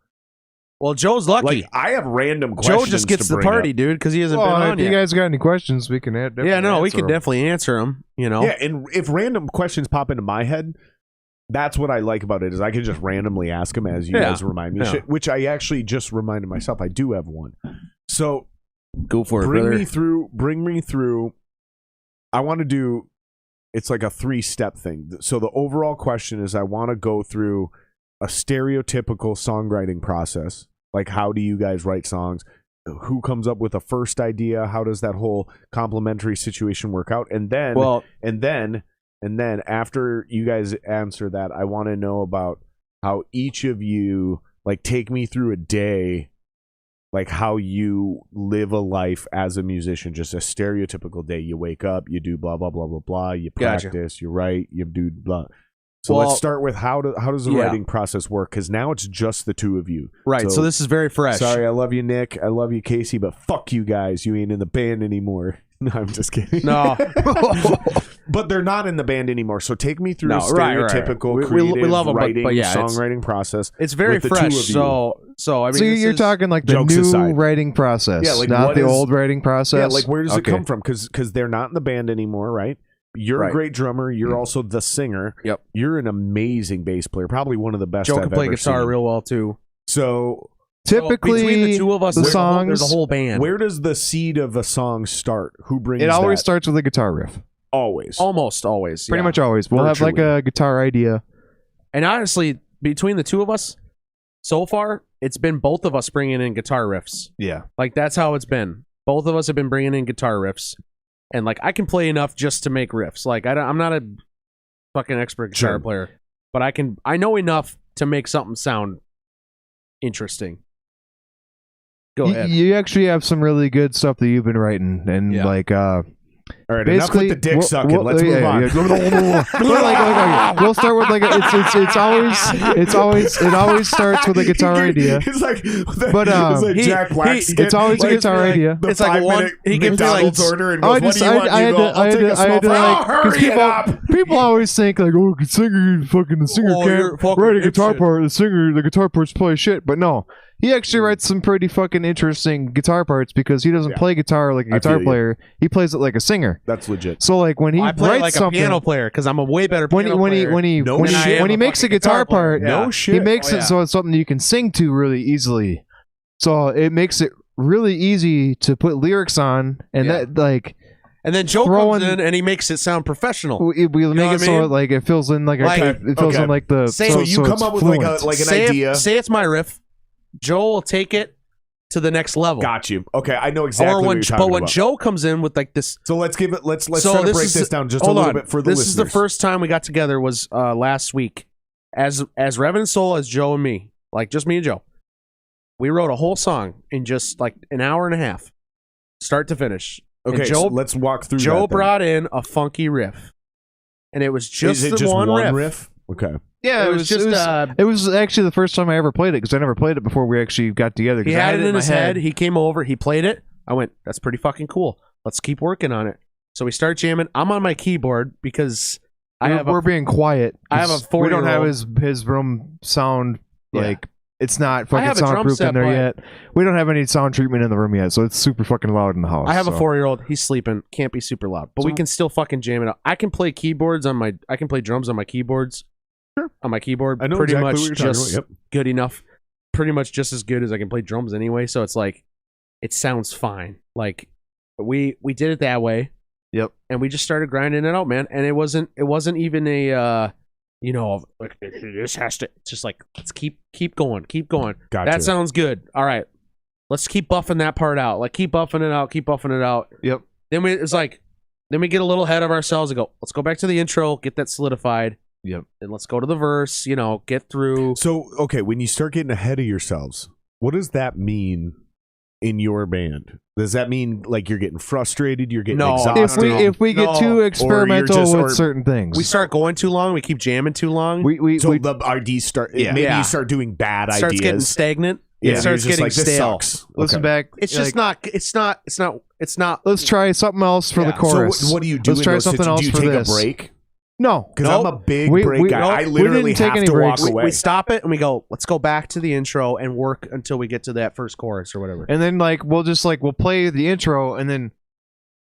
Well, Joe's lucky. like I have random questions. Joe just gets to the bring party, up. dude, because he hasn't Well, been on if you yet. guys got any questions, we can add. Yeah, no, we can definitely answer them. Yeah, and if random questions pop into my head, that's what I like about it, is I can just randomly ask them as you Yeah. guys remind me Yeah. shit, which I actually just reminded myself I do have one. So Go for it, bring brother. Bring me through. I want to do. It's like a 3-step thing. So the overall question is, I want to go through a stereotypical songwriting process. Like, how do you guys write songs? Who comes up with a first idea? How does that whole complementary situation work out? And then, after you guys answer that, I want to know about how each of you, like, take me through a day, like how you live a life as a musician, just a stereotypical day. You wake up, you do blah blah blah blah blah. You practice, you write, you do blah. So let's start with how does the writing process work? Because now it's just the two of you. Right. So this is very fresh. Sorry, I love you, Nick. I love you, Casey, but fuck you guys. You ain't in the band anymore. No, I'm just kidding. No. But they're not in the band anymore. So take me through a stereotypical creative we love them, writing, but songwriting process. It's very fresh. So I mean, so you're talking like the new aside. writing process, like not the old writing process. Yeah, like where does it come from? Because they're not in the band anymore, right? You're a great drummer. You're also the singer. Yep. You're an amazing bass player. Probably one of the best Joe I've can play ever guitar seen. real well too. So typically, between the two of us, the songs, there's a whole band. Where does the seed of a song start? Who brings it? It always starts with a guitar riff. Always. Almost always. Pretty much always. We'll have like a guitar idea. And honestly, between the two of us, so far, it's been both of us bringing in guitar riffs. Yeah. Like, that's how it's been. Both of us have been bringing in guitar riffs. And, like, I can play enough just to make riffs. Like, I'm not a fucking expert guitar player. But I know enough to make something sound interesting. Go ahead. You actually have some really good stuff that you've been writing. And, like, all right, enough with the dick sucking. Let's move on. We'll start with like it always starts with a guitar idea. It's like, but Jack Black. It's always a guitar idea. It's like one. He gives me like order and goes, "What do you want?" I had to like people always think like, "Oh, the singer can't write a guitar part. The guitar parts play shit." But no. He actually writes some pretty fucking interesting guitar parts because he doesn't play guitar like a guitar player. He plays it like a singer. That's legit. So like when he I play writes like something, a piano player because I'm a way better piano player. When he makes a guitar part, he makes it so it's something you can sing to really easily. So it makes it really easy to put lyrics on, and that like. And then Joe comes in and he makes it sound professional. We make it so like it fills in like it fills in like the. So you come up with like an idea. Say it's my riff. Joe will take it to the next level. Got you. Okay, I know exactly what you're talking about. But when Joe comes in with like this, so let's try to break this down just a little bit for the listeners. This is the first time we got together was last week, as Reverend Soul, as Joe and me, like just me and Joe. We wrote a whole song in just like an hour and a half, start to finish. Okay, Joe, so let's walk through. Joe brought in a funky riff, and it was just one riff. Okay. Yeah, it was actually the first time I ever played it because I never played it before we actually got together. He had it in his head. He came over. He played it. I went, that's pretty fucking cool. Let's keep working on it. So we start jamming. I'm on my keyboard because we're being quiet. I have a 4-year-old. We don't have his room sound like it's not fucking soundproof in there yet. We don't have any sound treatment in the room yet, so it's super fucking loud in the house. I have a 4-year-old. He's sleeping. Can't be super loud, but we can still fucking jam it out. I can play drums on my keyboards. Sure. On my keyboard, I know pretty exactly much what you're just talking about. good enough. Pretty much just as good as I can play drums anyway. So it's like, it sounds fine. Like we did it that way. Yep. And we just started grinding it out, man. And it wasn't even a like this has to. It's just like, let's keep going. Gotcha. That sounds good. All right, let's keep buffing that part out. Like keep buffing it out. Yep. Then we get a little ahead of ourselves and go, let's go back to the intro, get that solidified. Yep. And let's go to the verse, get through. So, okay, when you start getting ahead of yourselves, what does that mean in your band? Does that mean like you're getting frustrated, you're getting exhausted? If we get too experimental with certain things. We start going too long, we keep jamming too long. The ideas start maybe you start doing bad ideas. Starts getting stagnant. Yeah. It starts getting like, stale. Listen back. It's just not. Let's try something else for the chorus. So what do you do? Let's try something else for this. Do you take a break? No, because I'm a big break guy. I literally have to walk away. We stop it and we go, let's go back to the intro and work until we get to that first chorus or whatever. And then we'll play the intro and then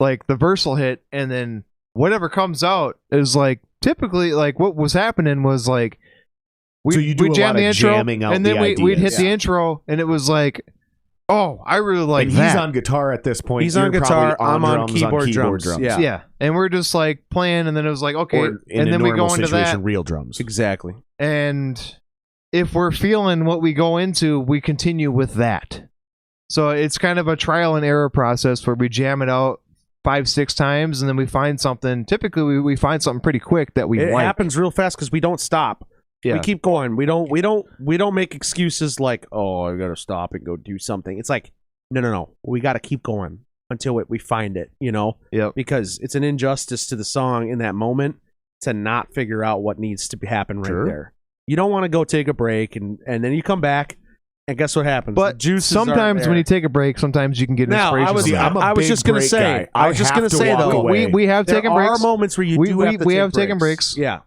like the verse will hit and then whatever comes out is like typically like what was happening was like we jam the intro and then we'd hit the intro and it was like Oh, I really like and that. He's on guitar at this point. He's on guitar. I'm on keyboard drums. Yeah, and we're just like playing, and then it was like okay, and then we go into that real drums. Exactly. And if we're feeling what we go into, we continue with that. So it's kind of a trial and error process where we jam it out 5-6 times, and then we find something. Typically, we find something pretty quick that we like. It happens real fast because we don't stop. Yeah. We keep going. We don't make excuses like, oh, I gotta stop and go do something. It's like, no. We gotta keep going until we find it, Yep. Because it's an injustice to the song in that moment to not figure out what needs to happen right there. You don't want to go take a break and then you come back and guess what happens? But sometimes when you take a break, sometimes you can get inspiration. I was just gonna say though, we have taken breaks. There are moments where you have taken breaks. Yeah.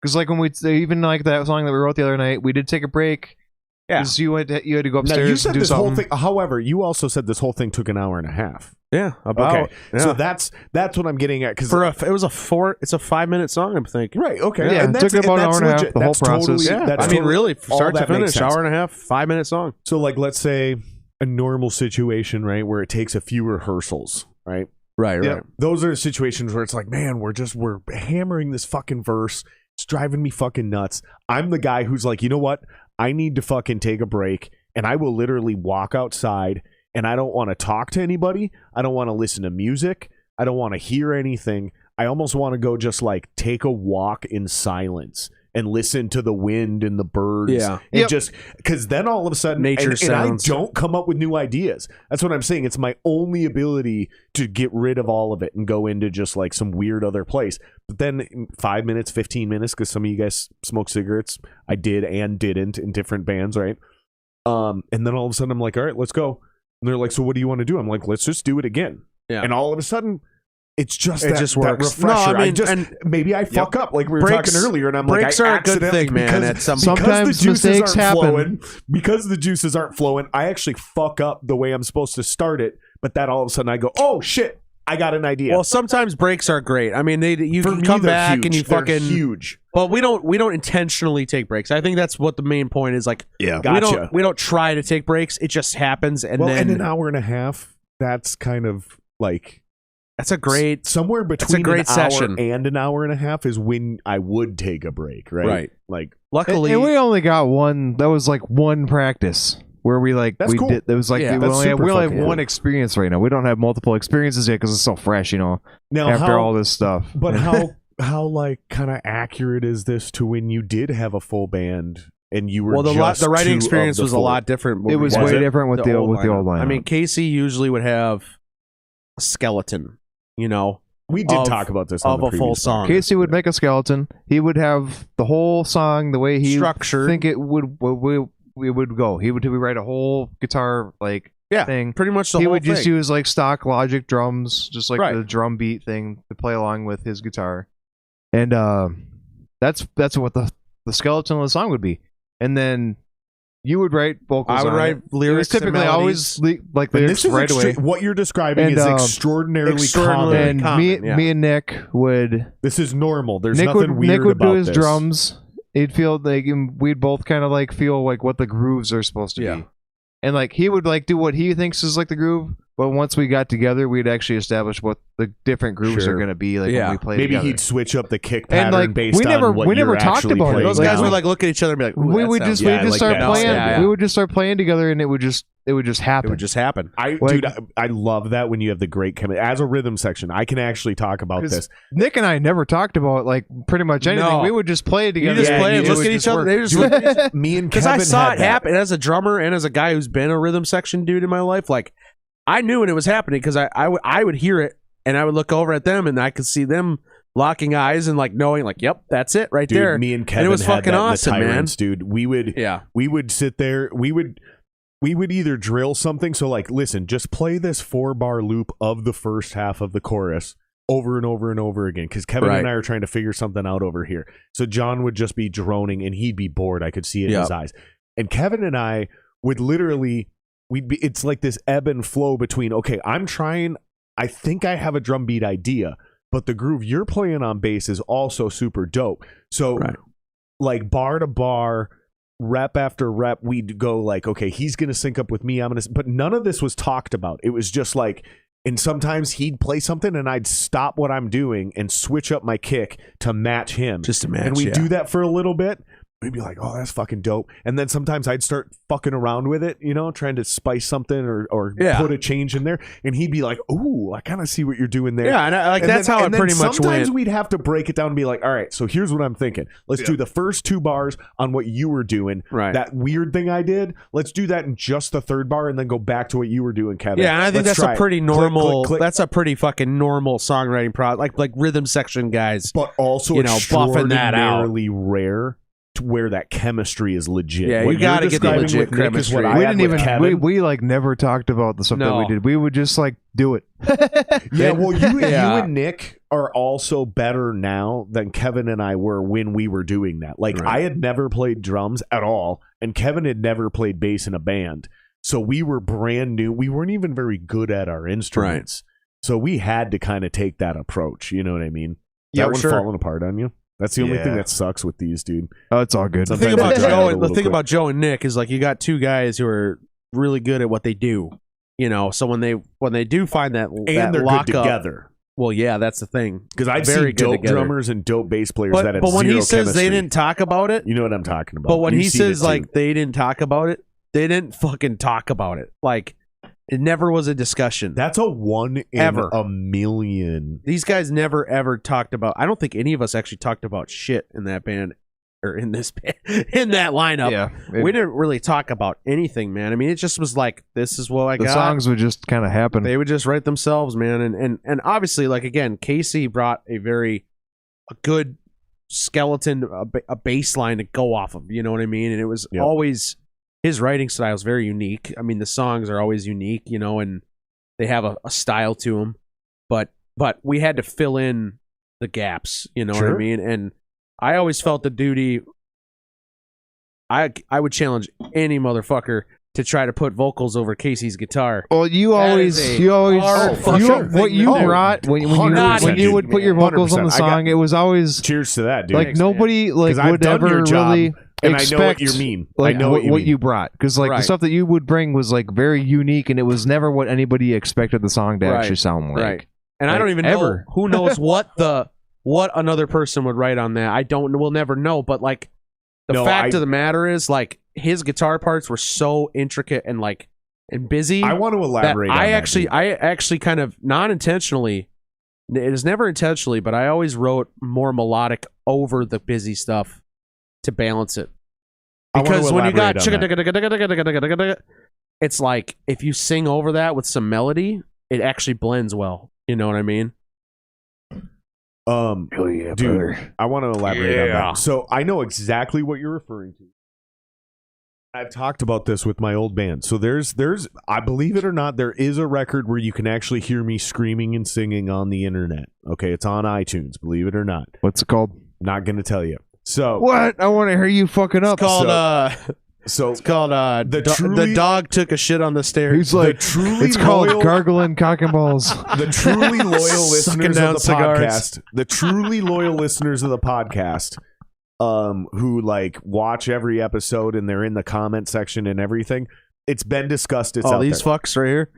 Because like when even like that song that we wrote the other night, we did take a break. Yeah, because you had to go upstairs. Now, you said and do this something. whole thing. However, you also said this whole thing took an hour and a half. Yeah, about. Okay, so that's what I'm getting at. Because it's a 5-minute song. I'm thinking. Right. Okay. Yeah, and it took about an hour and a half. The whole process. Really, start to finish, hour and a half, 5-minute song. So, like, let's say a normal situation, right, where it takes a few rehearsals, right. Right. Those are situations where it's like, man, we're hammering this fucking verse. It's driving me fucking nuts. I'm the guy who's like, you know what? I need to fucking take a break, and I will literally walk outside, and I don't want to talk to anybody. I don't want to listen to music. I don't want to hear anything. I almost want to go just like take a walk in silence and listen to the wind and the birds. Yeah. And just because then all of a sudden nature sounds. And I don't come up with new ideas. That's what I'm saying. It's my only ability to get rid of all of it and go into just like some weird other place. But then 5 minutes, 15 minutes, because some of you guys smoke cigarettes. I did and didn't in different bands, right? And then all of a sudden I'm like, all right, let's go. And they're like, so what do you want to do? I'm like, let's just do it again. Yeah. And all of a sudden, it's just that works. refresher. Maybe I fuck up like we were talking earlier, and I'm like, breaks are a good thing, man. Sometimes the mistakes happen. Because the juices aren't flowing, I actually fuck up the way I'm supposed to start it. But that all of a sudden I go, oh shit, I got an idea. Well, sometimes breaks are great. I mean, you can come back huge. and you they're fucking huge. Well, we don't intentionally take breaks. I think that's what the main point is. Like, gotcha. We don't try to take breaks. It just happens, and then in an hour and a half, that's kind of like. That's a great somewhere between an hour and an hour and a half is when I would take a break, right? Right. Like, luckily, and we only got one. That was like one practice where we like that's cool. did. It was like we only have one experience right now. We don't have multiple experiences yet because it's so fresh, Now after all this stuff, but how like kind of accurate is this to when you did have a full band? And you were the writing experience was a lot different. It was way different with the old lineup. I mean, Casey usually would have a skeleton. We did talk about this on of the a full song. Casey would make a skeleton. He would have the whole song the way he structured. Think it would go. He would write a whole guitar thing. Pretty much the whole thing. He would just use like stock Logic drums, just like the drum beat thing to play along with his guitar, and that's what the skeleton of the song would be. And then you would write vocals. I would write lyrics. Typically, always like lyrics right away. What you're describing is extraordinarily common. And me and Nick would. This is normal. There's nothing weird Nick would about do his this. drums. He'd feel like we'd both kind of like feel like what the grooves are supposed to be, and like he would like do what he thinks is like the groove. But once we got together, we'd actually establish what the different grooves are going to be. Like when we play maybe together. He'd switch up the kick pattern and based on what we never talked about it. Those guys would like look at each other and be like, we would just start playing. We would just start playing together, and it would just happen. It would just happen. I love that when you have the great chemistry. As a rhythm section, I can actually talk about this. Nick and I never talked about like pretty much anything. No. We would just play it together. You just play and look at each other. They just look at me and Kevin. Because I saw it happen as a drummer and as a guy who's been a rhythm section dude in my life. Like, I knew when it was happening because I would hear it and I would look over at them and I could see them locking eyes and like knowing like, yep, that's it right there. Me and Kevin, and it was had fucking that awesome, in the Tyrants, man. Dude, we would sit there. We would either drill something. So like, listen, just play this 4-bar loop of the first half of the chorus over and over and over again. Because Kevin and I are trying to figure something out over here. So John would just be droning and he'd be bored. I could see it in his eyes. And Kevin and I would literally. It's like this ebb and flow between, okay, I think I have a drum beat idea, but the groove you're playing on bass is also super dope. So like bar to bar, rep after rep, we'd go like, okay, he's going to sync up with me. But none of this was talked about. It was just like, and sometimes he'd play something and I'd stop what I'm doing and switch up my kick to match him. Just to match, and we'd do that for a little bit. We'd be like, oh, that's fucking dope. And then sometimes I'd start fucking around with it, trying to spice something or put a change in there. And he'd be like, ooh, I kind of see what you're doing there. Yeah, and that's how it pretty much went. Sometimes we'd have to break it down and be like, all right, so here's what I'm thinking. Let's do the first 2 bars on what you were doing. Right. That weird thing I did, let's do that in just the 3rd bar and then go back to what you were doing, Kevin. Yeah, and I think that's a pretty normal, that's a pretty fucking normal songwriting process, like rhythm section guys. But also, buffing that out. Rare. Where that chemistry is legit. Yeah, you got to get the legit chemistry. We didn't even. We like never talked about the stuff that we did. We would just like do it. You and Nick are also better now than Kevin and I were when we were doing that. Like I had never played drums at all, and Kevin had never played bass in a band. So we were brand new. We weren't even very good at our instruments. So we had to kind of take that approach. You know what I mean? Yeah, that one's falling apart on you. That's the only thing that sucks with these, dude. Oh, it's all good. The thing about Joe and Nick is like you got 2 guys who are really good at what they do. So when they do find that and they're lock good up, together. Well, yeah, that's the thing. Because I've seen dope drummers and dope bass players that have but when zero he says chemistry. They didn't talk about it, you know what I'm talking about. But when he says like they didn't talk about it, they didn't fucking talk about it. Like it never was a discussion. That's a 1 in a million. These guys never ever talked about. I don't think any of us actually talked about shit in that band or in this band, in that lineup. Yeah, we didn't really talk about anything, man. I mean, it just was like, this is what I got. The songs would just kind of happen. They would just write themselves, man. And obviously, like again, Casey brought a good skeleton, a baseline to go off of. You know what I mean? And it was always. His writing style is very unique. I mean, the songs are always unique, and they have a style to them. But we had to fill in the gaps, you know what I mean? And I always felt the duty. I would challenge any motherfucker to try to put vocals over Casey's guitar. Well, what you brought when you would put your vocals on the song, it was always cheers to that, dude. Like nobody would ever really. And I know what you mean. Like, I know what you brought. Because the stuff that you would bring was like very unique, and it was never what anybody expected the song to actually sound like. Right. And I don't even know who knows what another person would write on that. We'll never know. But like the fact of the matter is, like, his guitar parts were so intricate and like and busy. I want to elaborate on that. I actually kind of non-intentionally, it is never intentionally, but I always wrote more melodic over the busy stuff to balance it. Because when you got it's like if you sing over that with some melody, it actually blends well. You know what I mean? Dude, brother. I want to elaborate on that. So I know exactly what you're referring to. I've talked about this with my old band. So there's I believe it or not, there is a record where you can actually hear me screaming and singing on the internet. Okay, it's on iTunes, believe it or not. What's it called? Not going to tell you. So what? I want to hear you fucking up. It's called the dog took a shit on the stairs. He's like, it's called gargling cock and balls. The truly loyal listeners of the podcast. The truly loyal listeners of the podcast, who like watch every episode and they're in the comment section and everything. It's been discussed. It's out these there. Fucks right here.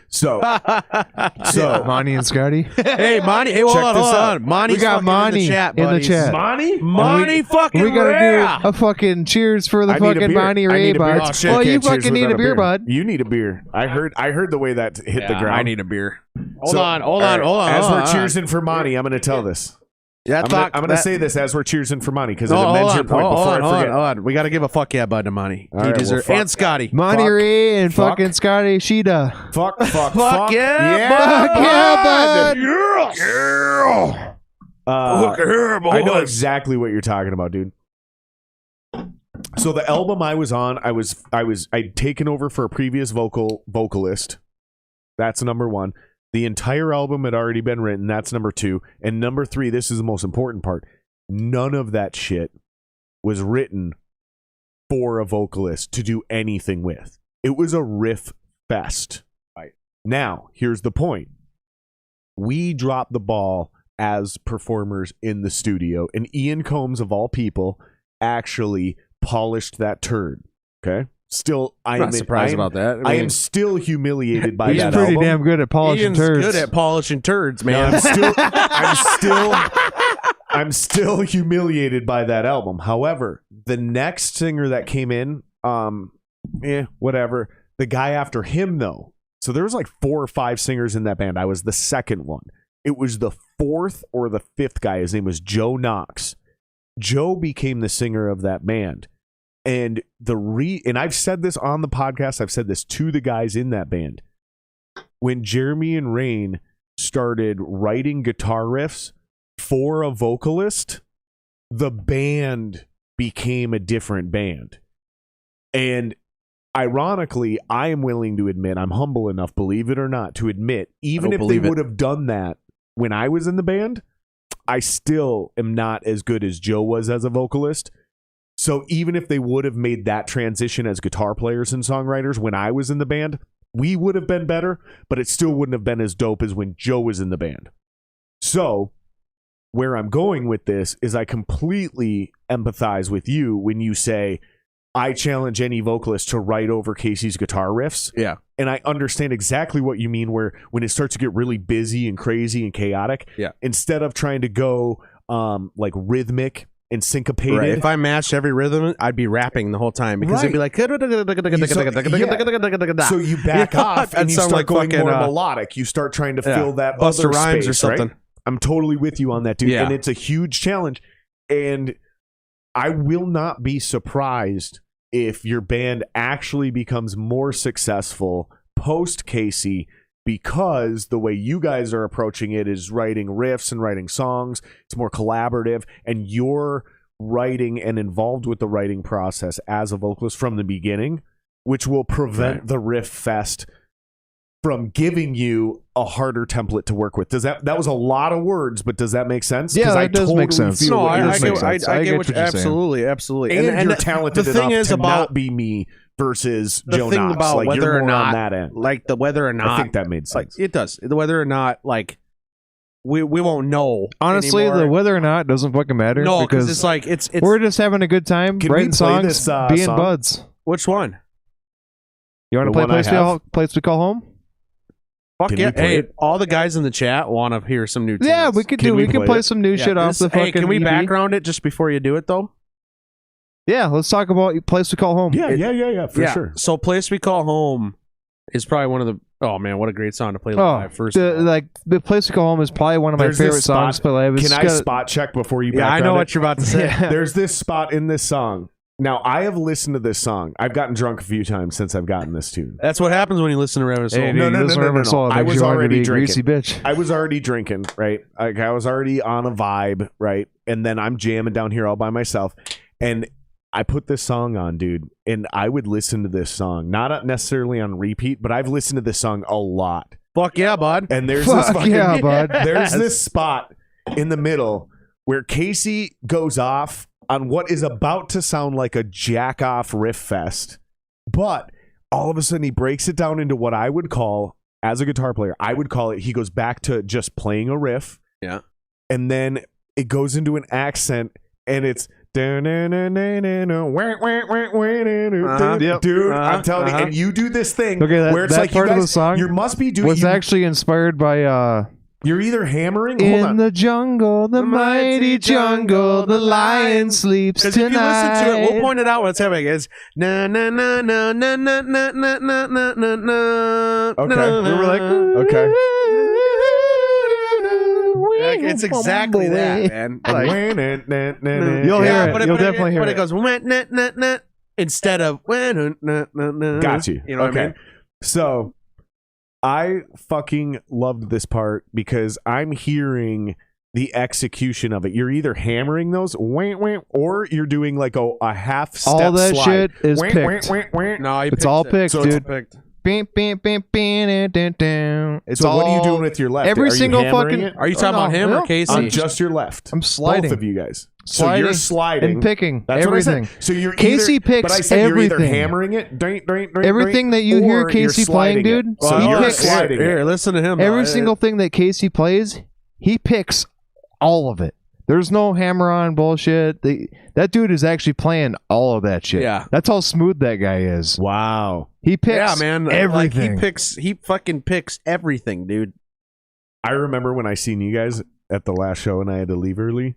So Monty and Scotty. Hey, Monty. Hey, hold on. Monty's, we got Monty in the chat. Monty fucking we gotta do a fucking cheers for the fucking Monty Ray bud. Oh, you fucking need a beer, bud. You need a beer. I heard the way that hit the ground. I need a beer. Hold on. As we're cheersing for Monty, I'm going to tell this. Yeah, I'm going to say this as we're cheersing for Monty because it amends your point before I forget. Hold on. We got to give a fuck yeah bud to Monty. And Scotty. Monty Ray and fucking Scotty Sheeta. Fuck yeah, bud. Yeah. I know exactly what you're talking about, dude. So the album I was on, I'd taken over for a previous vocalist. That's number one. The entire album had already been written. That's number two. And number three, this is the most important part. None of that shit was written for a vocalist to do anything with. It was a riff fest. Right. Now, here's the point. We dropped the ball as performers in the studio, and Ian Combs, of all people, actually polished that turd. Okay. Still, I'm not surprised about that. I am still humiliated by that He's pretty album. damn good at polishing turds. Good at polishing turds, man. I'm still humiliated by that album. However, the next singer that came in, whatever. The guy after him, though. So there was like 4 or 5 singers in that band. I was the second one. It was the 4th or the 5th guy. His name was Joe Knox. Joe became the singer of that band. And and I've said this on the podcast. I've said this to the guys in that band. When Jeremy and Rain started writing guitar riffs for a vocalist, the band became a different band. And ironically, I am willing to admit, I'm humble enough, believe it or not, to admit, even if they would have done that when I was in the band, I still am not as good as Joe was as a vocalist. So even if they would have made that transition as guitar players and songwriters when I was in the band, we would have been better, but it still wouldn't have been as dope as when Joe was in the band. So where I'm going with this is I completely empathize with you when you say, I challenge any vocalist to write over Casey's guitar riffs. Yeah. And I understand exactly what you mean, where when it starts to get really busy and crazy and chaotic, instead of trying to go like rhythmic and syncopated. Right. If I matched every rhythm, I'd be rapping the whole time because it'd be like. So you back off and you start going more melodic. You start trying to fill that Buster other Rhymes space, or something. Right? I'm totally with you on that, dude. Yeah. And it's a huge challenge. And I will not be surprised if your band actually becomes more successful post Casey, because the way you guys are approaching it is writing riffs and writing songs. It's more collaborative, and you're writing and involved with the writing process as a vocalist from the beginning, which will prevent the riff fest from giving you a harder template to work with. Does that was a lot of words, but does that make sense? Yeah, that does make sense. No, I get what you're absolutely. And you're talented enough to not be me versus Joe Knox. The thing about like, whether or not, on that end. like the whether or not, I think that made sense. Like, it does. The whether or not, like, we won't know. Honestly, anymore. the whether or not doesn't fucking matter. No, because it's like it's we're just having a good time, writing songs, being buds. Which one? You want to play Place We Call Home? Fuck yeah! Hey, all the guys in the chat want to hear some new tunes. Yeah, we could do. We can play some new shit off the fucking. Hey, can we EP? background it just before you do it though? Yeah, let's talk about Place We Call Home. Yeah, for sure. So Place We Call Home is probably one of the. Oh man, what a great song to play live! First, like the Place We Call Home is probably one of my favorite songs to play live. Can I spot check before you? Yeah, I know what you're about to say. There's this spot in this song. Now, I have listened to this song. I've gotten drunk a few times since I've gotten this tune. That's what happens when you listen to Reverend Soul. Hey, no. I was already drinking. Greasy bitch. I was already drinking, right? Like, I was already on a vibe, right? And then I'm jamming down here all by myself. And I put this song on, dude. And I would listen to this song. Not necessarily on repeat, but I've listened to this song a lot. Fuck yeah, bud. And there's there's this spot in the middle where Casey goes off on what is about to sound like a jack-off riff fest. But all of a sudden he breaks it down into what I would call, as a guitar player, I would call it, he goes back to just playing a riff. Yeah. And then it goes into an accent, and it's dude, I'm telling you, and you do this thing where it's like part you guys, of the song you must be doing. Was actually inspired by you're either hammering in the jungle, the mighty jungle, the lion sleeps tonight. If you listen to it, we'll point it out what's happening. It's na na na na na na na na na na na. Okay, we were like, okay. It's exactly that, man. Like, you'll hear it. You'll definitely hear it. But it goes instead of got you. You know what I mean? So I fucking loved this part because I'm hearing the execution of it. You're either hammering those or you're doing like a half step all that slide. Shit is picked. No, it's all picked, so dude. It's so all, what are you doing with your left? Every single fucking. Are you talking about him or Casey? On just your left. I'm sliding. Both of you guys. Sliding, so you're sliding and picking. That's everything. What I said. So you're Casey picks but I said everything. You're either hammering it, everything that you hear Casey playing, dude. So he you're picks sliding. Here, listen to him. Every single thing that Casey plays, he picks all of it. There's no hammer-on bullshit. That dude is actually playing all of that shit. Yeah. That's how smooth that guy is. Wow. He picks everything. Like he fucking picks everything, dude. I remember when I seen you guys at the last show and I had to leave early.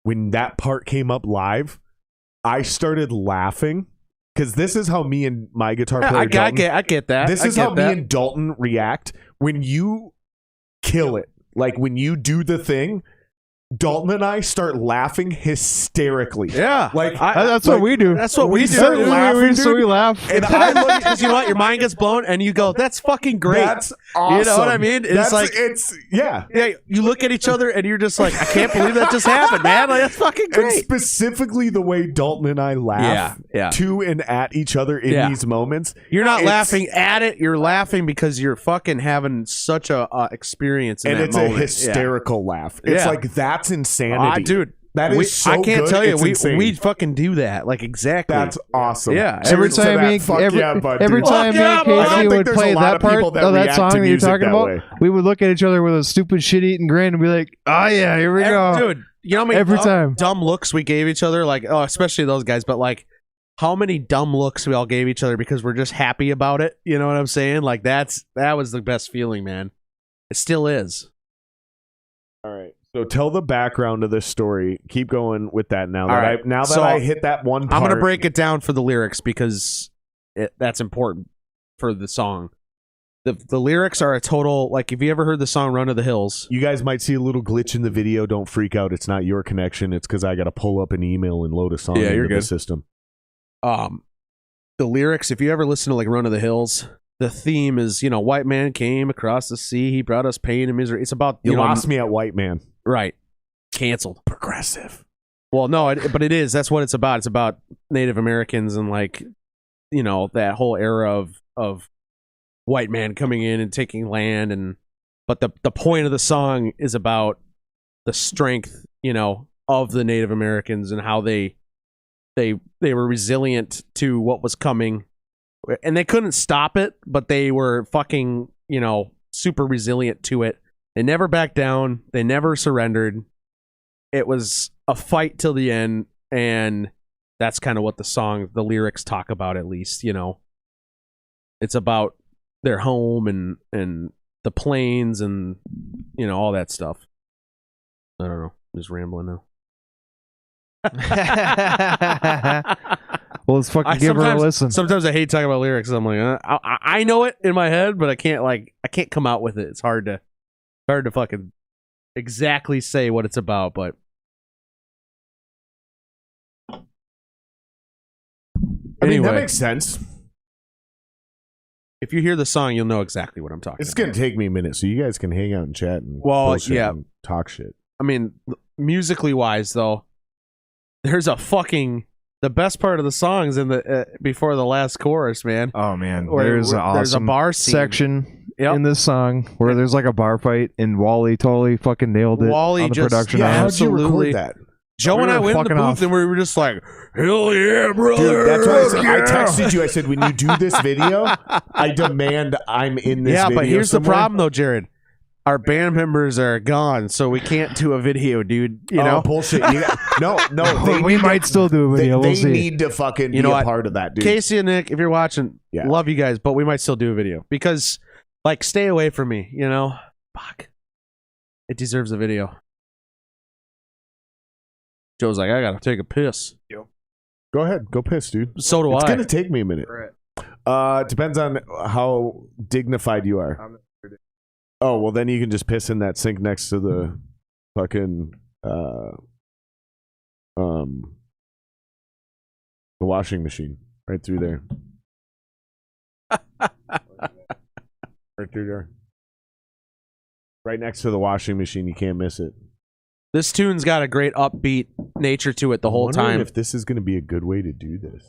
When that part came up live, I started laughing because this is how me and my guitar player Dalton, I get that. This is how me and Dalton react when you kill it. Like when you do the thing, Dalton and I start laughing hysterically. Yeah, like that's what we do. That's what we do. Start laughing, so we laugh. And I look because you know what, your mind gets blown, and you go, "That's fucking great." That's awesome. You know what I mean? Yeah. You look at each other, and you're just like, "I can't believe that just happened, man! Like, that's fucking great." And specifically the way Dalton and I laugh to and at each other in these moments. You're not laughing at it. You're laughing because you're fucking having such a experience in that moment. And it's a hysterical laugh. It's like that's insanity. Dude. That is so I can't good, tell you, we insane. fucking do that. Like, exactly. That's awesome. Yeah. Every time me and Casey would play that part of that song that you're talking about, we would look at each other with a stupid shit-eating grin and be like, oh yeah, here we go. Dude, you know how many dumb looks we gave each other? Like, especially those guys, but like, how many dumb looks we all gave each other because we're just happy about it? You know what I'm saying? Like, that was the best feeling, man. It still is. All right. So tell the background of this story. Keep going with that now. Now that So, I hit that one part. I'm going to break it down for the lyrics because that's important for the song. The lyrics are a total, like, if you ever heard the song Run to the Hills. You guys might see a little glitch in the video. Don't freak out. It's not your connection. It's because I got to pull up an email and load a song into the system. The lyrics, if you ever listen to, like, Run to the Hills, the theme is, white man came across the sea. He brought us pain and misery. It's about, you lost me at white man. Right. Canceled. Progressive. Well, no, but it is. That's what it's about. It's about Native Americans and, like, that whole era of white man coming in and taking land. But the point of the song is about the strength, of the Native Americans and how they were resilient to what was coming. And they couldn't stop it, but they were fucking, super resilient to it. They never backed down. They never surrendered. It was a fight till the end, and that's kind of what the lyrics talk about, at least, It's about their home and the plains and, all that stuff. I don't know. I'm just rambling now. Well, let's fucking give her a listen. Sometimes I hate talking about lyrics. I'm like, I know it in my head, but I can't come out with it. It's hard to fucking exactly say what it's about, but anyway, that makes sense. If you hear the song, you'll know exactly what I'm talking about. It's going to take me a minute, so you guys can hang out and chat and and talk shit. I mean, musically wise, though, there's the best part of the songs in the before the last chorus, man. Oh man, there's an awesome there's a bar scene section in this song where there's like a bar fight, and Wally totally fucking nailed it. Wally on the just production. Yeah, how'd you record that? Joe and I went in the booth and we were just like, hell yeah, brother. Dude, that's why I texted you. I said, when you do this video, I demand I'm in this video. Yeah, but here's somewhere. the problem, though, Jared. Our band members are gone, so we can't do a video, dude. You know? Bullshit. No. We might still do a video. They we'll see. need to fucking be a part of that, dude. Casey and Nick, if you're watching, love you guys, but we might still do a video. Because, like, stay away from me, Fuck. It deserves a video. Joe's like, I gotta take a piss. Go ahead. Go piss, dude. So do I. It's going to take me a minute. Depends on how dignified you are. Oh, well, then you can just piss in that sink next to the fucking the washing machine. Right through there. Right through there. Right next to the washing machine. You can't miss it. This tune's got a great upbeat nature to it the whole time. If this is going to be a good way to do this.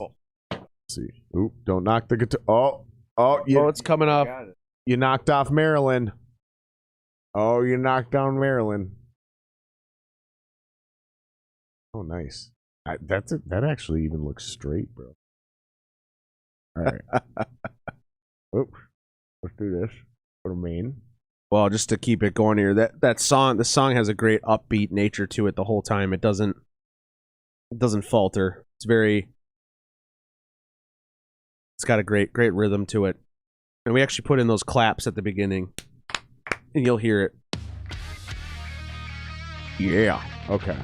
Let's see. Oop, don't knock the guitar. Oh, it's coming off. You knocked off Marilyn. Oh, you knocked down Marilyn. Oh, nice. That actually even looks straight, bro. All right. Oop. Let's do this. Go to main. Well, just to keep it going here, the song has a great upbeat nature to it the whole time. It doesn't falter. It's got a great rhythm to it. And we actually put in those claps at the beginning, and you'll hear it. Yeah. Okay.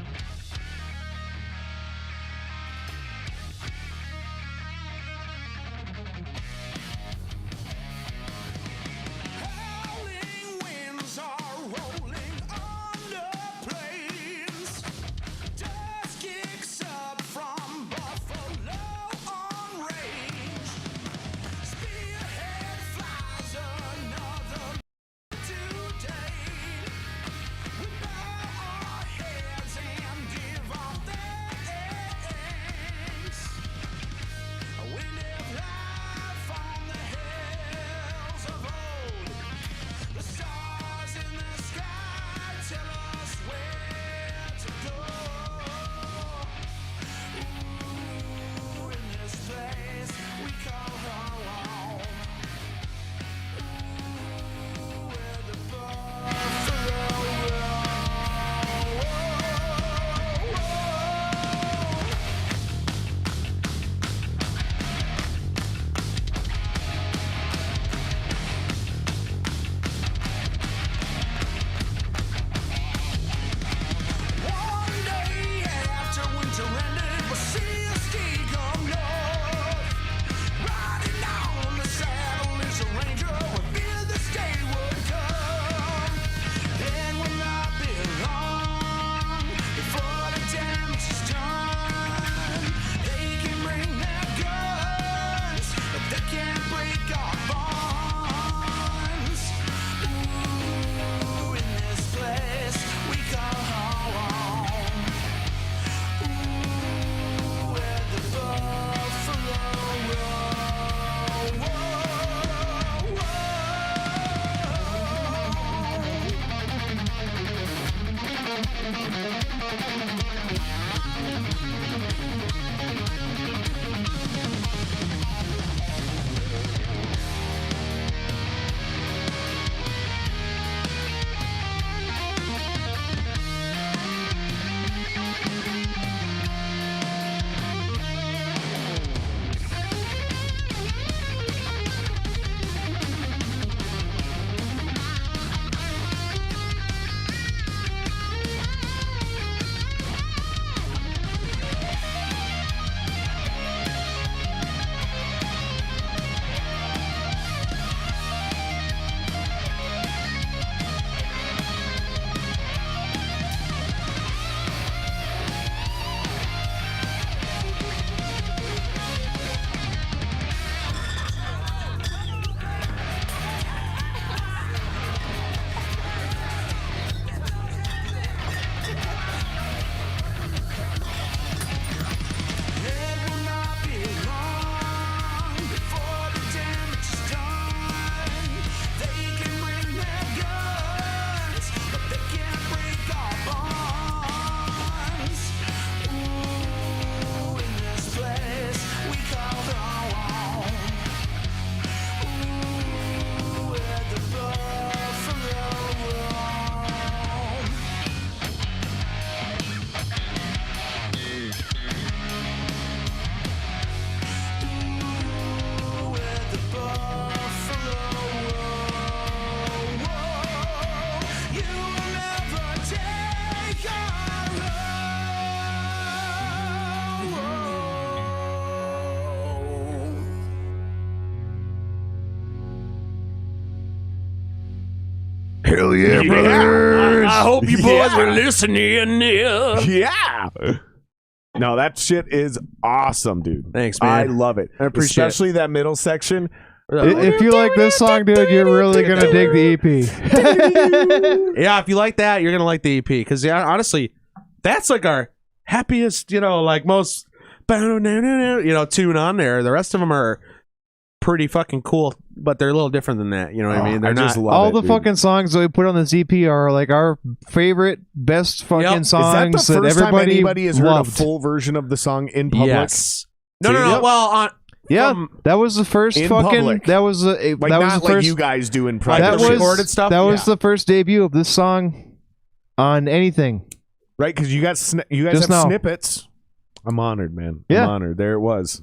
Hell yeah, brothers! I hope you boys were listening. Yeah. No, that shit is awesome, dude. Thanks, man. I love it. I appreciate Especially that middle section. If you like this song, dude, you're really gonna dig the EP. Yeah, if you like that, you're gonna like the EP. Because honestly, that's like our happiest, like most, tune on there. The rest of them are pretty fucking cool, but they're a little different than that. You know what I mean? They're just love all it, the dude. fucking songs that we put on this EP are like our favorite, best fucking songs Is that the first everybody time anybody has heard a loved. full version of the song in public? Yes. No. Well, Yeah, that was the first in fucking. public. That was the Like that not was the like first. you guys do in Like private. the recorded stuff? That was the first debut of this song on anything. Right, because you guys Just have now. snippets. I'm honored, man. Yeah. I'm honored. There it was.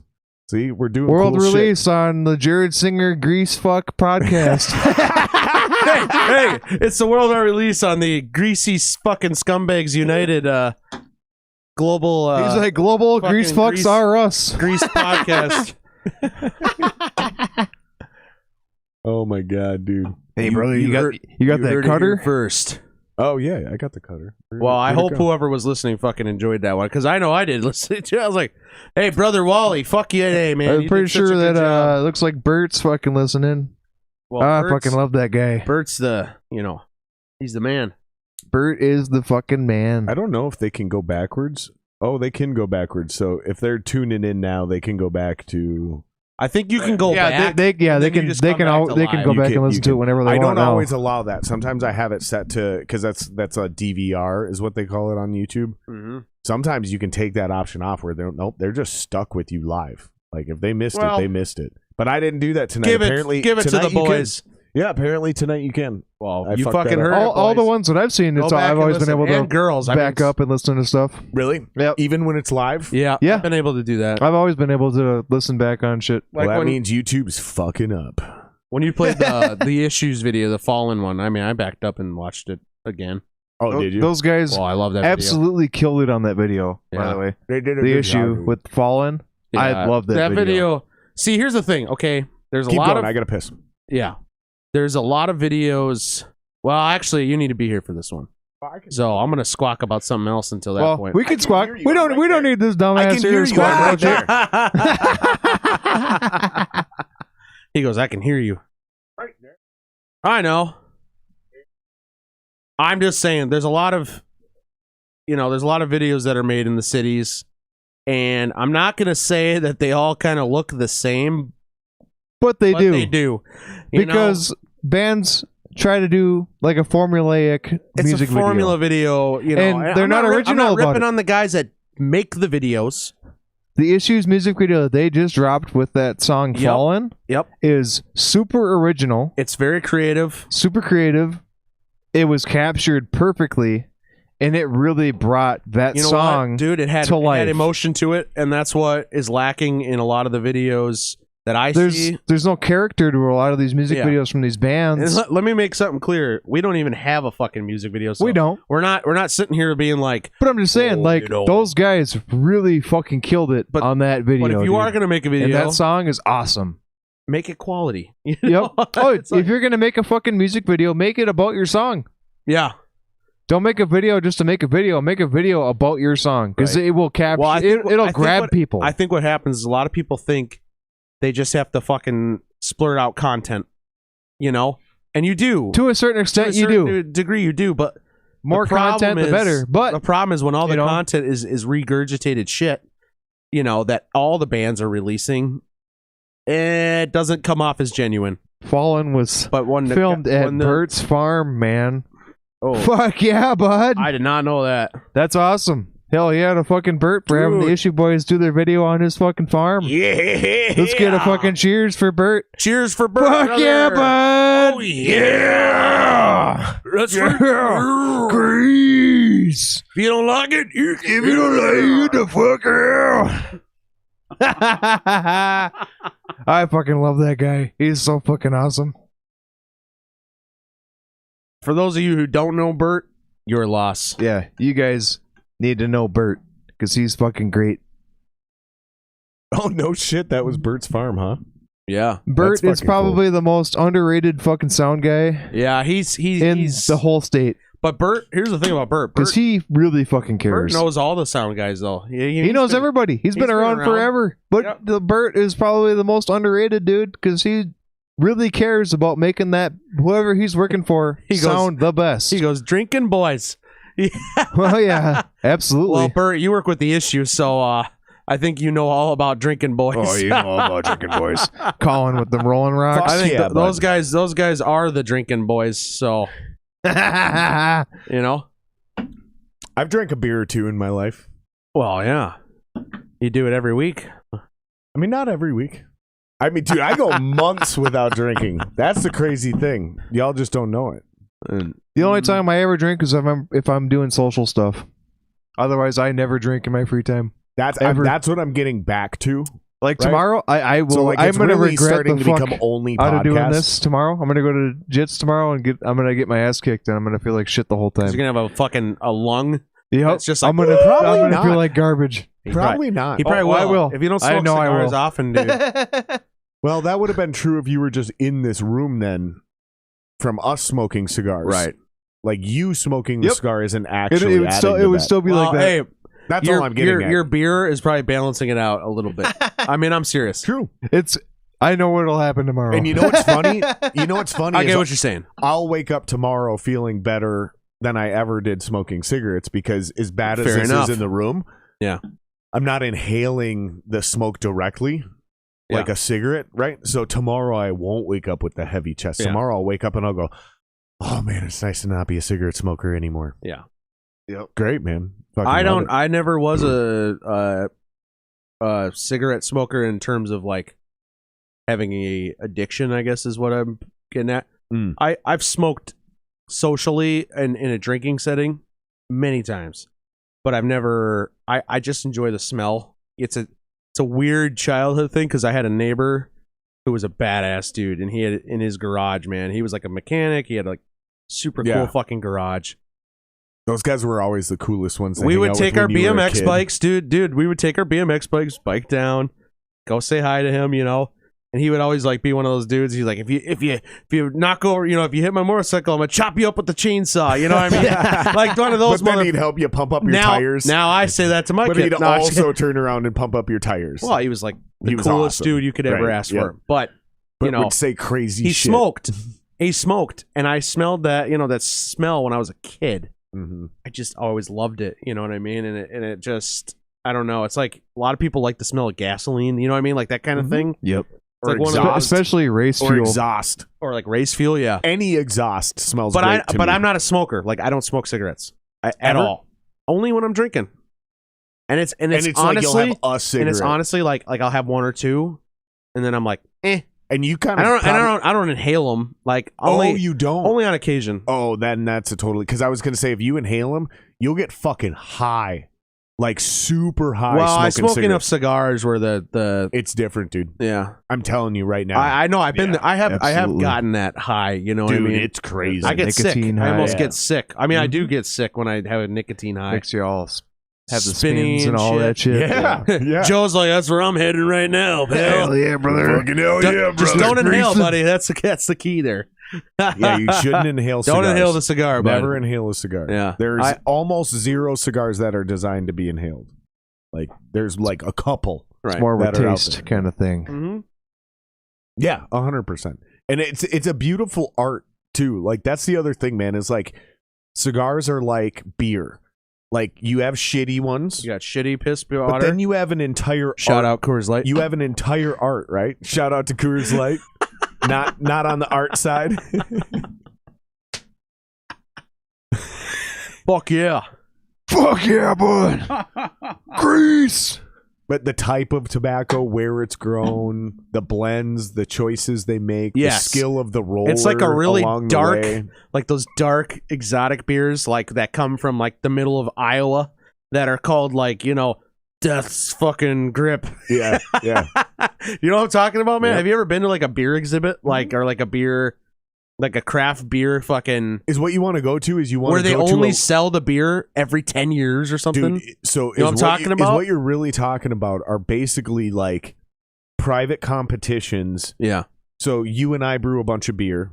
See, we're doing World cool release on the Jared Singer Grease Fuck podcast. hey, it's the worldwide release on the Greasy Fucking Scumbags United global. He's like, global fucking Grease Fucks Grease- are us. Grease podcast. Oh my god, dude. Hey, brother, you got that heard it cutter? here first. Oh yeah, I got the cutter. Well, I hope whoever was listening fucking enjoyed that one because I know I did listen to it. I was like, "Hey, brother Wally, fuck you, hey man." I'm You pretty did such a sure good that job." looks like Bert's fucking listening. Well, I Bert's- fucking love that guy. Bert's he's the man. Bert is the fucking man. I don't know if they can go backwards. Oh, they can go backwards. So if they're tuning in now, they can go back to. I think you can go back. They and then you can just they come can back all, to they can live. go You back can- and listen you to it can- whenever they I want. don't now. always allow that. Sometimes I have it set to because that's a DVR is what they call it on YouTube. Mhm. Sometimes you can take that option off where they're just stuck with you live. Like if they missed it, they missed it. But I didn't do that tonight. Give apparently, it to tonight the you can. boys. Yeah, apparently tonight you can. Well, I you fucked fucking that heard up. it, all the boys. ones that I've seen, Go it's back I've and always been listen. able to And girls, I mean, back up and listen to stuff. Really? Yep. Even when it's live? Yeah, Yeah. I've been able to do that. I've always been able to listen back on shit. Well, that when, means YouTube's fucking up. when you played the issues video, the Fallen one. I mean, I backed up and watched it again. Oh, did you? Those guys Oh, I love that absolutely killed it on that video. By Yeah. the way, They did a the good issue job. with Fallen, video. I love that video. See, here's the thing. Okay, there's a Keep lot going. of I gotta piss. yeah. There's a lot of videos. Well, actually, you need to be here for this one. So I'm gonna squawk about something else until that Well, point. we can squawk. hear you. We don't. I'm we right don't there. need this I dumbass can here hear to you squawk right about shit. He goes, I can hear you. Right there. I know. I'm just saying, there's a lot of videos that are made in the cities, and I'm not gonna say that they all kind of look the same, But they but do. they do. You know? Because bands try to do like a formulaic it's music a formula video, you know, And they're I'm not I'm original not about ripping it. on the guys that make the videos. video. The Issues music video that they just dropped with that song Yep. Fallen Yep, is super original, it's very creative. super creative. It was captured perfectly, and it really brought that You know song what, dude? It had to life. emotion to it, and that's what is lacking in a lot of the videos that I see. There's no character to a lot of these music Yeah. videos from these And bands. let me make something clear: we don't even have a fucking music video. So We don't. We're not sitting here being like. But I'm just saying, Oh, like, you know. those guys really fucking killed it But- on that video. But if you dude. are gonna make a and video, that song is awesome. make it quality. You Yep. know? Oh, It's like- if you're gonna make a fucking music video, make it about your song. yeah. Don't make a video just to make a video. Make a video about your song because Right. it will capture. Well, I think It'll I think grab what- people. I think what happens is a lot of people think they just have to fucking splurt out content, you know, and you do to a certain To extent, a you certain do. degree, you do, but More the problem content, the is- better. But the problem is when all the you know- content is regurgitated shit, you know, that all the bands are releasing, it doesn't come off as genuine. Fallen was But when the- filmed at when the- Bert's farm, man. Oh, Fuck yeah, bud. I did not know that. That's awesome. Hell yeah to fucking Bert for having the Dude. Issue Boys do their video on his fucking farm. Yeah. Let's get a fucking cheers for Bert. cheers for Bert. Fuck yeah, bud. Oh yeah. Let's Grease. If you don't like it, you can If you don't like it, the fuck out. I fucking love that guy. He's so fucking awesome. For those of you who don't know Bert, your loss. Yeah, you guys need to know Bert because he's fucking great. Oh no shit, that was Bert's farm, huh? Yeah. Bert That's is fucking probably the most underrated fucking sound guy Yeah, he's in the whole state But Bert, here's the thing about Bert. because he really fucking Bert cares. knows all the sound guys though. He knows everybody. He's been around forever. But Yep. the Bert is probably the most underrated dude because he really cares about making that whoever he's working for He goes- sound the best. He goes, drinking boys. Well, yeah, absolutely. Well, Bert, you work with the issue, so I think you know all about drinking boys. Oh, you know about drinking boys. Colin with them Rolling Rocks. I think Yeah, those guys are the drinking boys. So you know. I've drank a beer or two in my life. Well, yeah, you do it every week. I mean, not every week. I mean, dude, I go months without drinking. That's the crazy thing. Y'all just don't know it. The only time I ever drink is if I'm doing social stuff. Otherwise, I never drink in my free time. That's what I'm getting back to. Like tomorrow, I will. So like I'm gonna really regret starting the to fuck become only out of doing podcasts. this tomorrow. I'm gonna go to Jits tomorrow and I'm gonna get my ass kicked and I'm gonna feel like shit the whole time. You're gonna have a lung. Yep. It's just like, I'm gonna feel like garbage. Probably not. He probably will. I will. If you don't smoke cigars often, dude. Well, that would have been true if you were just in this room then, from us smoking cigars. Right. Like you smoking the cigar isn't actually it would still be like that. Hey, that's all I'm getting at. Your beer is probably balancing it out a little bit. I mean, I'm serious. True. I know what'll happen tomorrow. And you know what's funny? I get what you're saying. I'll wake up tomorrow feeling better than I ever did smoking cigarettes because as bad as this is in the room, I'm not inhaling the smoke directly like a cigarette, right? So tomorrow I won't wake up with the heavy chest. Yeah. Tomorrow I'll wake up and I'll go, oh man, it's nice to not be a cigarette smoker anymore. Yeah. Yep. Great, man. I never was a cigarette smoker in terms of like having a addiction, I guess is what I'm getting at. I've smoked socially and in a drinking setting many times, but I've never. I just enjoy the smell. It's a weird childhood thing because I had a neighbor who was a badass dude, and he had in his garage, man. He was like a mechanic. He had like super cool fucking garage. Those guys were always the coolest ones. We would take our BMX bikes, dude. We would take our BMX bikes, bike down, go say hi to him, And he would always like be one of those dudes. He's like, if you knock over, if you hit my motorcycle, I'm gonna chop you up with the chainsaw. You know what I mean? Like one of those. But then he'd help you pump up your tires. Now I say that to my kid. But he'd also turn around and pump up your tires. Well, he was like the coolest dude you could ever ask for. But would say crazy. He smoked. He smoked, and I smelled that. That smell when I was a kid. Mm-hmm. I just always loved it. You know what I mean? And it just, I don't know. It's like a lot of people like the smell of gasoline. You know what I mean? Like that kind of thing. Yep. Or like exhaust, especially race or fuel, exhaust, or like race fuel. Yeah, any exhaust smells. But great to me. I'm not a smoker. Like I don't smoke cigarettes at all. Only when I'm drinking. And it's honestly like you'll have a cigarette. And it's honestly like I'll have one or two, and then I'm like, eh. And you kind of I don't inhale them. Like only, you don't only on occasion. Oh, then that's a totally because I was gonna say if you inhale them, you'll get fucking high. Like super high. Well, I smoke cigarettes. enough cigars where the it's different, dude. Yeah, I'm telling you right now. I know. I've been. I have gotten that high. You know dude, what I mean? It's crazy. I get nicotine sick. High. I almost get sick. I mean, I do get sick when I have a nicotine high. Makes you all have the spinning spins and all that shit. Yeah. Joe's like, that's where I'm heading right now, pal. Hell yeah, brother. Fucking hell yeah, brother. Just don't inhale, buddy. That's the key there. Yeah, you shouldn't inhale cigars. Don't inhale the cigar, buddy. Never inhale a cigar. Yeah. There's almost zero cigars that are designed to be inhaled. Like there's like a couple. It's more of a taste kind of thing. Mm-hmm. Yeah, 100%. And it's a beautiful art too. Like that's the other thing, man. Is like cigars are like beer. Like you have shitty ones. You got shitty piss water. But then you have an entire shout out Coors Light. You have an entire art, right? Shout out to Coors Light. not on the art side. Fuck yeah. Fuck yeah, bud. Grease. But the type of tobacco, where it's grown, the blends, the choices they make, the skill of the roller. It's like a really dark, like those dark exotic beers, like that come from like the middle of Iowa, that are called like Death's fucking grip. Yeah. You know what I'm talking about, man? Yep. Have you ever been to like a beer exhibit, like or like a beer, like a craft beer fucking? Is what you want to go to? Is you want where to they go only to sell the beer every 10 years or something? Dude, so you know what I'm talking about? Is what you're really talking about are basically like private competitions. Yeah. So you and I brew a bunch of beer,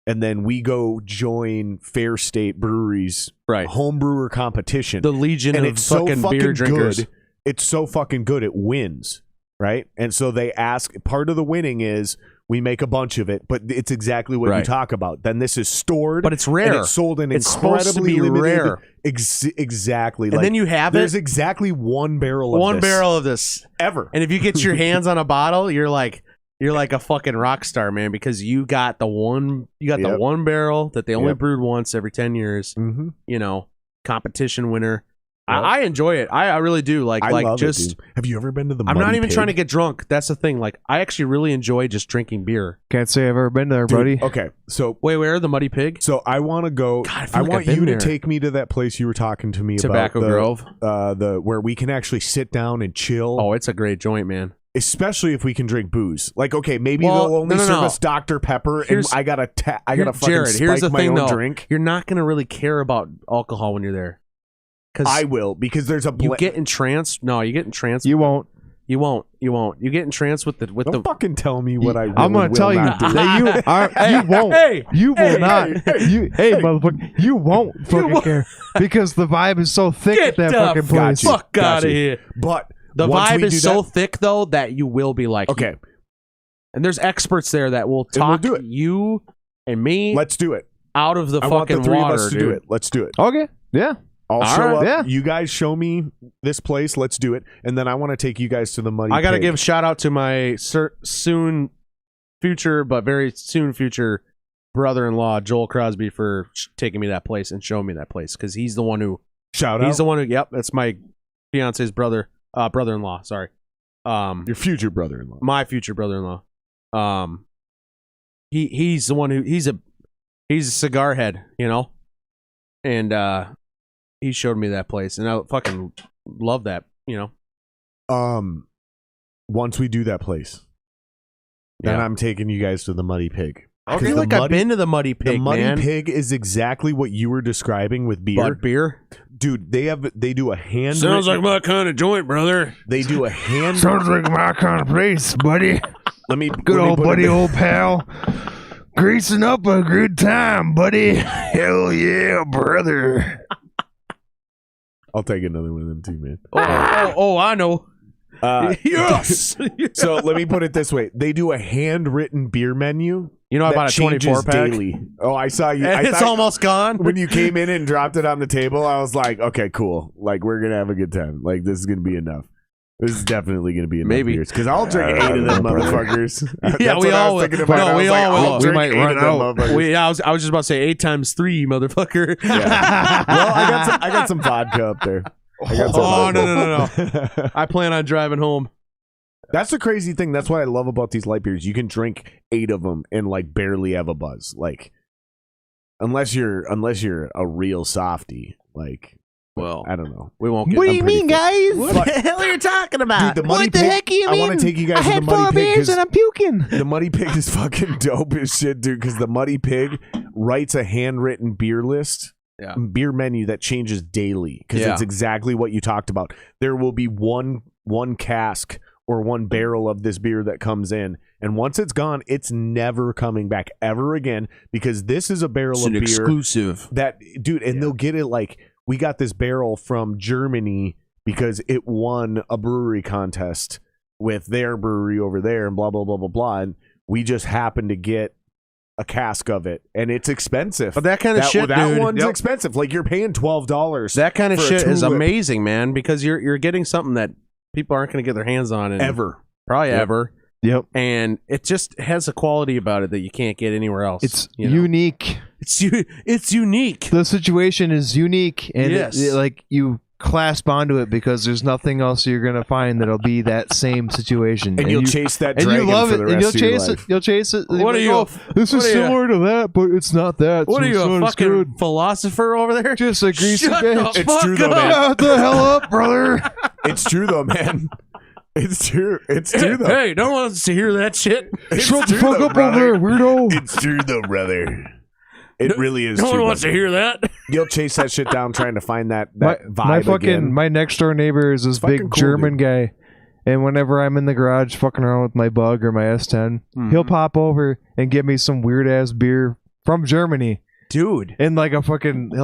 and then we go join Fair State Breweries home brewer competition. The Legion and of it's fucking so fucking beer drinkers. Good. It's so fucking good it wins, right? And so they ask, part of the winning is we make a bunch of it, but it's exactly what you talk about. Then this is stored, but it's rare. And it's sold in it's incredibly supposed to be limited. Rare. Exactly. And then you have there's exactly one barrel of this ever. And if you get your hands on a bottle, you're like a fucking rock star, man, because you got the one the one barrel that they only brewed once every 10 years. Mm-hmm. Competition winner. I enjoy it. I really do. I love it, dude. Have you ever been to the I'm Muddy not even Pig? trying to get drunk. That's the thing. Like, I actually really enjoy just drinking beer. Can't say I've ever been there, Dude, buddy. Okay, so Wait, where? The Muddy Pig? So I want to go. God, I like want I've been you there. to take me to that place you were talking to me Tobacco about. Grove. The where we can actually sit down and chill. Oh, it's a great joint, man. Especially if we can drink booze. Like, okay, maybe Well, they'll only no. serve us Dr. Pepper, Here's- and I gotta fucking Jared, spike here's the my thing, own though. drink. You're not gonna really care about alcohol when you're there. Because I will, because there's a you get entranced. No, you get entranced. You won't. You won't. You get entranced with the Don't fucking tell me what I really I'm gonna tell you not do. that you are. You won't. You will not. Hey, motherfucker. You won't fucking care because the vibe is so thick Get at that the fucking place. fuck out of here. But The once vibe we is do so that- thick though that you will be like, Okay, and there's experts there that will And we'll talk do it. you and me let's do it. out of the I want the fucking three water, of us to dude. do it. Let's do it. Okay. Yeah. I'll All show right, up. yeah. You guys show me this place. Let's do it. And then I want to take you guys to the Muddy I got to Pig. give a shout out to my soon future, but very soon future brother-in-law, Joel Crosby, for taking me that place and showing me that place because he's the one who. shout out. He's the one who. Yep, that's my fiance's brother-in-law. Sorry, Your future brother-in-law. my future brother-in-law. He's the one who he's a cigar head, you know, and he showed me that place, and I fucking love that, you know. Once we do that place, then Yeah. I'm taking you guys to the Muddy Pig. I 'Cause feel the like I've Muddy- been to the Muddy Pig, The Muddy man. Pig is exactly what you were describing with beer. But beer Dude, they do a hand. my kind of joint, brother. They do a hand. Sounds like my kind of place, buddy. Let me Good let me old put it buddy, this- old pal. Greasing up a good time, buddy. Hell yeah, brother. I'll take another one of them too, man. Oh, I know. Yes. So let me put it this way: they do a handwritten beer menu. You know, I that bought a 24 changes pack. daily. Oh, I saw you. And I it's thought- almost gone. when you came in and dropped it on the table. I was like, okay, cool. Like, we're gonna have a good time. Like, this is gonna be enough. This is definitely gonna be enough Maybe. beers because I'll drink 8 of them motherfuckers. That's we what I all was will. thinking about. No, I was we like, all I'll will. drink We might 8 run of them out. motherfuckers. I was just about to say 8 times 3, motherfucker. Yeah. Well, I got some vodka up there. I got some Oh, vodka. no. I plan on driving home. That's the crazy thing. That's what I love about these light beers. You can drink 8 of them and like barely have a buzz. Like, unless you're a real softie. Like, Well, I don't know. we won't get. What do I'm you pretty mean, fit. guys? What the hell are you talking about? Dude, the Muddy What the Pig, heck do you I mean? want to take you guys I to the had Muddy 4 Pig beers 'cause and I'm puking. the Muddy Pig is fucking dope as shit, dude. Because the Muddy Pig writes a handwritten beer list, beer menu that changes daily. Because it's exactly what you talked about. There will be one cask or one barrel of this beer that comes in, and once it's gone, it's never coming back ever again. Because this is a barrel of beer exclusive. that, dude, and they'll get it like, we got this barrel from Germany because it won a brewery contest with their brewery over there and blah, blah, blah, blah, blah. And we just happened to get a cask of it, and it's expensive. But that kind of shit, that dude. one's expensive. Like, you're paying $12. That kind of for a shit is tulip. amazing, man, because you're getting something that people aren't going to get their hands on probably ever. Yep. And it just has a quality about it that you can't get anywhere else. It's you know? unique. It's unique. The situation is unique, and Yes. like you clasp onto it because there's nothing else you're gonna find that'll be that same situation. And you'll you chase that and dragon you love for it, the and rest you'll of your chase it. life. You'll chase it. What You'll are be you? like, oh, this is what are you? similar to that, but it's not that. What so are you, it's a not as fucking good. philosopher over there? Just a greasy Shut bitch. the It's fuck true, though, up. man. Shut the hell up, brother. It's true, though, man. It's true. It's true, though. Hey, no one wants to hear that shit. It's Shut the true, fuck though, up over there, brother. weirdo. It's true, though, brother. It really is No true. one wants brother. to hear that. You'll chase that shit down trying to find that my vibe fucking again. my next door neighbor is this Fucking big cool, German guy, and whenever I'm in the garage fucking around with my Bug or my S10, he'll pop over and give me some weird ass beer from Germany, Dude. and like he'll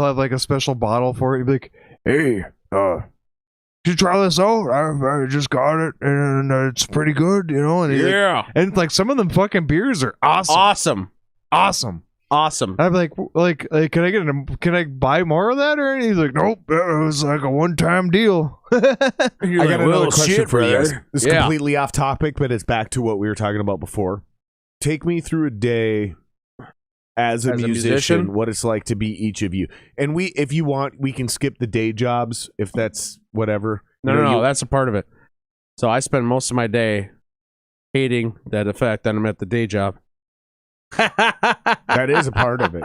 have like a special bottle for it. He'll be like, "Hey, did you try this out? I just got it, and it's pretty good, you know." And he's like, and like some of them fucking beers are awesome. Awesome. I'm like, can I buy more of that? Or he's like, nope, it was like a one-time deal. I got another question for you guys. brother. This is completely off topic, but it's back to what we were talking about before. Take me through a day as a musician, what it's like to be each of you. And if you want, we can skip the day jobs if that's whatever. No, that's a part of it. So I spend most of my day hating that effect that I'm at the day job. That is a part of it.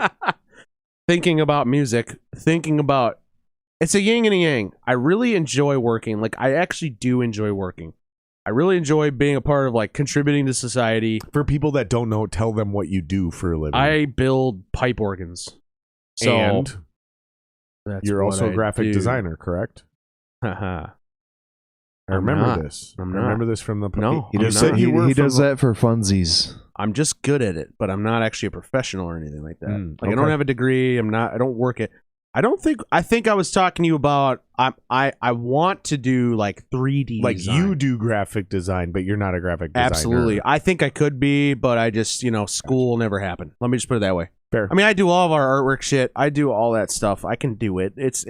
Thinking about music, it's a yin and a yang. I really enjoy working. Like, I actually do enjoy working. I really enjoy being a part of, like, contributing to society. For people that don't know, tell them what you do for a living. I build pipe organs. So and you're also a graphic designer, correct? Haha. I remember this. I remember this from the... No, he does that for funsies. I'm just good at it, but I'm not actually a professional or anything like that. I don't have a degree. I don't work it. I think I was talking to you about I want to do like 3D like design. You do graphic design, but you're not a graphic designer. Absolutely. I think I could be, but I just, school never happened. Let me just put it that way. Fair. I mean, I do all of our artwork shit. I do all that stuff. I can do it. It's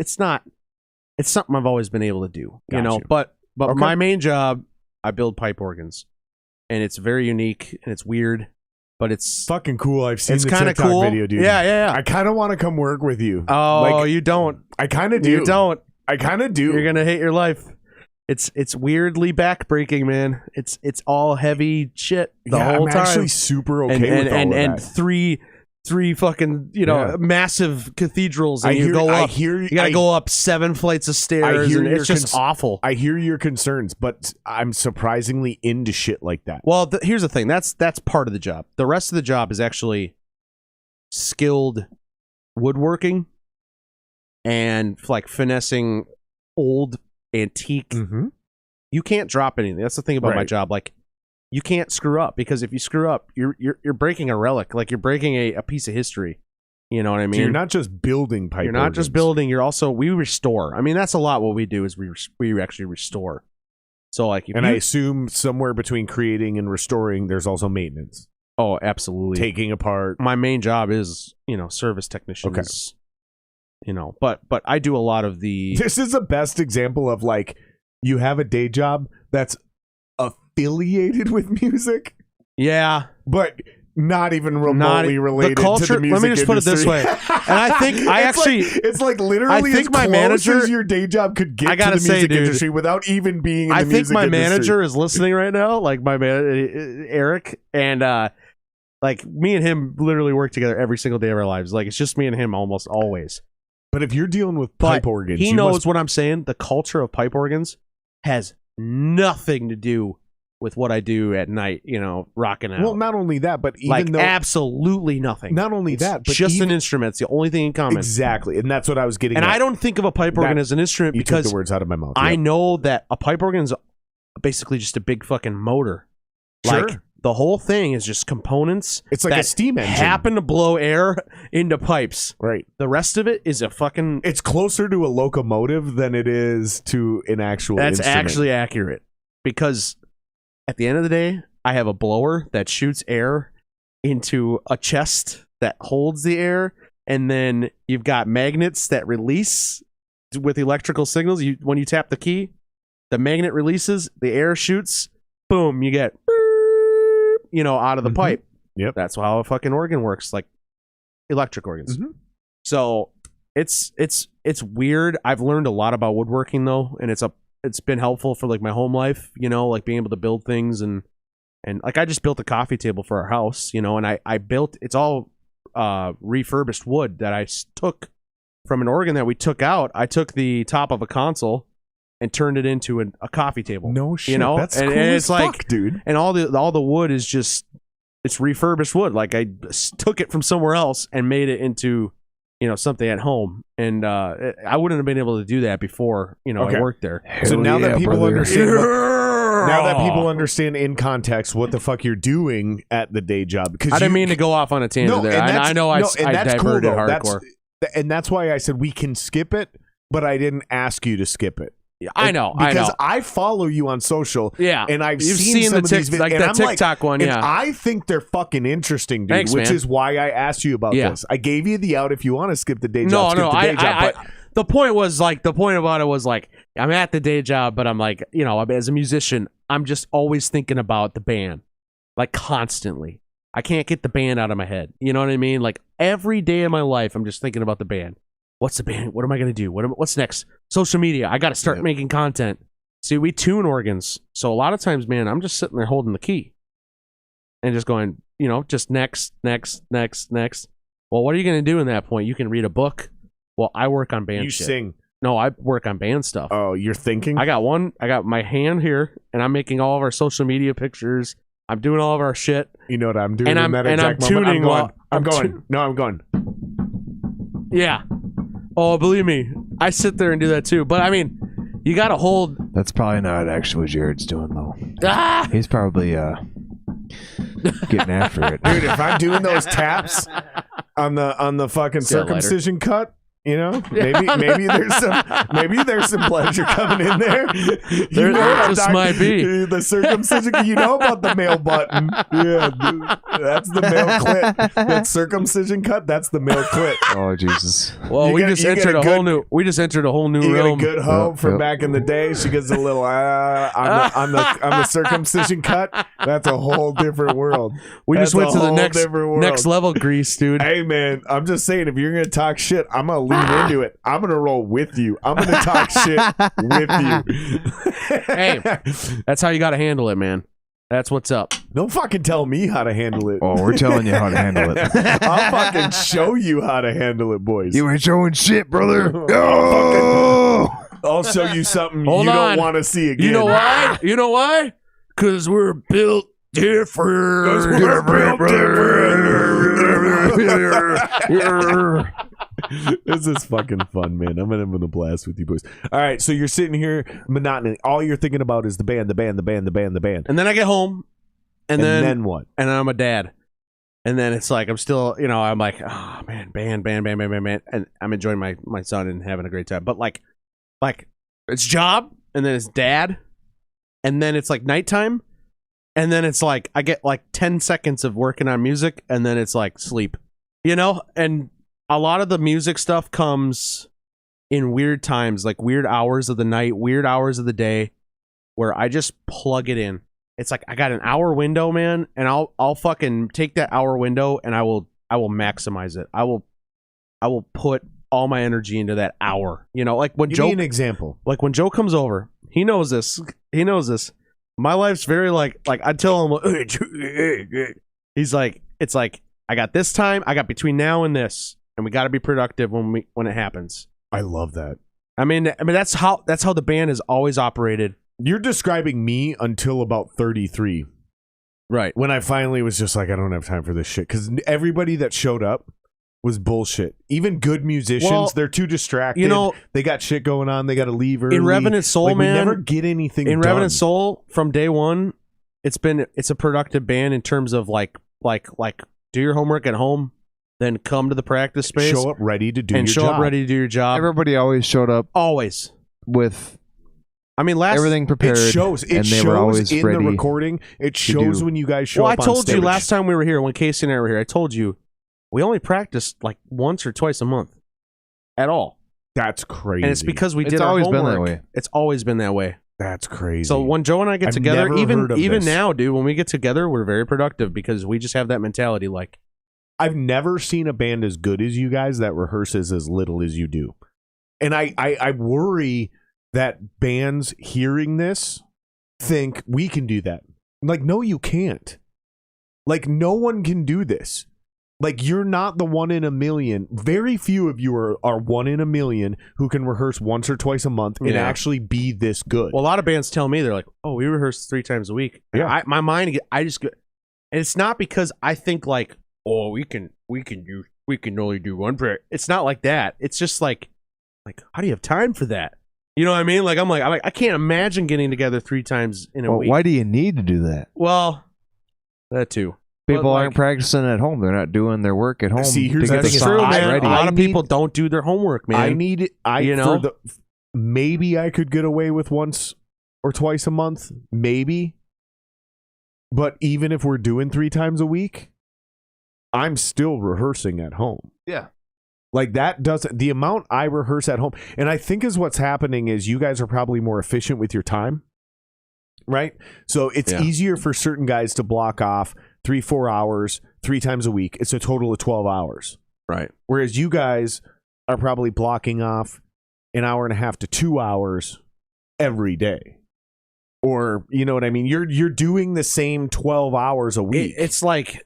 something I've always been able to do, but okay. My main job, I build pipe organs, and it's very unique and it's weird. But it's fucking cool. I've seen the TikTok cool. video, dude. Yeah. I kind of want to come work with you. Oh, you don't. I kind of do. You don't. I kind of do. You're gonna hate your life. It's weirdly backbreaking, man. It's all heavy shit the whole time. I'm actually super okay with all of that. And three fucking massive cathedrals, and you gotta go up 7 flights of stairs, and it's just awful. I hear your concerns, but I'm surprisingly into shit like that. Well, here's the thing. That's part of the job. The rest of the job is actually skilled woodworking and like finessing old antique. Mm-hmm. You can't drop anything. That's the thing about my job. Like, you can't screw up, because if you screw up, you're breaking a relic. Like, you're breaking a piece of history. You know what I mean? So you're not just building pipe. You're not just building. You're also, we restore. I mean, that's a lot. What we do is we actually restore. So like, I assume somewhere between creating and restoring, there's also maintenance. Oh, absolutely. Taking apart. My main job is service technicians. Okay. But I do a lot of the. This is the best example of like, you have a day job that's affiliated with music, but not even remotely related to the music Let me just put it this way, and I think it's like literally I think my manager as your day job could get to the music industry without even being in the music industry. I think my manager is listening right now, like my man Eric, and like me and him literally work together every single day of our lives. Like, it's just me and him almost always. But if you're dealing with pipe organs, he knows what I'm saying. The culture of pipe organs has nothing to do with what I do at night, rocking out. Well, not only that, but even though absolutely nothing. Not only that, but just an instrument. It's the only thing in common. Exactly, and that's what I was getting. And at. I don't think of a pipe organ as an instrument because took the words out of my mouth. I know that a pipe organ is basically just a big fucking motor. Sure. Like, the whole thing is just components. It's like a steam engine. Happen to blow air into pipes. Right. The rest of it is a fucking. It's closer to a locomotive than it is to an actual. That's instrument. Actually accurate, because at the end of the day, I have a blower that shoots air into a chest that holds the air, and then you've got magnets that release with electrical signals. When you tap the key, the magnet releases, the air shoots, boom, you get out of the pipe. Yep. That's how a fucking organ works, like electric organs. Mm-hmm. So it's weird. I've learned a lot about woodworking though, and it's been helpful for like my home life, like being able to build things and like I just built a coffee table for our house, and I built, it's all refurbished wood that I took from an organ that we took out. I took the top of a console and turned it into a coffee table. No shit. That's cool as fuck, dude. And all the wood is just, it's refurbished wood. Like, I took it from somewhere else and made it into, something at home. And I wouldn't have been able to do that before, I worked there. So now that people understand now that people understand in context what the fuck you're doing at the day job, because I didn't mean to go off on a tangent there. I know I diverted hardcore. And that's why I said we can skip it, but I didn't ask you to skip it. I know, because I follow you on social, and I've seen some of these videos, like that TikTok one, and I think they're fucking interesting, dude. Thanks, which man. is why I asked you about this. I gave you the out if you want to skip the day job. But the point about it was like, I'm at the day job, but I'm like, as a musician, I'm just always thinking about the band, like constantly. I can't get the band out of my head. You know what I mean? Like every day of my life, I'm just thinking about the band. What's the band? What am I going to do? What's next? Social media. I got to start making content. See, we tune organs. So a lot of times, man, I'm just sitting there holding the key and just going, just next. Well, what are you going to do in that point? You can read a book. Well, I work on band shit. You sing. No, I work on band stuff. Oh, you're thinking? I got my hand here, and I'm making all of our social media pictures. I'm doing all of our shit. You know what I'm doing and in that exact moment? Tuning I'm going. No, I'm going. Yeah. Oh, believe me, I sit there and do that too. But I mean, you got to hold. That's probably not actually what Jared's doing, though. He's probably getting after it. Dude, if I'm doing those taps on the fucking circumcision cut, maybe there's some pleasure coming in there. There just might be the circumcision. You know about the male button? Yeah, that's the male clit. That circumcision cut. That's the male clit. Oh Jesus! Well, we just entered a whole new you realm. Get a good hoe from back in the day. She gets a little on the circumcision cut. That's a whole different world. We just went to the next level, Grease, dude. Hey man, I'm just saying, if you're gonna talk shit, I'm gonna lean into it. I'm gonna roll with you. I'm gonna talk shit with you. Hey, that's how you gotta handle it, man. That's what's up. Don't fucking tell me how to handle it. Oh, we're telling you how to handle it. I'll fucking show you how to handle it, boys. You ain't showing shit, brother. I'll show you something don't want to see again. You know why? Because we're built different. This is fucking fun, man. I'm having a blast with you boys. All right, so you're sitting here monotony. All you're thinking about is the band. And then I get home, and then what? And then I'm a dad. And then it's like I'm still, I'm like, oh man, band, and I'm enjoying my son and having a great time. But like it's job, and then it's dad, and then it's like nighttime, and then it's like I get like 10 seconds of working on music, and then it's like sleep, and a lot of the music stuff comes in weird times, like weird hours of the night, weird hours of the day, where I just plug it in. It's like I got an hour window, man, and I'll fucking take that hour window and I will maximize it. I will put all my energy into that hour. Like when Give me an example. Like when Joe comes over, he knows this. My life's very like I tell him, he's like, it's like I got this time, I got between now and this. And we got to be productive when it happens. I love that. I mean that's how the band has always operated. You're describing me until about 33, right? When I finally was just like, I don't have time for this shit, because everybody that showed up was bullshit. Even good musicians, they're too distracted. They got shit going on. They got to leave early. In Revenant Soul, man, we never get anything in done. Revenant Soul from day one. It's a productive band in terms of like do your homework at home. Then come to the practice space. Show up ready to do your job. Up ready to do your job. Everybody always showed up. Always. With everything prepared. It shows. And they were always in ready the recording. It shows when you guys show up on stage. Well, I told you last time we were here, when Casey and I were here, I told you we only practiced like once or twice a month at all. That's crazy. And it's because we did our homework. Been that way. It's always been that way. That's crazy. So when Joe and I get together, even now, dude, when we get together, we're very productive because we just have that mentality like, I've never seen a band as good as you guys that rehearses as little as you do. And I worry that bands hearing this think we can do that. Like, no, you can't. Like, no one can do this. Like, you're not the one in a million. Very few of you are one in a million who can rehearse once or twice a month and actually be this good. Well, a lot of bands tell me, they're like, oh, we rehearse 3 times a week. Yeah. My mind, I just get, and it's not because I think like, oh, we can only do one prayer. It's not like that. It's just like how do you have time for that? You know what I mean? Like I'm like I can't imagine getting together 3 times in a week. Why do you need to do that? Well, that too. People aren't practicing at home. They're not doing their work at home. See, here's the thing: true, man. A lot of people don't do their homework, man. Maybe I could get away with once or twice a month, maybe. But even if we're doing 3 times a week, I'm still rehearsing at home. Yeah. Like that doesn't, the amount I rehearse at home, and I think is what's happening is you guys are probably more efficient with your time, right? So it's easier for certain guys to block off 3-4 hours, 3 times a week. It's a total of 12 hours. Right. Whereas you guys are probably blocking off an hour and a half to 2 hours every day. Or, you know what I mean? You're doing the same 12 hours a week. It's like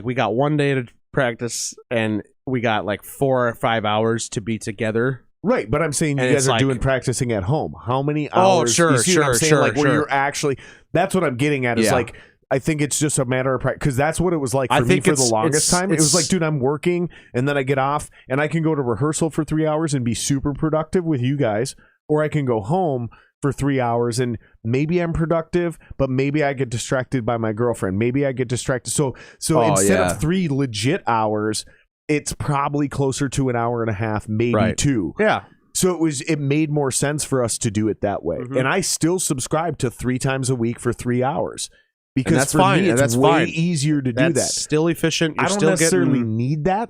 we got one day to practice and we got like 4 or 5 hours to be together. Right, but I'm saying you guys are doing practicing at home. How many hours? Oh, sure, what I'm saying? Like where you're actually, that's what I'm getting at is like, I think it's just a matter of practice, because that's what it was like for me for the longest time. It was like, dude, I'm working and then I get off and I can go to rehearsal for 3 hours and be super productive with you guys, or I can go home for 3 hours and maybe I'm productive, but maybe I get distracted by my girlfriend. Maybe I get distracted. So instead of 3 legit hours, it's probably closer to an hour and a half, maybe 2. Yeah. So it made more sense for us to do it that way. And I still subscribe to 3 times a week for 3 hours. Because that's for fine. me, it's that's way fine. easier to do that. Still efficient. You're I don't still necessarily need that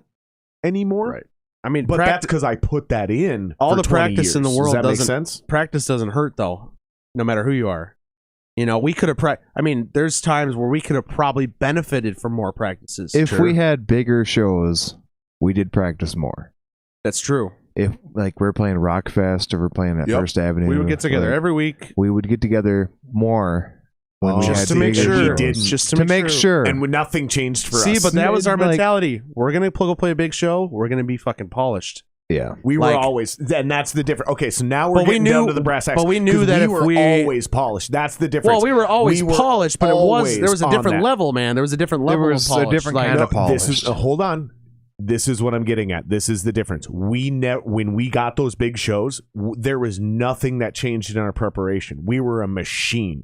anymore. Right. I mean, but that's because I put that in. All for the practice years. in the world Does that make doesn't. Sense? Practice doesn't hurt though, no matter who you are. You know, we could have. I mean, there's times where we could have probably benefited from more practices. If we had bigger shows, we did practice more. That's true. If like we're playing Rockfest or we're playing at First Avenue, we would get together every week. We would get together more. When we just had to make bigger sure, shows. just to make sure, and when nothing changed for us. See, but that was our Like- mentality. We're gonna go play a big show. We're gonna be fucking polished. Yeah, we were like- always, and that's the difference. Okay, so now we're But we getting knew- down to the brass tacks. but we knew 'cause that we if were we- always polished. That's the difference. Well, we were always polished, but there was a on different that. level, man. There was a different level was of polish. a different kind of polish. This is hold on. This is what I'm getting at. This is the difference. When we got those big shows, there was nothing that changed in our preparation. We were a machine.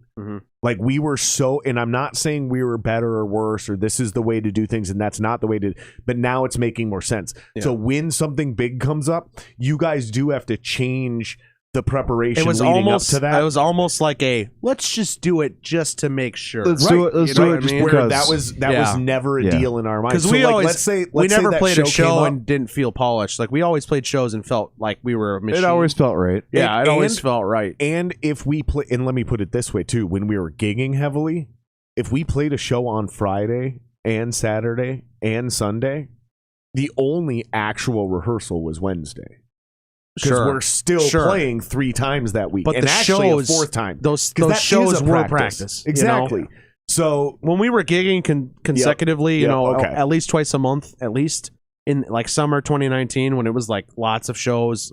Like we were so, and I'm not saying we were better or worse, or this is the way to do things, and that's not the way to. But now it's making more sense. Yeah. So when something big comes up, you guys do have to change the preparation. It was leading almost up to that. It was almost like a let's just do it just to make sure. Let's do it. Let's You know do what it I just mean? where because that was never a deal in our minds. Because So, we like, always let's say we never that played a came show up. and didn't feel polished. Like we always played shows and felt like we were a machine. It always felt right. yeah, it always and- felt right. And if we play, and let me put it this way too, when we were gigging heavily, if we played a show on Friday and Saturday and Sunday, the only actual rehearsal was Wednesday. Because we're still playing 3 times that week. But and the actually shows, a 4th time. those that shows is a were practice. Exactly. You know? So when we were gigging consecutively, you know, okay. at least twice a month, at least in like summer 2019 when it was like lots of shows.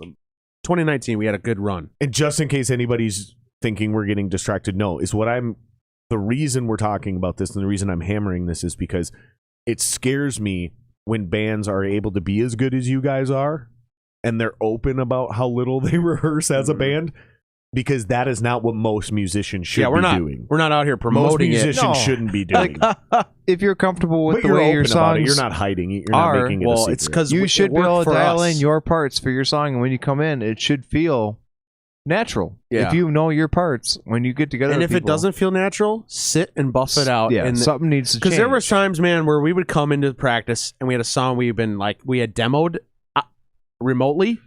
2019 we had a good run. And just in case anybody's thinking we're getting distracted, no, the reason we're talking about this and the reason I'm hammering this is because it scares me when bands are able to be as good as you guys are and they're open about how little they rehearse as a band, because that is not what most musicians should be doing. We're not out here promoting most musicians No. shouldn't be doing. If you're comfortable with But the you're way your open about it. songs You're not hiding it. You're not making it a secret. it's because you should be able to for dial us. in your parts for your song, and when you come in, it should feel natural. Yeah. If you know your parts when you get together, And with if it people, doesn't feel natural, sit and buff it out. yeah, and something needs to change. because there were times, man, where we would come into practice and we had a song we had demoed remotely,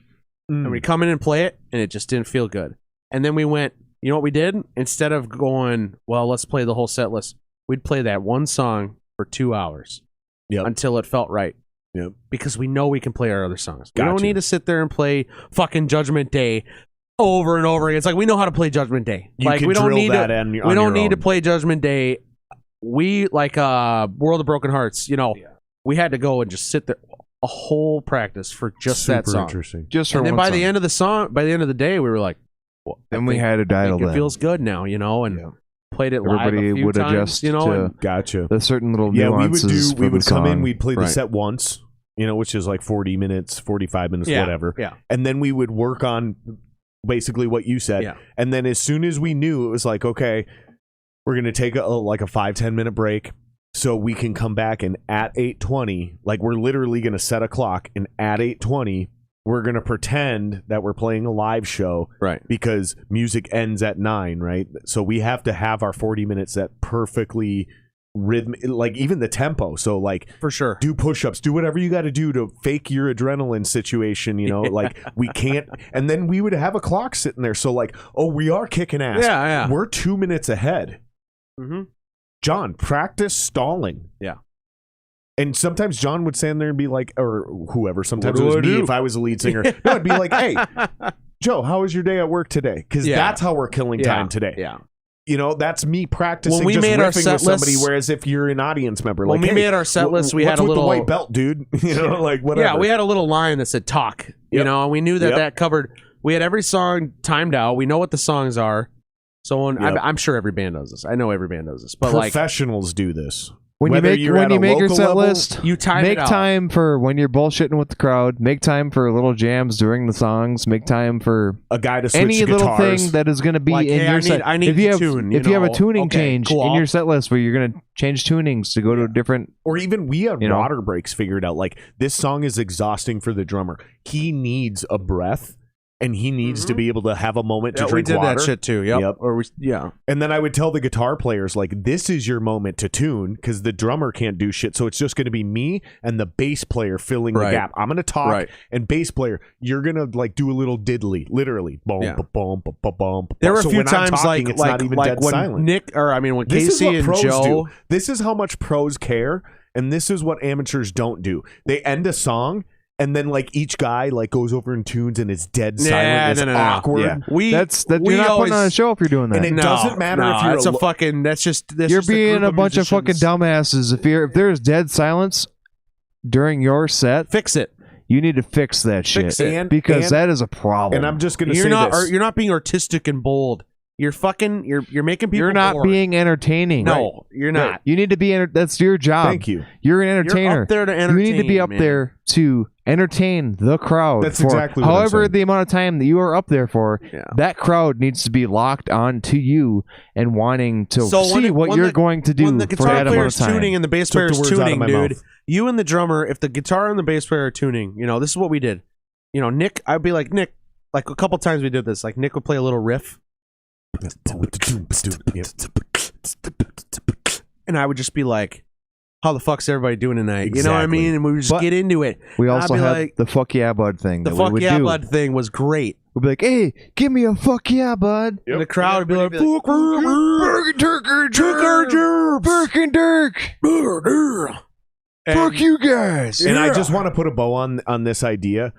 and we'd come in and play it, and it just didn't feel good. And then we went, you know what we did? Instead of going, well, let's play the whole set list, we'd play that one song for 2 hours until it felt right. Yep. Because we know we can play our other songs. We Gotcha. don't need to sit there and play fucking Judgment Day over and over again. It's like we know how to play Judgment Day. You like can we don't drill need that to. on We your don't need to own. play Judgment Day. We like World of Broken Hearts. You know, we had to go and just sit there a whole practice for just that song. Interesting. just for And then one by the song. end of the song, by the end of the day, we were like, well, then we had to I dial think in. it feels good now, you know, and played it Everybody live a few would times, adjust you know, to and Gotcha. the certain little Yeah, we would nuances. do. We for would the come in. song. We'd play the Right. set once, which is like 40 minutes, 45 minutes, Yeah, whatever. yeah. And then we would work on basically what you said. Yeah. And then as soon as we knew, it was like, okay, we're gonna take a 5-10 minute break, so we can come back, and at 8:20, like we're literally gonna set a clock, and at 8:20, we're gonna pretend that we're playing a live show, right. because music ends at 9, right? So we have to have our 40 minutes that perfectly rhythm, like even the tempo. So like For sure. do push-ups, do whatever you got to do to fake your adrenaline situation, like we can't. And then we would have a clock sitting there. So like, oh, we are kicking ass. Yeah. We're 2 minutes ahead. Mm-hmm. John, practice stalling. Yeah. And sometimes John would stand there and be like, or whoever, sometimes it was me if I was a lead singer. No, it'd be like, hey, Joe, how was your day at work today? Because that's how we're killing time today. Yeah. You know, that's me practicing when we just made riffing our set with somebody, list, whereas if you're an audience member, when like, we made our set list, we had a little... the white belt, dude. You know, like, whatever. Yeah, we had a little line that said talk, you know, and we knew that covered... We had every song timed out. We know what the songs are. So I'm sure every band does this. I know every band does this. But professionals do this. When you make your set list, you make time for when you're bullshitting with the crowd. Make time for little jams during the songs. Make time for a guy to switch any guitars. Little thing that is going to be in your set. If you have a tuning change in your set list where you're going to change tunings to go to a different, or even we have water breaks figured out. Like, this song is exhausting for the drummer. He needs a breath. And he needs to be able to have a moment to drink water. We did that shit too. Yep. Or And then I would tell the guitar players, like, this is your moment to tune, because the drummer can't do shit. So it's just going to be me and the bass player filling the gap. I'm going to talk, and bass player, you're going to like do a little diddly, literally. Boom, boom, boom, boom. There were a few times it's not even dead when silent. When Casey and Joe. This is how much pros care, and this is what amateurs don't do. They end a song. And then, like, each guy like goes over and tunes, and it's dead silent. It's awkward. Yeah. You're not putting on a show if you're doing that. And it doesn't matter if you're you're being a bunch of fucking dumbasses. If there's dead silence during your set, fix it. You need to fix that shit because that is a problem. And I'm just going to say this: you're not being artistic and bold. You're making people. You're not bored. being entertaining. No, you're not. You need to be. That's your job. Thank you. You're an entertainer. You're up there to entertain. You need to be up there to entertain the crowd. That's exactly what however I'm saying. The amount of time that you are up there for. Yeah. That crowd needs to be locked on to you and wanting to see what you're going to do. When the guitar player's tuning and the bass player's tuning, dude, mouth. you and the drummer, if the guitar and the bass player are tuning, this is what we did. Nick, I'd be like, Nick, like a couple times we did this. Like, Nick would play a little riff. And I would just be like, how the fuck's everybody doing tonight? Exactly. You know what I mean? And we would just get into it. We also had the fuck yeah bud thing. The fuck yeah bud thing was great. We'd be like, hey, give me a fuck yeah bud. Yep. And the crowd would be like, fuck you guys. And I just want to put a bow on this idea.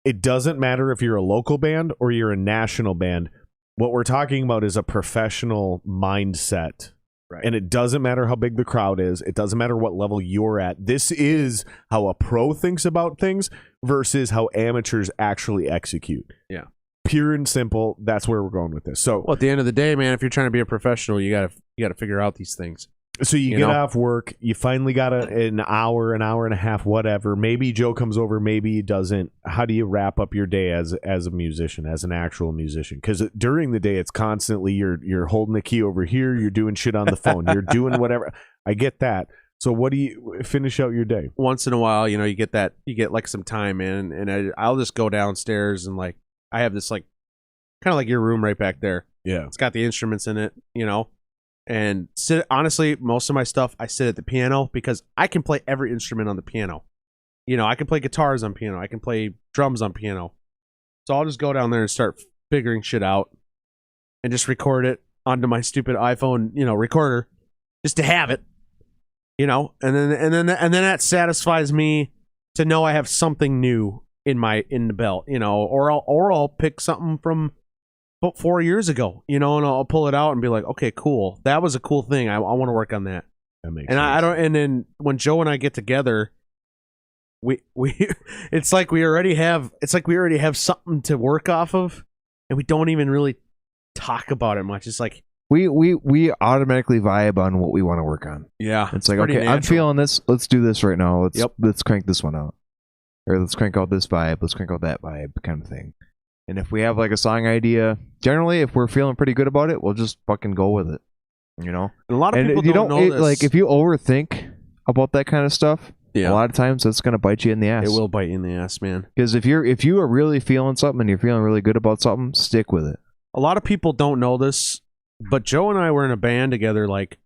It doesn't matter if you're a local band or you're a national band. What we're talking about is a professional mindset. Right. And it doesn't matter how big the crowd is. It doesn't matter what level you're at. This is how a pro thinks about things versus how amateurs actually execute. Yeah. Pure and simple. That's where we're going with this. So, at the end of the day, man, if you're trying to be a professional, you gotta figure out these things. So you get off work, you finally got an hour and a half, whatever. Maybe Joe comes over, maybe he doesn't. How do you wrap up your day as a musician, as an actual musician? Because during the day, it's constantly you're holding the key over here, you're doing shit on the phone, you're doing whatever. I get that. So what do you finish out your day? Once in a while, you get like some time in, and I'll just go downstairs and like I have this like kind of like your room right back there. Yeah, it's got the instruments in it, And honestly, most of my stuff, I sit at the piano because I can play every instrument on the piano. I can play guitars on piano. I can play drums on piano. So I'll just go down there and start figuring shit out and just record it onto my stupid iPhone, recorder, just to have it, and then that satisfies me to know I have something new in the belt, or I'll pick something from 4 years ago, and I'll pull it out and be like, okay, cool. That was a cool thing. I want to work on that. That makes sense. I don't. And then when Joe and I get together, we it's like we already have something to work off of, and we don't even really talk about it much. It's like we automatically vibe on what we want to work on. Yeah, it's like, okay, natural. I'm feeling this. Let's do this right now. Let's crank this one out, or let's crank out this vibe. Let's crank out that vibe, kind of thing. And if we have like a song idea, generally, if we're feeling pretty good about it, we'll just fucking go with it. And a lot of people don't know this. Like, if you overthink about that kind of stuff, a lot of times that's gonna bite you in the ass. It will bite you in the ass, man. Because if you are really feeling something and you're feeling really good about something, stick with it. A lot of people don't know this, but Joe and I were in a band together like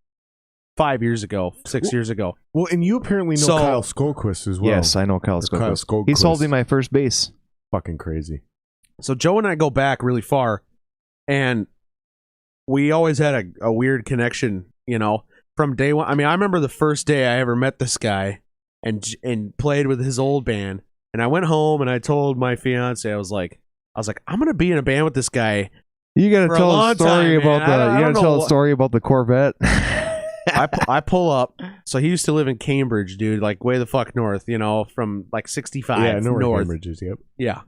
5 years ago, 6 years ago. Well, and you apparently know Kyle Skolquist as well. Yes, I know Kyle Skolquist. He sold me my first bass. Fucking crazy. So Joe and I go back really far, and we always had a weird connection, from from day one. I mean, I remember the first day I ever met this guy and played with his old band. And I went home and I told my fiance, I was like, I'm gonna be in a band with this guy. You gotta tell a story about a story about the Corvette. I pull up. So he used to live in Cambridge, dude, like way the fuck north, from like 65 yeah, I know north. where Cambridge is, yep. Yeah.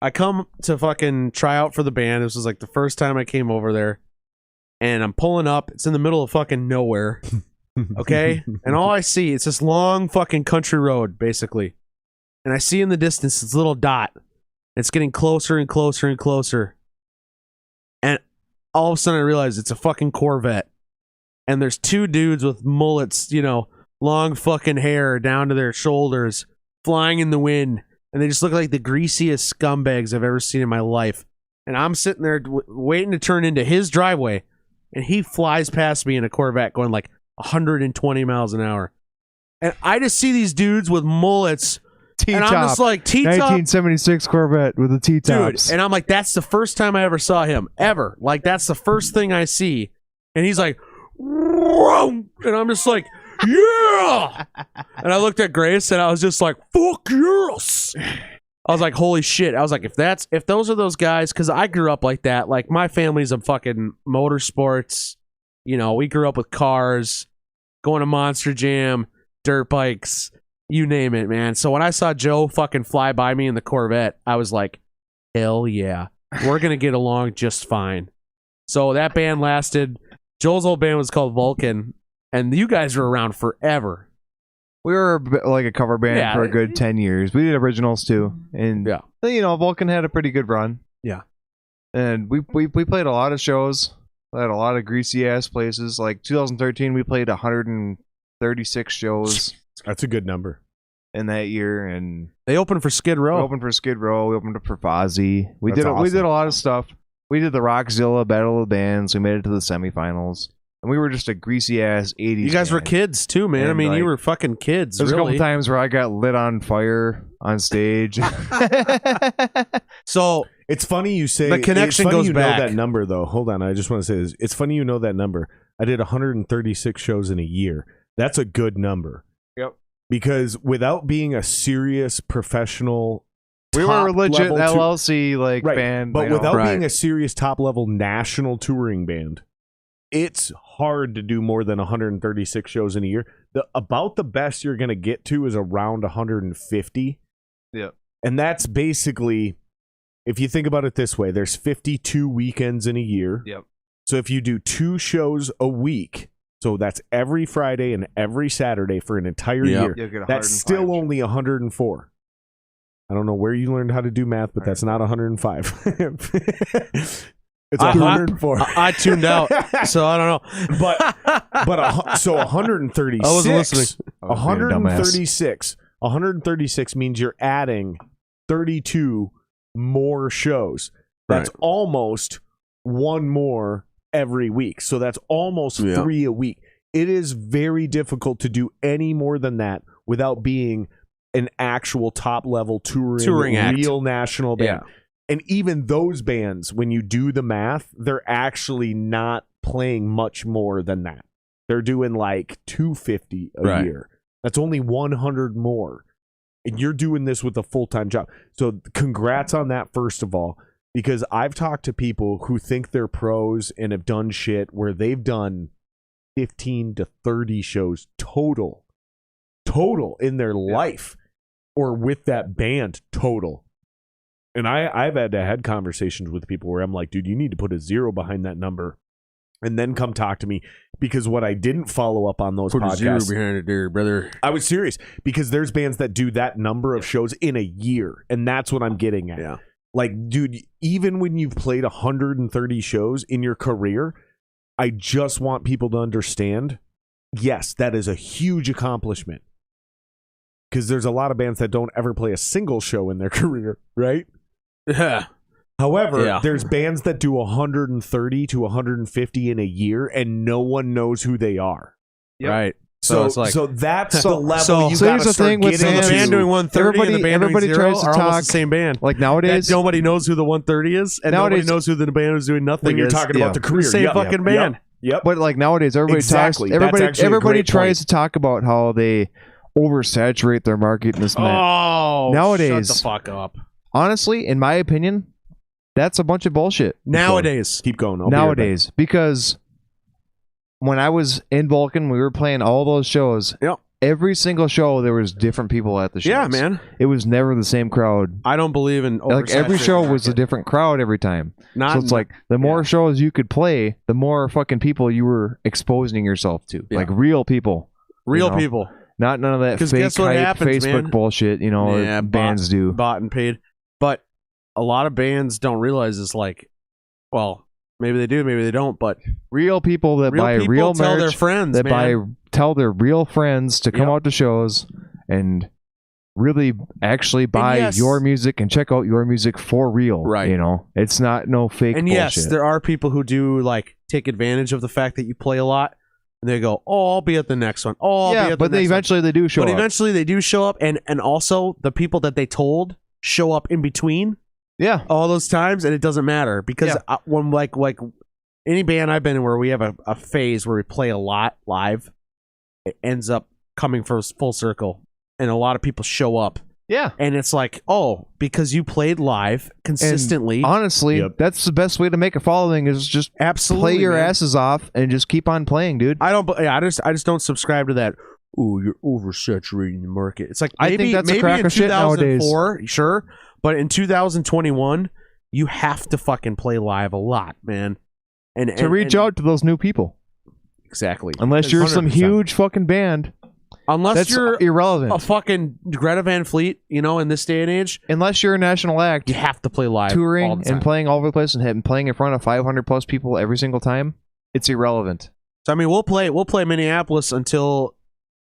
I come to fucking try out for the band. This was like the first time I came over there. And I'm pulling up. It's in the middle of fucking nowhere. Okay? And all I see, it's this long fucking country road, basically. And I see in the distance this little dot. It's getting closer and closer and closer. And all of a sudden I realize it's a fucking Corvette. And there's two dudes with mullets, long fucking hair down to their shoulders, flying in the wind. And they just look like the greasiest scumbags I've ever seen in my life. And I'm sitting there waiting to turn into his driveway. And he flies past me in a Corvette going like 120 miles an hour. And I just see these dudes with mullets. T-top. And I'm just like, T-top. 1976 Corvette with the T-tops. Dude, and I'm like, that's the first time I ever saw him. Ever. Like, that's the first thing I see. And he's like, whoa! And I'm just like, yeah! And I looked at Grace and I was just like, fuck yes! I was like, holy shit. I was like, if those are those guys, because I grew up like that. Like, my family's a fucking motorsports. We grew up with cars, going to Monster Jam, dirt bikes, you name it, man. So when I saw Joe fucking fly by me in the Corvette, I was like, hell yeah. We're going to get along just fine. So that band lasted. Joel's old band was called Vulcan, and you guys were around forever. We were like a cover band for a good 10 years. We did originals too. And, Vulcan had a pretty good run. Yeah. And we played a lot of shows. We had a lot of greasy-ass places. Like 2013, we played 136 shows. That's a good number. In that year. And they opened for Skid Row. We opened for Skid Row. We opened up for Fozzy. We did a lot of stuff. We did the Rockzilla Battle of the Bands. We made it to the semifinals. And we were just a greasy-ass 80s You guys were kids, too, man. And I mean, you were fucking kids, There's a couple times where I got lit on fire on stage. So it's funny you say... The connection goes back. Know that number, though. Hold on. I just want to say this. It's funny you know that number. I did 136 shows in a year. That's a good number. Yep. Because without being a serious professional... We were a legit LLC band. But without being a serious top-level national touring band... It's hard to do more than 136 shows in a year. About the best you're going to get to is around 150. Yeah. And that's basically, if you think about it this way, there's 52 weekends in a year. Yep. So if you do 2 shows a week, so that's every Friday and every Saturday for an entire year, that's still only 104. I don't know where you learned how to do math, but that's not 105. It's 104. I tuned out, so I don't know. So 136. I wasn't listening. 136 means you're adding 32 more shows. That's almost one more every week. So that's almost 3 a week. It is very difficult to do any more than that without being an actual top level touring real national band. Yeah. And even those bands, when you do the math, they're actually not playing much more than that. They're doing like 250 a year. That's only 100 more. And you're doing this with a full-time job. So congrats on that, first of all, because I've talked to people who think they're pros and have done shit where they've done 15 to 30 shows total in their life, or with that band total. And I've had conversations with people where I'm like, dude, you need to put a 0 behind that number and then come talk to me, because what I didn't follow up on those podcasts. Put a 0 behind it there, brother. I was serious, because there's bands that do that number of shows in a year, and that's what I'm getting at. Yeah. Like, dude, even when you've played 130 shows in your career, I just want people to understand, yes, that is a huge accomplishment. Because there's a lot of bands that don't ever play a single show in their career, right? Yeah. However, there's bands that do 130 to 150 in a year, and no one knows who they are. Yep. Right. So that's the level you got to start getting. So the band doing 130 and the band doing 0 tries to are talk almost the same band. Like nowadays, nobody knows who the 130 is, and nobody knows who the band who's doing nothing when you're is. talking about the career. Same fucking band. Yep. But like nowadays, everybody tries to talk about how they oversaturate their market in this minute. Oh, nowadays, shut the fuck up. Honestly, in my opinion, that's a bunch of bullshit. Nowadays. Keep going. Nowadays, because when I was in Vulcan, we were playing all those shows. Yep. Every single show, there was different people at the shows. Yeah, man. It was never the same crowd. I don't believe in like every show was a different crowd every time. So it's like the more shows you could play, the more fucking people you were exposing yourself to. Yeah. Like real people. People. Not none of that fake hype Facebook bullshit, bands do. Bought and paid. But a lot of bands don't realize it's like, well, maybe they do, maybe they don't, but real people that buy real tell merch, their friends, tell their real friends to come out to shows and really actually buy your music and check out your music for real. Right. It's not no fake bullshit. Yes, there are people who do like take advantage of the fact that you play a lot. And they go, I'll be at the next one. But eventually they do show up. But eventually they do show up, and also the people that they told show up in between. Yeah, all those times, and it doesn't matter because when like any band I've been in where we have a phase where we play a lot live, it ends up coming full circle, and a lot of people show up. Yeah, and it's like, because you played live consistently. And honestly, that's the best way to make a following is just absolutely play your asses off and just keep on playing, dude. I just don't subscribe to that. Ooh, you're oversaturating the market. It's like I think that's a crack of shit nowadays. Sure, but in 2021, you have to fucking play live a lot, man, and to reach out to those new people. Exactly. Unless you're 100%. Some huge fucking band. Unless you're irrelevant, a fucking Greta Van Fleet, in this day and age. Unless you're a national act, you have to play live, touring all the time. And playing all over the place and playing in front of 500 plus people every single time. It's irrelevant. So we'll play Minneapolis until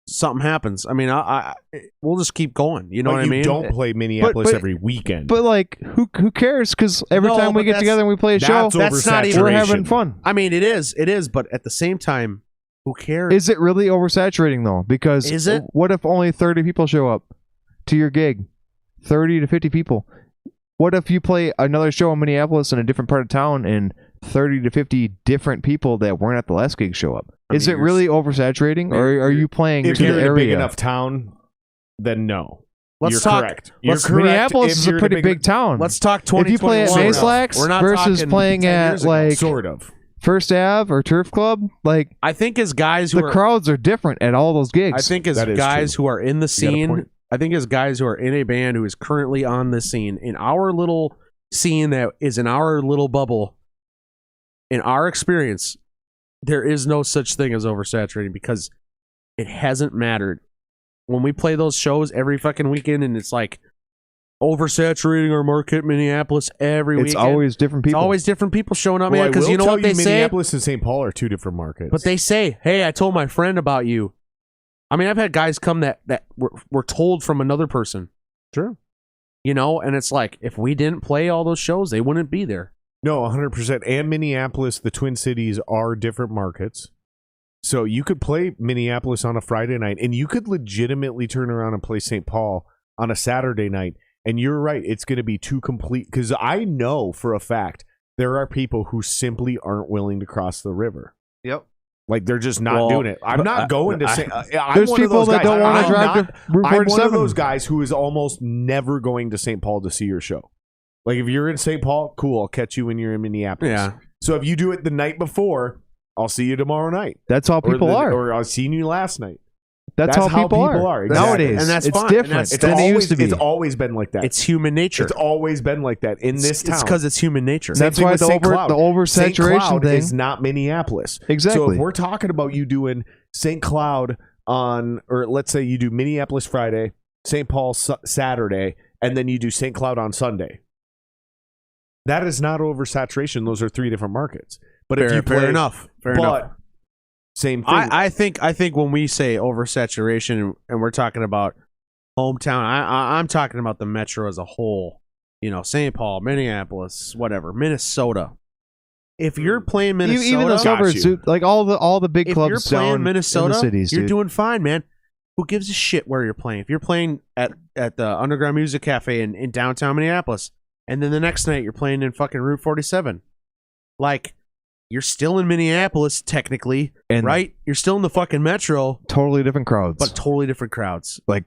something happens. We'll just keep going. You know what I mean? You don't play Minneapolis every weekend. But like, who cares? Because every time we get together and we play a show, that's not even. We're having fun. It is. But at the same time, who cares? Is it really oversaturating though? Because is it? What if only 30 people show up to your gig? 30 to 50 people. What if you play another show in Minneapolis in a different part of town and 30 to 50 different people that weren't at the last gig show up? Is it really oversaturating, or are you playing if to you're the in area? a big enough town? Then no. You're correct. Minneapolis is a pretty big town. Let's talk 2021. If you play at Mayslax versus playing at like sort of First Ave or Turf Club, like I think as guys the crowds are different at all those gigs. I think as guys who are in the scene, I think as guys who are in a band who is currently on the scene, in our little scene that is in our little bubble, in our experience, there is no such thing as oversaturating because it hasn't mattered. When we play those shows every fucking weekend and it's like oversaturating our market, Minneapolis every weekend. It's always different people. It's always different people showing up, man. Because you know what they say? Minneapolis and St. Paul are two different markets. But they say, hey, I told my friend about you. I've had guys come that were told from another person. Sure. And it's like, if we didn't play all those shows, they wouldn't be there. No, 100%. And Minneapolis, the Twin Cities are different markets. So you could play Minneapolis on a Friday night, and you could legitimately turn around and play St. Paul on a Saturday night. And you're right, it's going to be too complete. Because I know for a fact there are people who simply aren't willing to cross the river. Yep. Like, they're just not doing it. I'm not going to say... There's people that don't want to drive to Route 47. I'm one of those guys who is almost never going to St. Paul to see your show. Like, if you're in St. Paul, cool, I'll catch you when you're in Minneapolis. Yeah. So if you do it the night before, I'll see you tomorrow night. That's how people are. Or I've seen you last night. That's how people are. Exactly. Nowadays. And that's it's fine. different than it used to be. It's always been like that. It's human nature. It's always been like that in this town. It's because it's human nature. That's why the oversaturation St. Cloud thing is not Minneapolis. Exactly. So if we're talking about you doing St. Cloud on, or let's say you do Minneapolis Friday, St. Paul Saturday, and then you do St. Cloud on Sunday. That is not oversaturation. Those are three different markets. But if you play, fair enough. Same thing. I think when we say oversaturation and we're talking about hometown, I'm talking about the metro as a whole. St. Paul, Minneapolis, whatever, Minnesota. If you're playing Minnesota, even the suburbs, dude, like all the big clubs if you're playing down Minnesota, in the cities, you're dude. doing fine, man. Who gives a shit where you're playing? If you're playing at the Underground Music Cafe in downtown Minneapolis, and then the next night you're playing in fucking Route 47, like. you're still in Minneapolis technically, right? You're still in the fucking metro. Totally different crowds. But totally different crowds. Like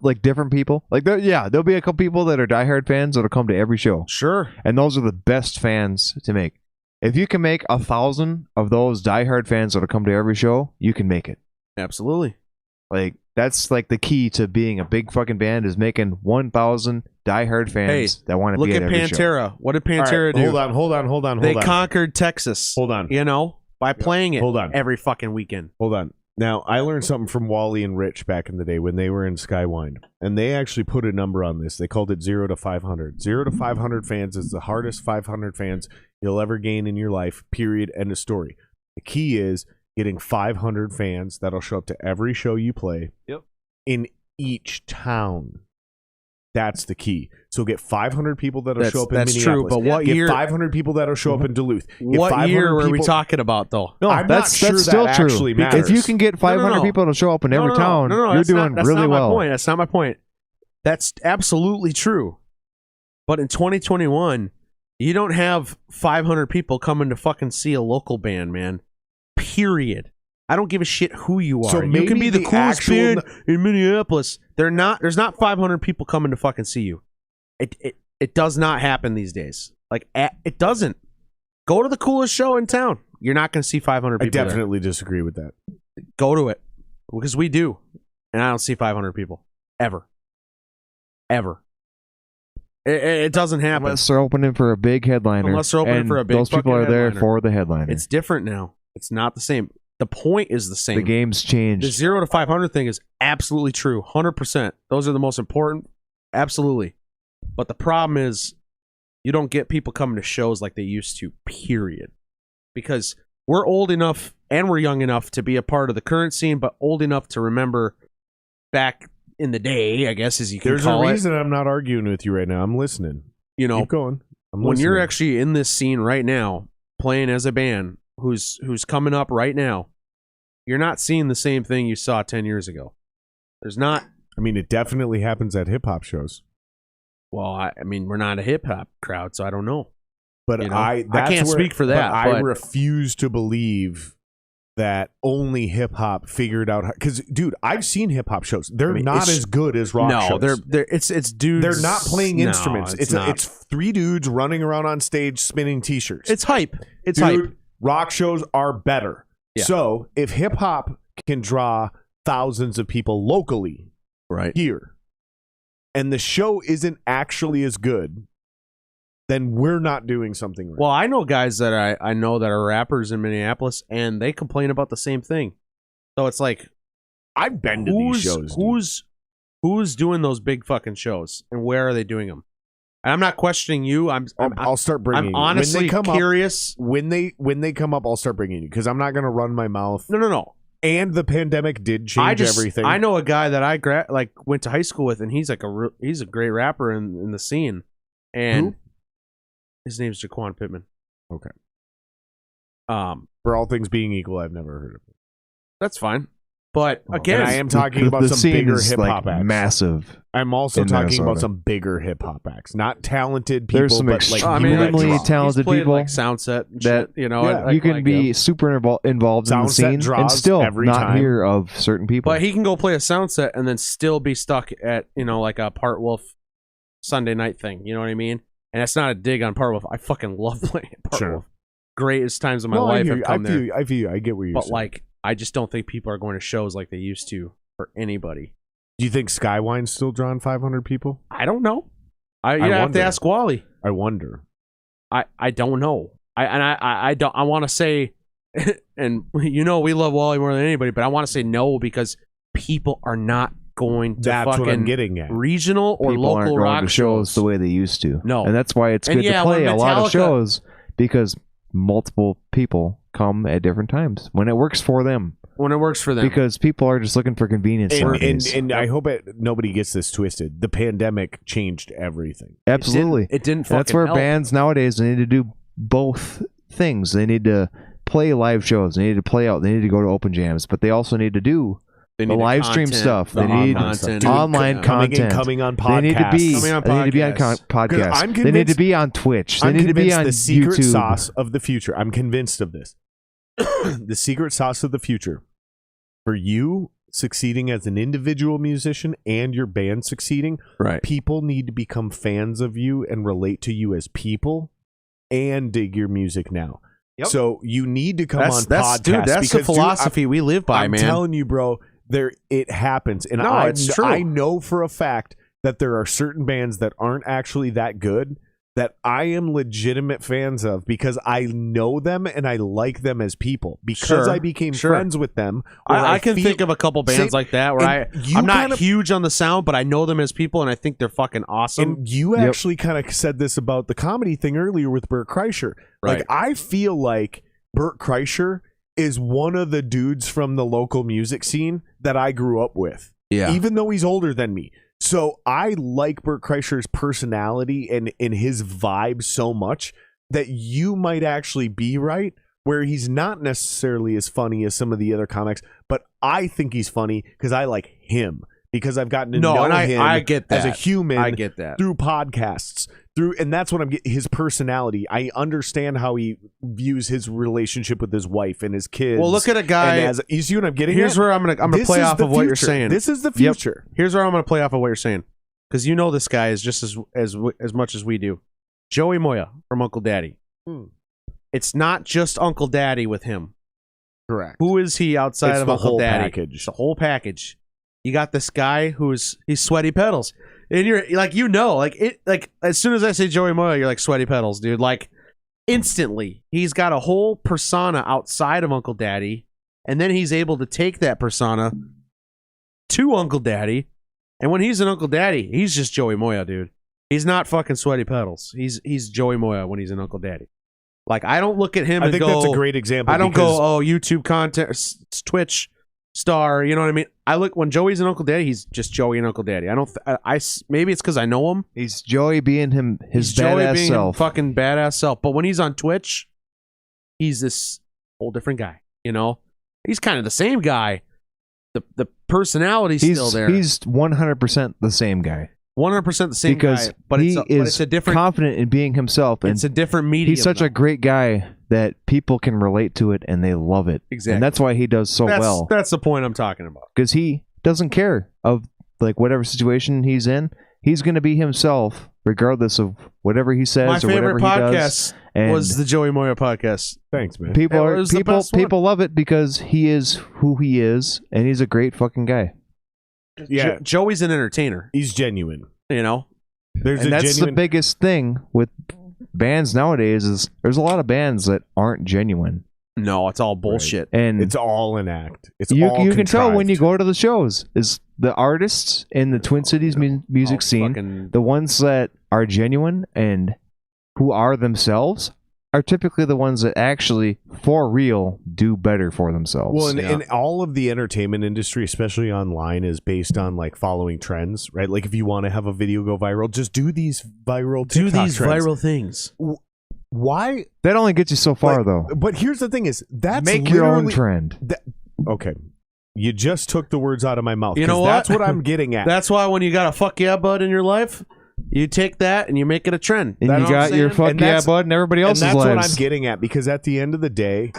like different people. Like there'll be a couple people that are diehard fans that'll come to every show. Sure. And those are the best fans to make. If you can make 1,000 of those diehard fans that'll come to every show, you can make it. Absolutely. Like that's like the key to being a big fucking band is making 1,000 diehard fans that want to be at every show. Look at Pantera. What did Pantera do? Hold on. They conquered Texas. Hold on. You know, by playing it every fucking weekend. Hold on. Now, I learned something from Wally and Rich back in the day when they were in Skywind, and they actually put a number on this. They called it 0 to 500. 0 to 500 fans is the hardest 500 fans you'll ever gain in your life, period, end of story. The key is getting 500 fans that'll show up to every show you play in each town. That's the key. So get 500 people that'll show up in Minneapolis. That's true, but what year? Get 500 people that'll show up in Duluth. What year were we talking about, though? No, that's still true. If you can get 500 people to show up in every town, you're doing really well. That's not my point. That's absolutely true. But in 2021, you don't have 500 people coming to fucking see a local band, man. Period. I don't give a shit who you are. So you can be the coolest band in Minneapolis. There's not 500 people coming to fucking see you. It does not happen these days. Like it doesn't. Go to the coolest show in town. You're not going to see 500 people. I definitely disagree with that. Go to it because we do, and I don't see 500 people ever. It doesn't happen unless they're opening for a big headliner. Those people are there for the headliner. It's different now. It's not the same. The point is the same. The game's changed. The 0 to 500 thing is absolutely true. 100%. Those are the most important. Absolutely. But the problem is you don't get people coming to shows like they used to, period. Because we're old enough and we're young enough to be a part of the current scene, but old enough to remember back in the day, I guess, as you can call it. There's a reason I'm not arguing with you right now. I'm listening. You know, keep going. When you're actually in this scene right now, playing as a band, who's coming up right now, you're not seeing the same thing you saw 10 years ago. There's not. I mean, it definitely happens at hip-hop shows. Well, I mean, we're not a hip-hop crowd, so I don't know. But you know? I can't speak for that. But I refuse to believe that only hip-hop figured out. Because, dude, I've seen hip-hop shows. They're not as good as rock shows. No, it's dudes. They're not playing instruments. It's three dudes running around on stage spinning T-shirts. It's hype. It's hype. Rock shows are better. Yeah. So if hip hop can draw thousands of people locally here, and the show isn't actually as good, then we're not doing something right. Well, I know guys that I know that are rappers in Minneapolis, and they complain about the same thing. So it's like, I've been to these shows. Who's doing those big fucking shows, and where are they doing them? And I'm not questioning you. I'll start bringing. I'm honestly curious. When they come up, I'll start bringing you because I'm not going to run my mouth. No. And the pandemic did change everything. I know a guy that I went to high school with, and he's he's a great rapper in the scene. And his name's Jaquan Pittman. Okay. For all things being equal, I've never heard of him. That's fine. But again, I am talking about some bigger hip hop acts. Massive. I'm also talking about some bigger hip hop acts, not talented people. There's some extremely talented people like Soundset and that shit, you can be super involved in the scene and still not hear of certain people. But he can go play a Soundset and then still be stuck at like a Part Wolf Sunday night thing. You know what I mean? And that's not a dig on Part Wolf. I fucking love playing at Part Wolf. Greatest times of my life have come there. I feel you. I get where you're saying. But I just don't think people are going to shows like they used to for anybody. Do you think Skywind's still drawing 500 people? I don't know. I have to ask Wally. I wonder. I don't know. I want to say, and we love Wally more than anybody, but I want to say no because people are not going to that's what I'm getting at. Regional or people local aren't going rock to shows the way they used to. No, and that's why it's good to play a lot of shows because multiple people come at different times when it works for them. Because people are just looking for convenience. And I hope nobody gets this twisted. The pandemic changed everything. Absolutely. It didn't That's where bands nowadays need to do both things. They need to play live shows. They need to play out. They need to go to open jams. But they also need to do the live stream stuff. They need online content. Coming on podcasts. They need to be on podcasts. They need to be on Twitch. They need to be on the secret YouTube. sauce of the future. I'm convinced of this. The secret sauce of the future for you succeeding as an individual musician and your band succeeding, right? People need to become fans of you and relate to you as people and dig your music now. Yep. So you need to come on podcasts. Dude, that's the philosophy we live by, man. I'm telling you, bro, it happens. And it's true. I know for a fact that there are certain bands that aren't actually that good that I am legitimate fans of because I know them and I like them as people because I became friends with them. I can think of a couple bands like that where I'm not huge on the sound, but I know them as people and I think they're fucking awesome. And you actually kind of said this about the comedy thing earlier with Bert Kreischer. Right. Like, I feel like Bert Kreischer is one of the dudes from the local music scene that I grew up with. Yeah. Even though he's older than me. So I like Bert Kreischer's personality and his vibe so much that you might actually be right, where he's not necessarily as funny as some of the other comics, but I think he's funny because I like him. Because I've gotten to know him I get that. as a human I get that. through podcasts. And that's what I'm getting, his personality. I understand how he views his relationship with his wife and his kids. Well, look at a guy. You see what I'm getting Here's at? where I'm gonna play off of what you're saying. This is the future. Yep. Here's where I'm gonna play off of what you're saying. Because you know this guy is just as much as we do. Joey Moya from Uncle Daddy. It's not just Uncle Daddy with him. Correct. Who is he outside of Uncle Daddy? Package. It's the whole package. You got this guy he's Sweaty Pedals. And you're like, as soon as I say Joey Moya, you're like Sweaty Pedals, dude. Like instantly, he's got a whole persona outside of Uncle Daddy, and then he's able to take that persona to Uncle Daddy. And when he's an Uncle Daddy, he's just Joey Moya, dude. He's not fucking Sweaty Pedals. He's Joey Moya when he's an Uncle Daddy. Like, I don't look at him and go, I think that's a great example. I don't go, oh, YouTube content, Twitch star, you know what I mean? I look, when Joey's an Uncle Daddy, he's just Joey and Uncle Daddy. I don't, maybe it's because I know him. He's Joey being his badass self. Fucking badass self. But when he's on Twitch, he's this whole different guy, you know? He's kind of the same guy. The personality's still there. He's 100% the same guy. 100% the same because guy. But it's a different, confident in being himself. And it's a different medium. He's such a great guy that people can relate to it and they love it. Exactly. And that's why he does so well. That's the point I'm talking about. Because he doesn't care of like whatever situation he's in. He's going to be himself regardless of whatever he says or whatever he does. My favorite podcast was the Joey Moya podcast. Thanks, man. People love it because he is who he is and he's a great fucking guy. Yeah, Joey's an entertainer. He's genuine. You know, that's the biggest thing with bands nowadays is there's a lot of bands that aren't genuine. No, it's all bullshit, and it's all an act. You can tell when you go to the shows. Is the artists in the Twin Cities music scene, the ones that are genuine and who are themselves, are typically the ones that actually, for real, do better for themselves. Well, and all of the entertainment industry, especially online, is based on like following trends, right? Like if you want to have a video go viral, just do these viral TikTok trends. Viral things. Why? That only gets you so far, though. But here's the thing: is that's make your own trend. Okay, you just took the words out of my mouth. You know what? That's what I'm getting at. That's why when you got a fuck yeah bud in your life, you take that and you make it a trend. And you got your fuck yeah bud and everybody else's lives. And that's what I'm getting at, because at the end of the day,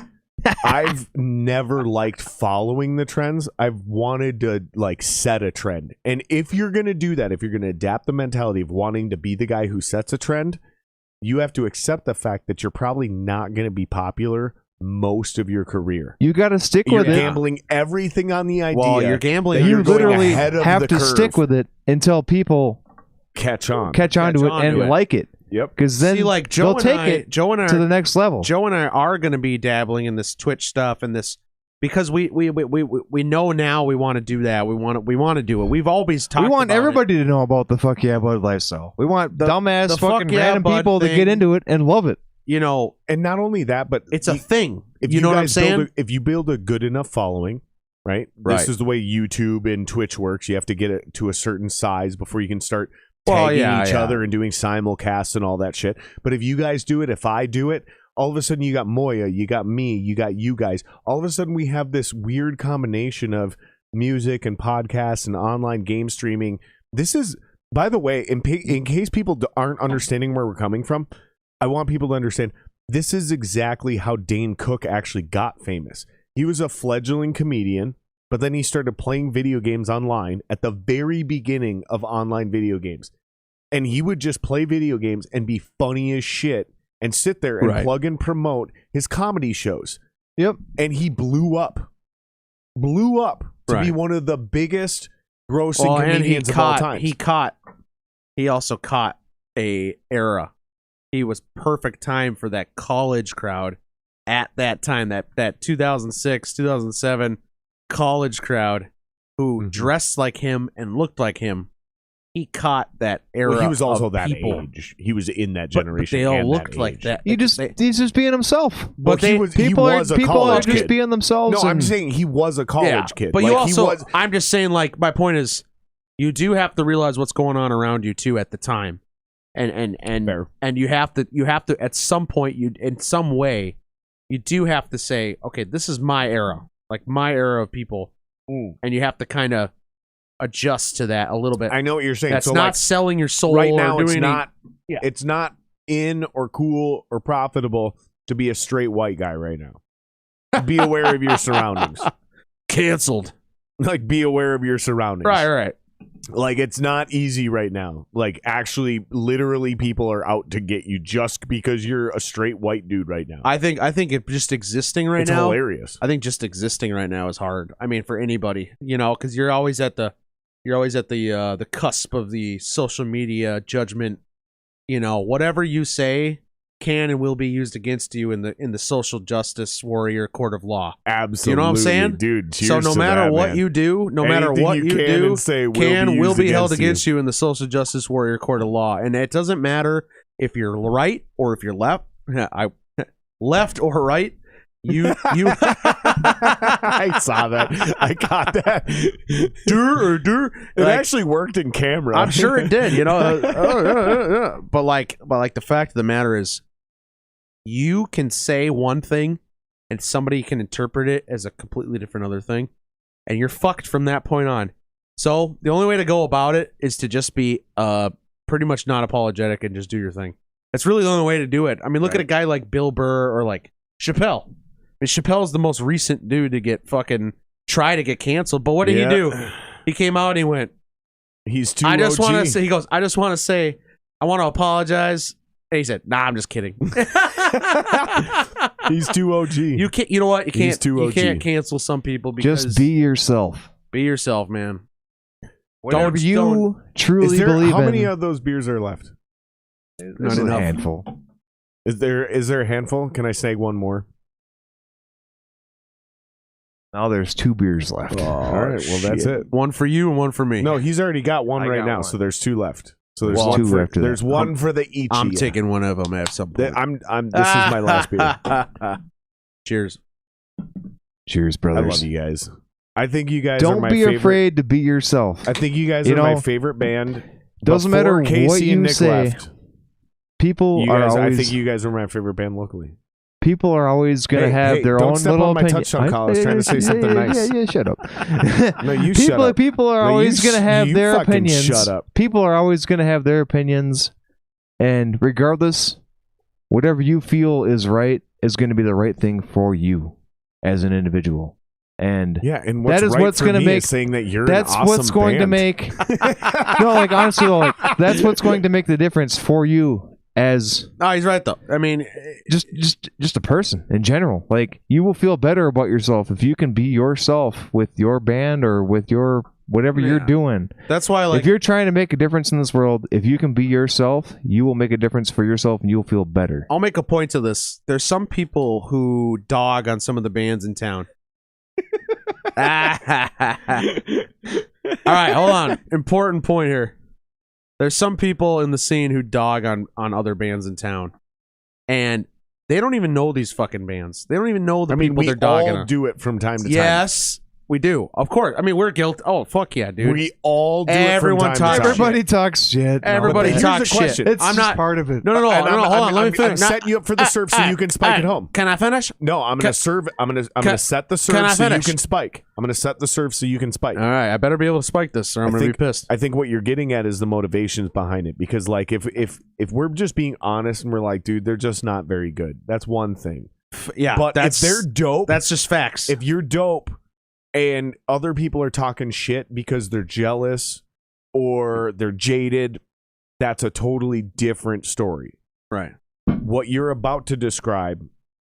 I've never liked following the trends. I've wanted to like set a trend. And if you're going to do that, if you're going to adapt the mentality of wanting to be the guy who sets a trend, you have to accept the fact that you're probably not going to be popular most of your career. You got to stick with it. You're gambling everything on the idea. Well, you're gambling. You literally have to stick with it until people catch on to it and like it. Yep. Because then like they'll take it to the next level. Joe and I are going to be dabbling in this Twitch stuff and this because we know now we want to do that. We want to do it. We've always talked. We want about everybody to know about the fuck yeah bud lifestyle. We want dumbass fucking random people to get into it and love it. You know, and not only that, but it's a thing. If you know what I'm saying? If you build a good enough following, right? This is the way YouTube and Twitch works. You have to get it to a certain size before you can start tagging each other and doing simulcasts and all that shit. But if you guys do it, if I do it, all of a sudden you got Moya, you got me, you got you guys. All of a sudden we have this weird combination of music and podcasts and online game streaming. This is, by the way, in case people aren't understanding where we're coming from, I want people to understand this is exactly how Dane Cook actually got famous. He was a fledgling comedian, but then he started playing video games online at the very beginning of online video games. And he would just play video games and be funny as shit and sit there and plug and promote his comedy shows. Yep. And he blew up to be one of the biggest grossing comedians of all time. He also caught a era. He was perfect time for that college crowd at that time, that 2006, 2007 college crowd who dressed like him and looked like him. He caught that era. Well, he was also that people. age. He was in that generation. But they all looked like that. He's just being himself. But he was a college kid. Just being themselves. No, I'm saying he was a college kid. But like, I'm just saying, like, my point is, you do have to realize what's going on around you too at the time, and you have to at some point, in some way, you do have to say, okay, this is my era, like my era of people, and you have to kind of adjust to that a little bit. I know what you're saying. That's so not like, selling your soul right now. Or It's doing not. It's not in or cool or profitable to be a straight white guy right now. Be aware of your surroundings. Canceled. Like, be aware of your surroundings. Right. Like, it's not easy right now. Like, actually, literally, people are out to get you just because you're a straight white dude right now. I think it just existing right it's now. It's hilarious. I think just existing right now is hard. I mean, for anybody, because you're always at the cusp of the social media judgment. Whatever you say can and will be used against you in the social justice warrior court of law. Absolutely. You know what I'm saying? Dude, cheers so no to matter that, what man. you do, no matter anything what you you can do, and say will be held against you in the social justice warrior court of law. And it doesn't matter if you're right or if you're left. Left or right. You I saw that. I got that. It actually worked in camera. I'm sure it did, But the fact of the matter is, you can say one thing and somebody can interpret it as a completely different other thing, and you're fucked from that point on. So the only way to go about it is to just be pretty much not apologetic and just do your thing. That's really the only way to do it. I mean, look at a guy like Bill Burr or like Chappelle. I mean, Chappelle's the most recent dude to try to get canceled. But what did he do? He came out and he went, he's too I just OG. want to say, he goes, I just want to say, I want to apologize. And he said, nah, I'm just kidding. He's too OG. You can't, you know what? He's too OG. You can't cancel some people because just be yourself. Be yourself, man. Whatever you truly believe how in. many of those beers are left? There's a handful. Is there a handful? Can I say one more? Now there's 2 beers left. All right, well, that's it. One for you and one for me. No, he's already got one right now, so there's 2 left. So there's one 2 for, after there's that. one for the each. I'm taking one of them at some point. This is my last beer. Cheers. Cheers, brothers. I love you guys. I think you guys are Don't my be favorite. afraid to be yourself. I think you guys are my favorite band. Doesn't Before matter Casey what and you Nick say. Left, People you are guys, always. I think you guys are my favorite band locally. People are always going to have their don't own step little on my opinion. touchdown call. I was trying to say something nice. Yeah, shut up. No, you shut up. People are No, always going to have you their fucking opinions. shut up. People are always going to have their opinions, and regardless, whatever you feel is right is going to be the right thing for you as an individual. And and what's that is right what's going to make saying that you're that's an awesome what's going band. to make no, like honestly, though, like that's what's going to make the difference for you as No, he's right though. I mean, just a person in general. Like, you will feel better about yourself if you can be yourself with your band or with your whatever you're doing. That's why, like, if you're trying to make a difference in this world, if you can be yourself, you will make a difference for yourself and you'll feel better. I'll make a point to this. There's some people who dog on some of the bands in town. All right, hold on. Important point here. There's some people in the scene who dog on other bands in town, and they don't even know these fucking bands. They don't even know the people they're dogging all on. do it from time to time. Yes, We do. Of course. I mean, we're guilty. Oh, fuck yeah, dude. We all do Everyone it from time to time. Everybody talks shit. Everybody talks shit. It's I'm just not part of it. No, hold on. Let me finish. I'm setting you up for the serve so you can spike at home. Can I finish? No, I'm going to serve. I'm going to set the serve so you can spike. I'm going to set the serve so you can spike. All right, I better be able to spike this, or I'm going to be pissed. I think what you're getting at is the motivations behind it, because like if we're just being honest and we're like, dude, they're just not very good. That's one thing. Yeah, but if they're dope, that's just facts. If you're dope and other people are talking shit because they're jealous or they're jaded, that's a totally different story. Right. What you're about to describe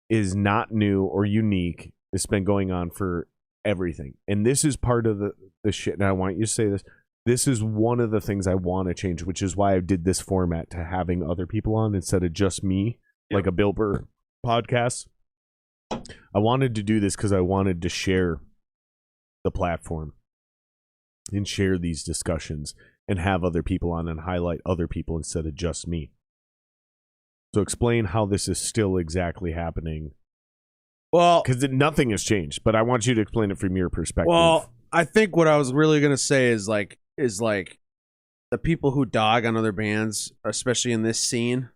is not new or unique. It's been going on for everything. And this is part of the shit. And I want you to say this. This is one of the things I want to change, which is why I did this format, to having other people on instead of just me, like a Bill Burr podcast. I wanted to do this because I wanted to share the platform and share these discussions and have other people on and highlight other people instead of just me. So explain how this is still exactly happening. Well, because nothing has changed, but I want you to explain it from your perspective. Well, I think what I was really going to say is like the people who dog on other bands, especially in this scene,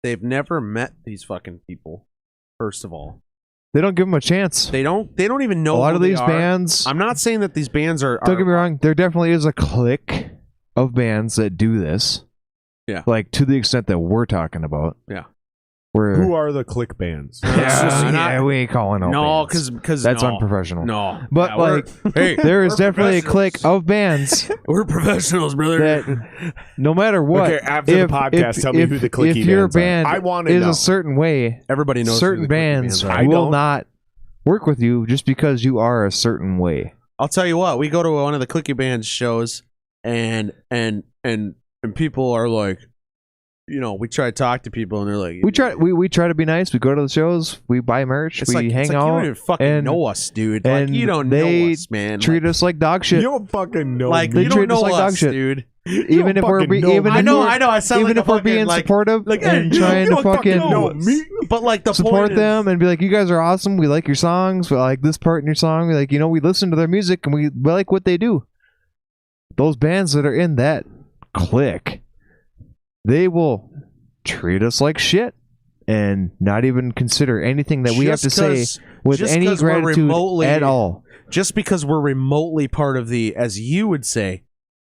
they've never met these fucking people. First of all, they don't give them a chance. They don't even know a lot who of these they are. Bands. I'm not saying that these bands are. Don't get me wrong. There definitely is a clique of bands that do this. Yeah. Like to the extent that we're talking about. Yeah. Who are the clique bands? We ain't calling them. No, because that's unprofessional. No, but hey, there is definitely a clique of bands. We're professionals, brother. That no matter what, okay, after the podcast, tell me who the clique bands are. If your band I want to is know. a certain way, everybody knows certain bands will not work with you just because you are a certain way. I'll tell you what. We go to one of the clique bands shows, and people are like, you know, we try to talk to people, and they're like, we try to be nice. We go to the shows, we buy merch, we hang out. You don't even fucking know us, dude. Like, you don't know us, man. Treat us like dog shit. You don't fucking know. Like, they you treat don't know us like dog shit, dude. Even if we're I know. I sound even like if we're being supportive and trying to fucking but like the support them and be like, you guys are awesome. We like your songs. We like this part in your song. We like, we listen to their music and we like what they do. Those bands that are in that clique, they will treat us like shit and not even consider anything that we have to say with any gratitude at all. Just because we're remotely part of the, as you would say,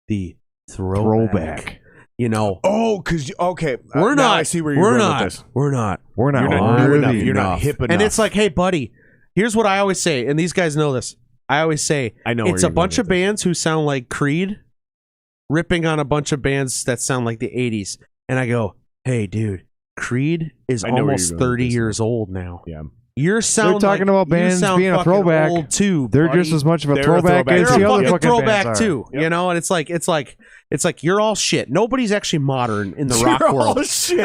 the throwback. You know. Oh, because we're not. I see where you're going with this. We're not. You're not new enough. You're not hip enough. And it's like, hey, buddy, here's what I always say, and these guys know this. I always say, I know it's a bunch of bands who sound like Creed, ripping on a bunch of bands that sound like the 80s, and I go, hey, dude, Creed is almost 30 years old now. Yeah. They're talking about bands being a throwback old too. They're buddy. just as much of a throwback as the other fucking throwback bands too. Yep. You know, and it's like you're all shit. Nobody's actually modern in the rock world. All shit.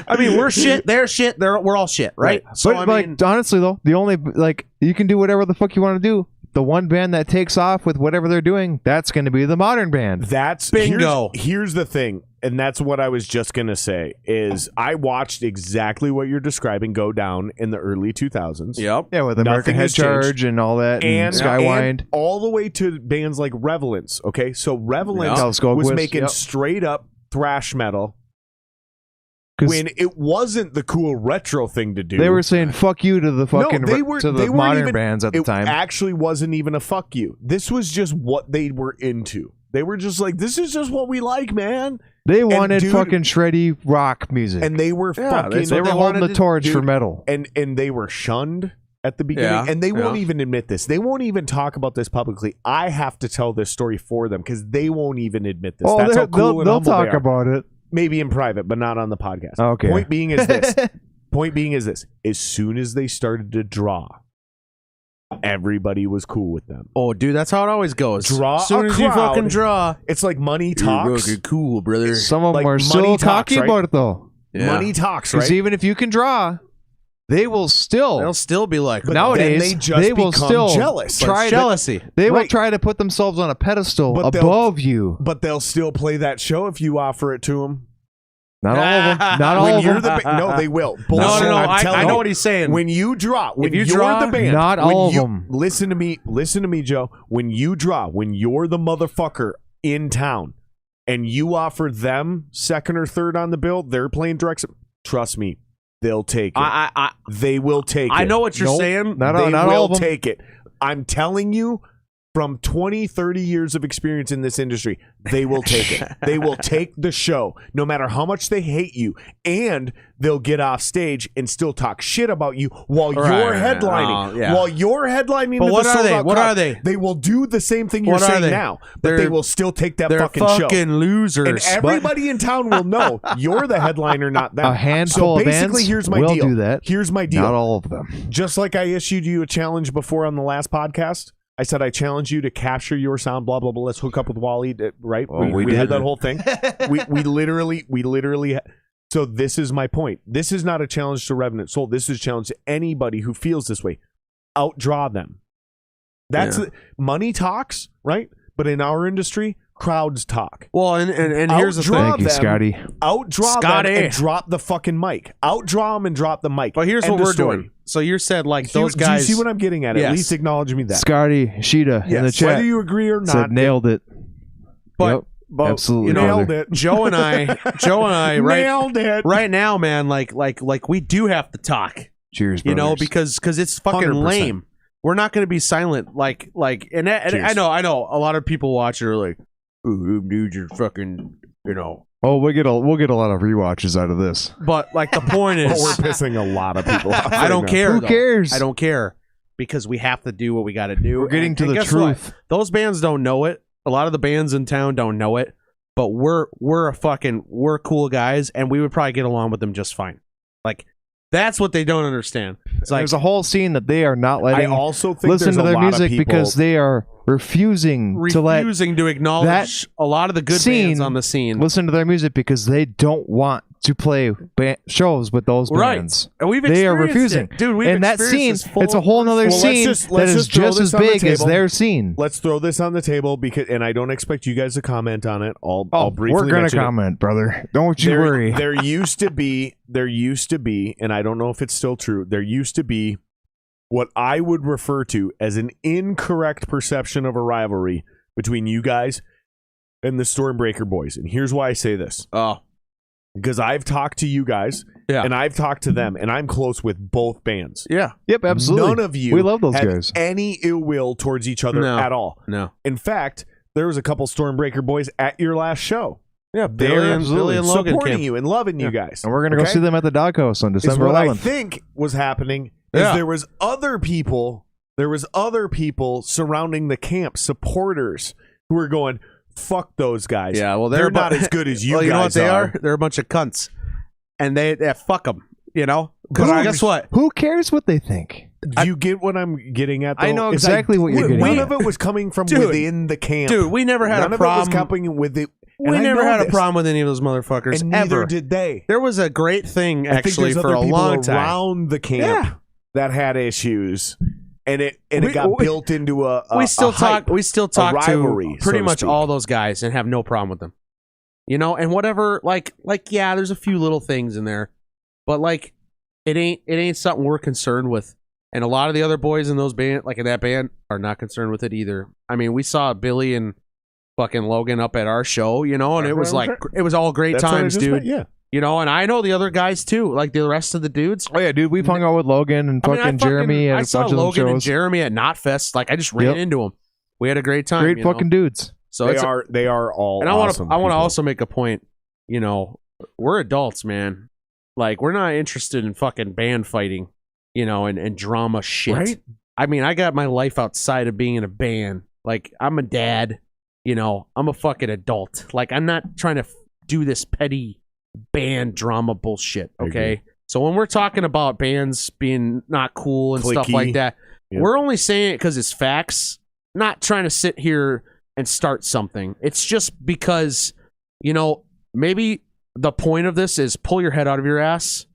I mean, we're shit. They're shit. We're all shit, right? So, but honestly though, the only you can do whatever the fuck you want to do. The one band that takes off with whatever they're doing, that's going to be the modern band. That's bingo. Here's the thing, and that's what I was just going to say, is I watched exactly what you're describing go down in the early 2000s. Yep. Yeah, with American Head Charge and all that, and Skywind. And all the way to bands like Relevance, okay? So Relevance was making straight up thrash metal when it wasn't the cool retro thing to do. They were saying fuck you to the fucking to the modern bands at the time. It actually wasn't even a fuck you. This was just what they were into. They were just like, this is just what we like, man. They wanted fucking shreddy rock music. And they were fucking... They were holding the torch for metal. And they were shunned at the beginning. And they won't even admit this. They won't even talk about this publicly. I have to tell this story for them because they won't even admit this. That's how cool and humble they'll talk about it. Maybe in private, but not on the podcast. Okay. Point being is this. As soon as they started to draw, everybody was cool with them. Oh, dude, that's how it always goes. Draw as soon a as crowd, you fucking draw. It's like money talks. You're cool, brother. Some of them are still talking about it, though. Yeah. Money talks, right? Because even if you can draw, they'll still be like, but nowadays they will still jealous. Jealousy. They will try to put themselves on a pedestal above you. But they'll still play that show if you offer it to them. Not all of them. Not all of them. No, they will. No. I know what he's saying. When you draw, when you're the band, not all of them. Listen to me, Joe. When you draw, when you're the motherfucker in town, and you offer them second or third on the bill, they're playing direct. Trust me, they'll take it. They will take it. I know what you're saying. Not all of them. Take it. I'm telling you. From 20, 30 years of experience in this industry, they will take it. They will take the show, no matter how much they hate you, and they'll get off stage and still talk shit about you while you're headlining. While you're headlining, but what are they? What are they? They will do the same thing you're saying now, but they will still take that fucking show. They're fucking losers. And everybody in town will know you're the headliner, not them. A handful of bands here's my will deal. do that. Here's my deal. Not all of them. Just like I issued you a challenge before on the last podcast. I said I challenge you to capture your sound, blah blah blah. Let's hook up with Wally, right? Oh, we had that whole thing. we literally. So this is my point. This is not a challenge to Revenant Soul. This is a challenge to anybody who feels this way. Outdraw them. That's money talks, right? But in our industry, crowds talk. Well, and here's the thing. Thank you, Scotty. Outdraw them and drop the fucking mic. Outdraw them and drop the mic. But here's what we're doing. So you said those guys. Do you see what I'm getting at? Yes. At least acknowledge me that. Scotty, Sheeta in the chat. Whether you agree or not. Said nailed it. But absolutely nailed it. Joe and I nailed it. Right now, man, like we do have to talk. Cheers, brothers. You know, because it's fucking 100%. Lame. We're not going to be silent. And I know a lot of people watch it are like, "Ooh, dude, you're fucking," you know. Oh, we'll get a lot of rewatches out of this. But the point is, we're pissing a lot of people off. I don't care. Who cares? I don't care because we have to do what we got to do. We're getting to the truth. What? Those bands don't know it. A lot of the bands in town don't know it. But we're cool guys, and we would probably get along with them just fine. That's what they don't understand. It's like there's a whole scene that they are not letting. I also think listen to their music because they are refusing to acknowledge a lot of the good bands on the scene. Listen to their music because they don't want to play shows with those bands. And they are refusing, dude. And that scene, it's a whole other scene that is just as big as their scene. Let's throw this on the table and I don't expect you guys to comment on it. I'll briefly. We're gonna comment, brother. Don't you worry. There used to be, and I don't know if it's still true. There used to be what I would refer to as an incorrect perception of a rivalry between you guys and the Stormbreaker boys. And here's why I say this. Because I've talked to you guys, and I've talked to them, and I'm close with both bands. Yeah. Yep, absolutely. None of you we love those have guys. Any ill will towards each other at all. No. In fact, there was a couple Stormbreaker boys at your last show. Yeah, Billy and Logan supporting you and loving you guys. And we're going to go see them at the Doghouse on December 11th. What I think was happening is there was other people surrounding the camp, supporters, who were going, fuck those guys. Yeah, well, they're not as good as you guys you know what they are. They're a bunch of cunts. And they fuck them, you know? Because guess what? Who cares what they think? Do you get what I'm getting at, though? I know exactly what you're getting at. None of it was coming from within the camp. Dude, we never had a problem. None of it was coming with it. We never had a problem with any of those motherfuckers, and neither ever did they. There was a great thing, actually, for a long time. Around the camp that had issues. And it got built into a we still talk rivalry, to pretty so much all those guys and have no problem with them, you know. And whatever, yeah, there's a few little things in there, but it ain't something we're concerned with. And a lot of the other boys in those band, in that band, are not concerned with it either. I mean, we saw Billy and fucking Logan up at our show, you know, and it was all great times, dude. Yeah. You know, and I know the other guys too, like the rest of the dudes. Oh yeah, dude, we've hung out with Logan and Jeremy at a bunch of shows. I saw Logan and Jeremy at Knotfest. I just ran into them. We had a great time. Great fucking dudes. So they are all. And awesome I want to also make a point. You know, we're adults, man. We're not interested in fucking band fighting, you know, and drama shit. Right? I mean, I got my life outside of being in a band. I'm a dad. You know, I'm a fucking adult. I'm not trying to do this petty band drama bullshit, okay? So when we're talking about bands being not cool and stuff like that, we're only saying it because it's facts, not trying to sit here and start something. It's just because, you know, maybe the point of this is pull your head out of your ass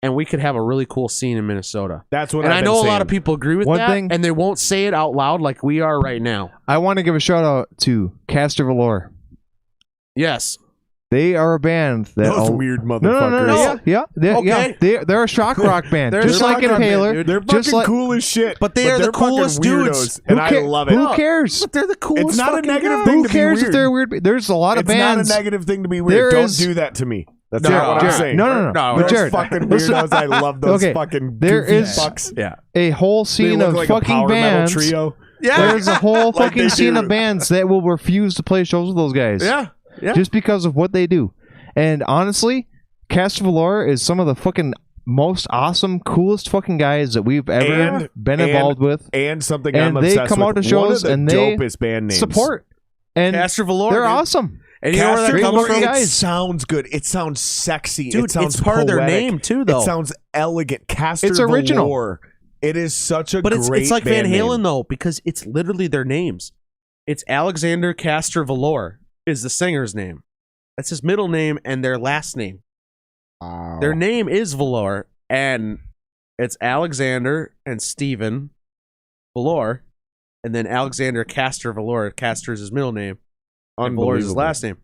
and we could have a really cool scene in Minnesota. That's what and I've I know been a lot of people agree with that, thing, and they won't say it out loud like we are right now. I want to give a shout out to Caster Valor. Yes. They are a band that those weird No. motherfuckers. Yeah. They're a shock rock band, just like Impaler. They're fucking cool as shit. But they're the coolest dudes, and I love it. Who cares? But they're the coolest. It's not a negative guys. thing Who to be cares weird. if they're weird? There's a lot of bands. It's not a negative thing to be weird. Don't do that to me. That's not what I'm saying. No. But Jared, fucking weirdos. I love those fucking goofy fucks. Yeah. A whole scene of like fucking a power bands. metal trio. Yeah. There's a whole Like fucking they scene do. of bands that will refuse to play shows with those guys. Yeah. Just because of what they do. And honestly, Cast of Valor is some of the fucking most awesome, coolest fucking guys that we've ever been involved with. And something And I'm they obsessed come out with. to shows One of the and they dopest band names. support. And Cast of Valor, they're dude. awesome. And you know where that comes from? It sounds good. It sounds sexy. Dude, it sounds it's part poetic. of their name too, though. It sounds elegant. Caster It's original. Valor. It is such a But great it's like Van band Halen name. though, because it's literally their names. It's Alexander Castor Valor is the singer's name. That's his middle name and their last name. Wow. Their name is Valor, and it's Alexander and Stephen Valor, and then Alexander Castor Valor. Castor is his middle name, and Valor is his last name.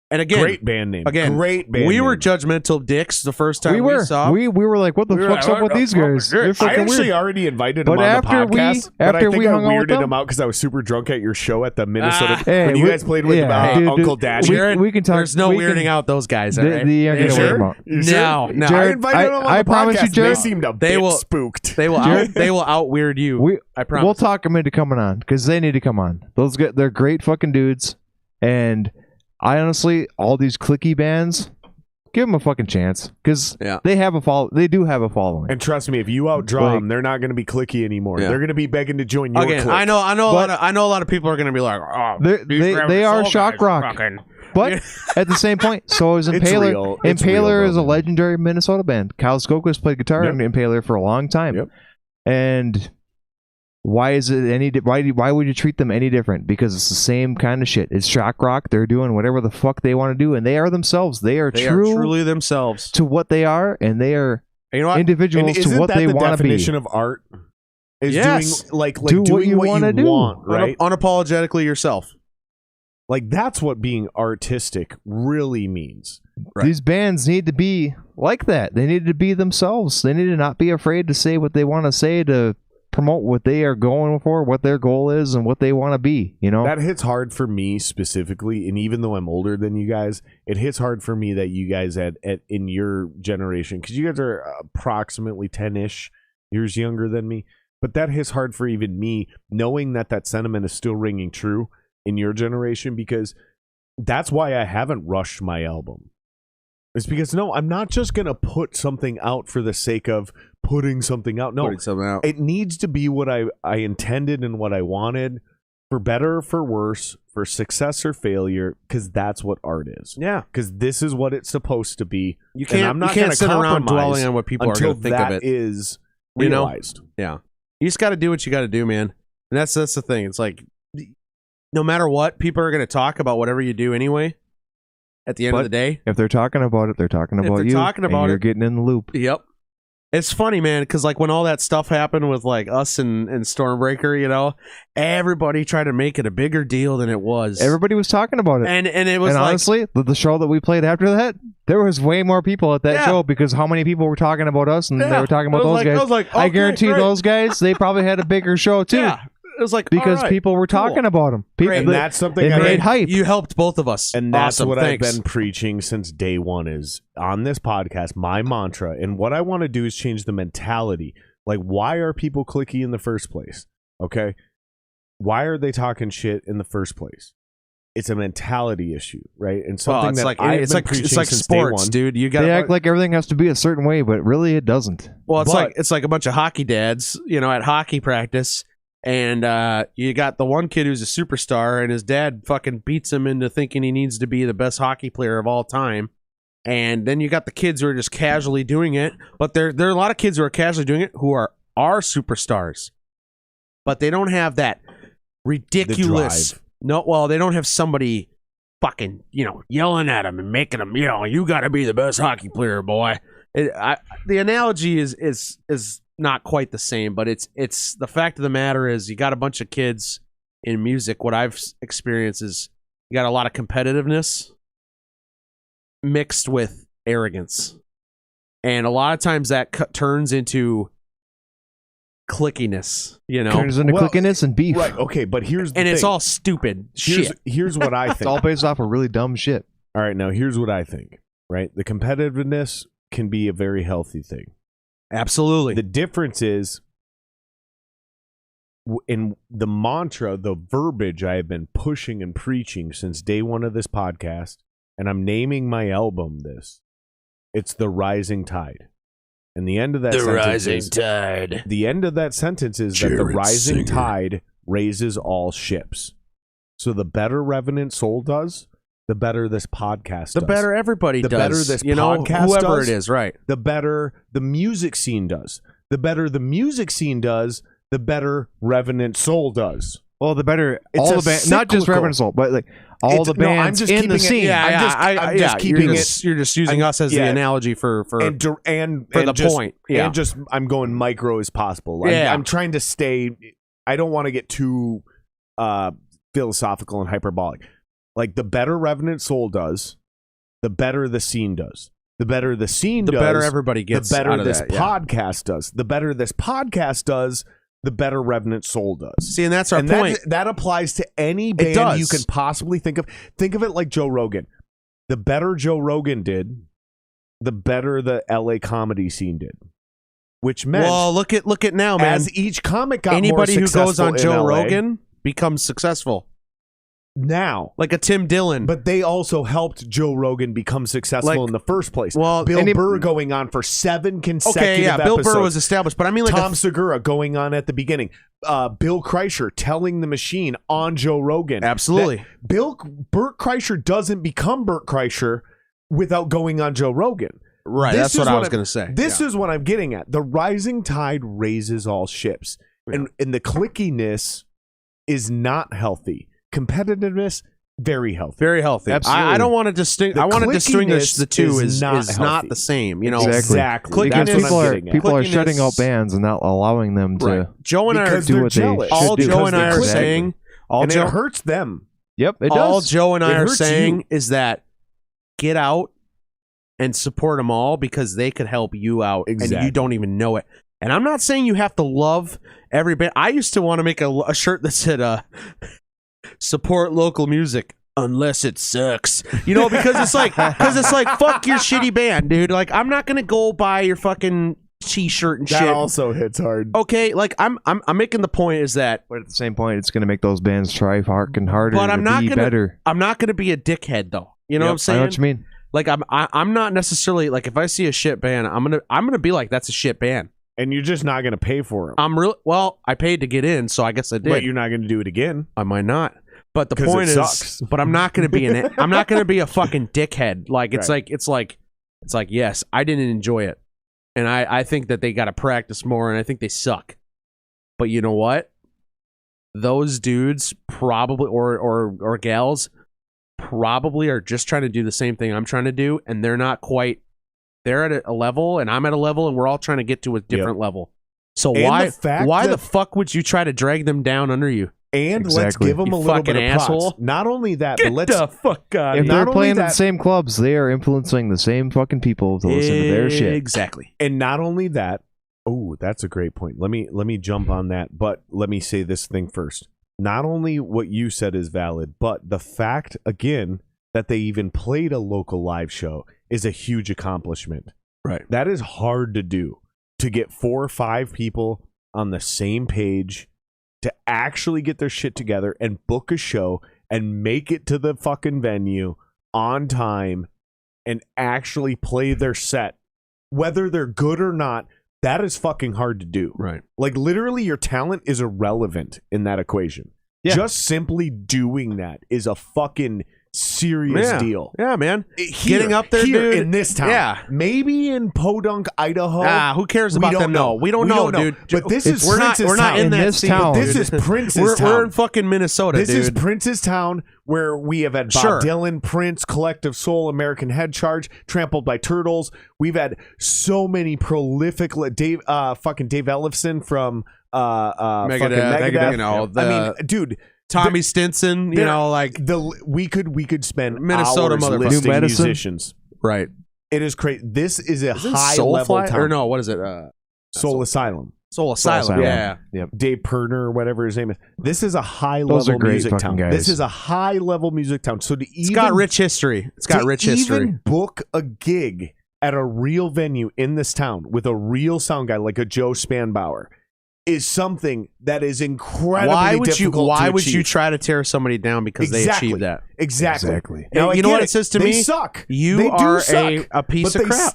And again, Great band name. Great band we name. were judgmental dicks the first time we saw. We were like, what the fuck's up with these guys? They're I fucking actually weird. already invited But him on the after we- podcast, but I after think we I hung out with weirded them- him out because I was super drunk at your show at the Minnesota Hey, when you guys played with dude, Uncle Daddy. Jared, we can talk. There's no we weirding can, out those guys. The, All right? the, You sure? about. You sure? No. I Jared, invited him on I the promise podcast. you, Jared, they seemed a bit spooked. They will out weird you. I promise. We'll talk them into coming on because they need to come on. Those guys, they're great fucking dudes, and I honestly, all these clicky bands, give them a fucking chance because they have a follow. They do have a following. And trust me, if you outdraw them, they're not going to be clicky anymore. Yeah. They're going to be begging to join your clique. I know a lot of people are going to be like, oh, they are shock rock. But at the same point, so is It's Impaler. real. It's Impaler real, is a man. legendary Minnesota band. Kyle Skokas played guitar in Impaler for a long time. Yep. And why is it any? Why would you treat them any different? Because it's the same kind of shit. It's shock rock. They're doing whatever the fuck they want to do, and they are themselves. They are truly themselves to what they are, and they are you know what? individuals to what they want to be. Isn't that the definition of art? Is Yes. doing like Do doing what what you wanna do. want, right? Unapologetically yourself. Like that's what being artistic really means. Right. These bands need to be like that. They need to be themselves. They need to not be afraid to say what they want to say to promote what they are going for, what their goal is, and what they want to be. You know, That hits hard for me specifically, and even though I'm older than you guys, it hits hard for me that you guys at in your generation, because you guys are approximately 10-ish years younger than me, but that hits hard for even me, knowing that sentiment is still ringing true in your generation, because that's why I haven't rushed my album. It's because, no, I'm not just going to put something out for the sake of putting something out. No, Putting something out. it needs to be what I intended and what I wanted, for better or for worse, for success or failure, because that's what art is. Yeah. Because this is what it's supposed to be. You can't, and I'm not you can't gonna sit around compromise dwelling on what people are until going to think of that it. is You know? realized. Yeah. You just got to do what you got to do, man. And that's the thing. It's like, no matter what, people are going to talk about whatever you do anyway. At the end of the day, if they're talking about it, they're talking about you. And you're getting in the loop. Yep. It's funny, man, because like when all that stuff happened with like us and Stormbreaker, you know, everybody tried to make it a bigger deal than it was. Everybody was talking about it. And it was and like, honestly, the show that we played after that, there was way more people at that show because how many people were talking about us and they were talking about those guys. I was like, I okay, guarantee great. those guys, they probably had a bigger show too. Yeah. It was like, Because all right, people were talking cool. about them. People, And that's something it I made hype. You helped both of us. And that's awesome. what Thanks. I've been preaching since day one, is on this podcast, my mantra. And what I want to do is change the mentality. Like, why are people cliquey in the first place? Okay. Why are they talking shit in the first place? It's a mentality issue, right? And something it's that like I've it's been like preaching it's like since sports, day one. dude. You got They act like everything has to be a certain way, but really it doesn't. well, but- it's like a bunch of hockey dads, you know, at hockey practice. And you got the one kid who's a superstar, and his dad fucking beats him into thinking he needs to be the best hockey player of all time. And then you got the kids who are just casually doing it, but there are a lot of kids who are casually doing it who are superstars, but they don't have that ridiculous. drive. No, well, they don't have somebody fucking yelling at them and making them you got to be the best hockey player, boy. The analogy is not quite the same, but it's the fact of the matter is you got a bunch of kids in music. What I've experienced is you got a lot of competitiveness, mixed with arrogance. And a lot of times that turns into clickiness, Turns into clickiness and beef. Right, okay, but here's the thing. It's all stupid shit. Here's what I think. It's all based off of really dumb shit. All right, now here's what I think, right? The competitiveness can be a very healthy thing. Absolutely. The difference is in the mantra, the verbiage I have been pushing and preaching since day one of this podcast, and I'm naming my album this. It's the rising tide. And the end of that tide. The end of that sentence is that the rising tide raises all ships. So the better Revenant Soul does, the better this podcast does. The better everybody does. The better this podcast whoever does, it is, right. The better the music scene does. The better the music scene does, the better Revenant Soul does. Well, the better all the bands, not just Revenant Soul, but like all the bands in the scene. I'm just keeping it. You're just using us as the analogy for the point. Yeah. And just I'm going micro as possible. I'm trying to stay. I don't want to get too philosophical and hyperbolic. Like the better Revenant Soul does, the better the scene does. The better the scene does, the better everybody gets. The better out of this that, podcast does. The better this podcast does, the better Revenant Soul does. See, and that's our point. That applies to any band you can possibly think of. Think of it like Joe Rogan. The better Joe Rogan did, the better the LA comedy scene did. Which meant, well, look at now, man. As each comic got anybody more who goes on Joe LA, Rogan becomes successful. Now, like a Tim Dillon, but they also helped Joe Rogan become successful in the first place. Well, Bill Burr going on for 7 consecutive episodes. Bill Burr was established, but I mean, like Tom Segura going on at the beginning. Bill Kreischer telling the machine on Joe Rogan. Absolutely, Bert Kreischer doesn't become Bert Kreischer without going on Joe Rogan. Right, that's what I was going to say. This is what I'm getting at. The rising tide raises all ships, and the clickiness is not healthy. Competitiveness, very healthy. Very healthy. Absolutely. I don't want to distinguish. I want to distinguish the two is not the same. Exactly. Because people are shutting out bands and not allowing them to. Right. Joe and I are do what jealous. All Joe and I are saying, it hurts them. Yep, it does. All Joe and I are saying is that get out and support them all because they could help you out, and you don't even know it. And I'm not saying you have to love every band. I used to want to make a shirt that said, support local music unless it sucks, because it's like fuck your shitty band, dude. Like I'm not gonna go buy your fucking t-shirt and shit. That also hits hard. Okay, like I'm making the point is that, but at the same point, it's gonna make those bands try fucking harder. But I'm not be gonna better. I'm not gonna be a dickhead though. You know what I'm saying? I know what you mean. Like I'm not necessarily like if I see a shit band, I'm gonna be like that's a shit band. And you're just not going to pay for them. I paid to get in, so I guess I did. But you're not going to do it again. I might not. But the point is, but I'm not going to be I'm not going to be a fucking dickhead. Like it's like yes, I didn't enjoy it, and I think that they got to practice more, and I think they suck. But you know what? Those dudes probably or gals probably are just trying to do the same thing I'm trying to do, and they're not quite. They're at a level, and I'm at a level, and we're all trying to get to a different level. So why the fuck would you try to drag them down under you? And let's give them a little bit of asshole. props. Not only that, but let's the fuck out. If they're playing in the same clubs, they are influencing the same fucking people to listen to their shit. Exactly. And not only that, that's a great point. Let me jump on that, but let me say this thing first. Not only what you said is valid, but the fact again that they even played a local live show is a huge accomplishment. Right. That is hard to do, to get 4 or 5 people on the same page to actually get their shit together and book a show and make it to the fucking venue on time and actually play their set. Whether they're good or not, that is fucking hard to do. Right. Like literally your talent is irrelevant in that equation. Yeah. Just simply doing that is a fucking serious deal. Yeah, man. Getting up there, dude. In this town. Yeah. Maybe in Podunk, Idaho. Who cares about them? No, we don't know, dude. But this is Prince's we're not in that this town. This is Prince's town. We're in fucking Minnesota, dude. This is dude. Prince's town where we have had Bob Dylan, Prince, Collective Soul, American Head Charge, Trampled by Turtles. We've had so many prolific Dave Ellefson from Megadeth. Dude. Tommy Stinson, we could spend Minnesota hours listing musicians. Right. It is crazy. This is a Isn't high level town. Or no, what is it? Soul Asylum. Soul Asylum. Yeah. Yep. Dave Perner or whatever his name is. This is a high Those are level great music fucking town. guys. This is a high level music town. So It's got rich history. It's got rich history. Even book a gig at a real venue in this town with a real sound guy like a Joe Spanbauer is something that is incredibly difficult Why to would you achieve. try to tear somebody down because they achieved that? Exactly. Now, you know what it says to they me? Suck. You they are suck, a piece but of crap.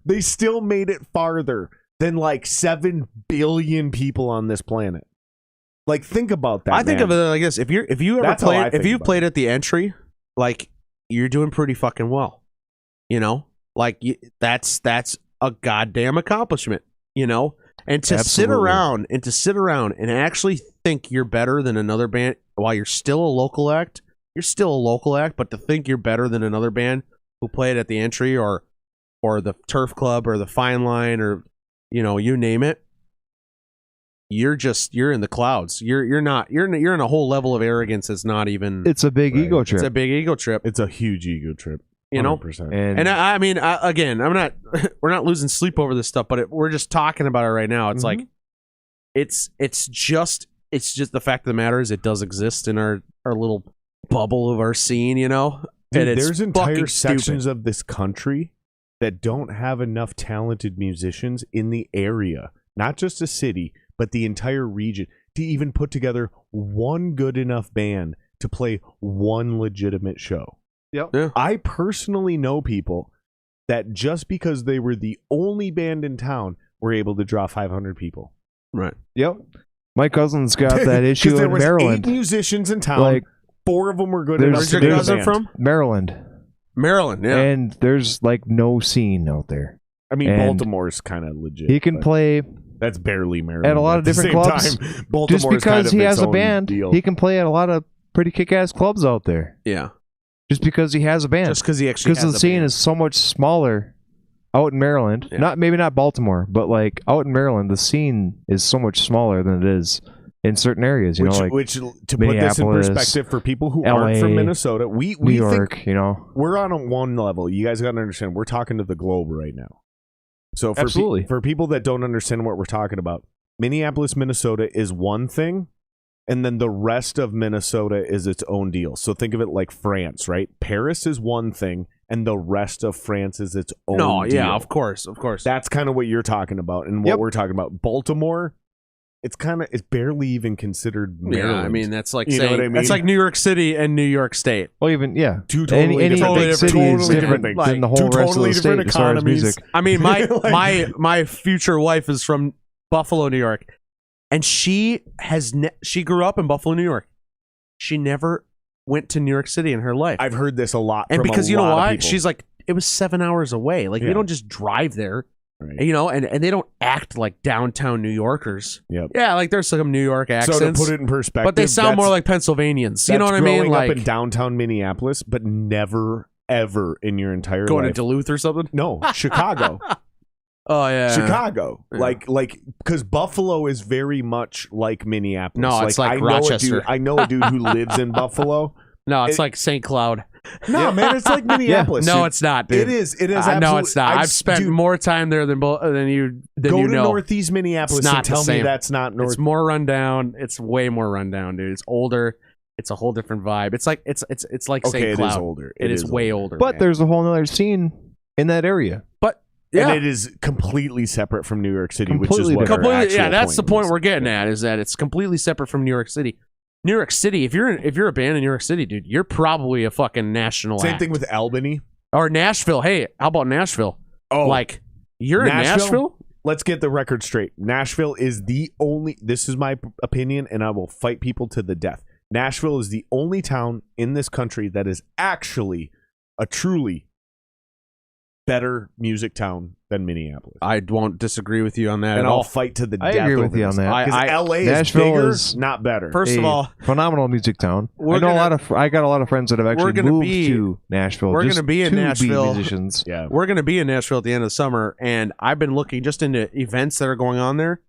They still made it farther than like 7 billion people on this planet. Like, think about that. I think of it like this: if you played at the entry, like, you're doing pretty fucking well. You know, like that's a goddamn accomplishment. You know, and to sit around and actually think you're better than another band while you're still a local act. You're still a local act, but to think you're better than another band who played at the entry or the Turf Club or the Fine Line or, you know, you name it, you're in the clouds. You're in a whole level of arrogance that's not even. It's a big ego trip. It's a big ego trip. It's a huge ego trip. 100%. You know, and I mean, again, we're not losing sleep over this stuff, but we're just talking about it right now. It's like, it's just the fact of the matter is it does exist in our little bubble of our scene, you know. Dude, and there's entire sections of this country that don't have enough talented musicians in the area, not just a city, but the entire region, to even put together one good enough band to play one legitimate show. Yep. Yeah. I personally know people that just because they were the only band in town were able to draw 500 people. Right. Yep. My cousin's got that issue there in was Maryland. 8 musicians in town. Like, 4 of them were good enough Where's to your make a cousin band. from? Maryland. Maryland, yeah. And there's like no scene out there. I mean, And Baltimore's kind of legit. He can but play that's barely Maryland. at a lot of the different same clubs. time, Baltimore's just because kind of he its has a own band, deal. he can play at a lot of pretty kick-ass clubs out there. Yeah. Just because he has a band. Just because he actually has the a scene band. is so much smaller out in Maryland. Yeah. Maybe not Baltimore, but like out in Maryland, the scene is so much smaller than it is in certain areas. You know, like which to put this in perspective for people who aren't from Minnesota, we New York. think You know, we're on one level. You guys got to understand. We're talking to the globe right now. So for people that don't understand what we're talking about, Minneapolis, Minnesota is one thing. And then the rest of Minnesota is its own deal. So think of it like France, right? Paris is one thing, and the rest of France is its own deal. Yeah, of course. That's kind of what you're talking about, and what we're talking about. Baltimore, it's barely even considered Maryland. Yeah, I mean, that's like You know what I mean? that's like New York City and New York State. well, even Two totally any different big things. city is Totally different things. than the whole Two rest totally of the different state as far as economies. music. I mean, my future wife is from Buffalo, New York, and she grew up in Buffalo, New York. She never went to New York City in her life. I've heard this a lot. And from because a you know lot of why? people. She's like, it was 7 hours away. Like, Yeah. we don't just drive there. Right. You know, and they don't act like downtown New Yorkers. Yep. Yeah, like there's some New York accents. So to put it in perspective, but they sound more like Pennsylvanians. You know what I mean? Growing Like up in downtown Minneapolis, but never ever in your entire going to life. Duluth or something. No, Chicago. Oh yeah, Chicago. Yeah. Like because Buffalo is very much like Minneapolis. No, it's like I Rochester. I know a dude who lives in Buffalo. No, it's like St. Cloud. No, man, it's like Minneapolis. No, dude. it's not, dude. It is. It is. No, it's not. I've spent dude, more time there than you. Go you to know. Northeast Minneapolis It's not and tell the me same. that's not North. It's more rundown. It's way more rundown, dude. It's older. It's a whole different vibe. It's like it's like okay, St. it Cloud. is older. It is way older. But man. there's a whole other scene in that area. But yeah, And it is completely separate from New York City, which is Completely what our different. actual yeah, that's the point is. we're getting at. Is that it's completely separate from New York City. New York City. If you're a band in New York City, dude, you're probably a fucking national. Same act. thing with Albany. Or Nashville. Hey, how about Nashville? Oh, Like you're in Nashville. Let's get the record straight. Nashville is the only, this is my opinion, and I will fight people to the death. Nashville is the only town in this country that is actually a truly better music town than Minneapolis. I won't disagree with you on that And at I'll all. fight to the I death. agree with over you this. on that. Because LA is Nashville bigger, is not better. First of all, phenomenal music town. We're I know gonna- I got a lot of friends that have actually gonna moved be- to Nashville. we're just gonna be in to Nashville. musicians. Yeah. we're going to be in Nashville at the end of the summer, and I've been looking just into events that are going on there.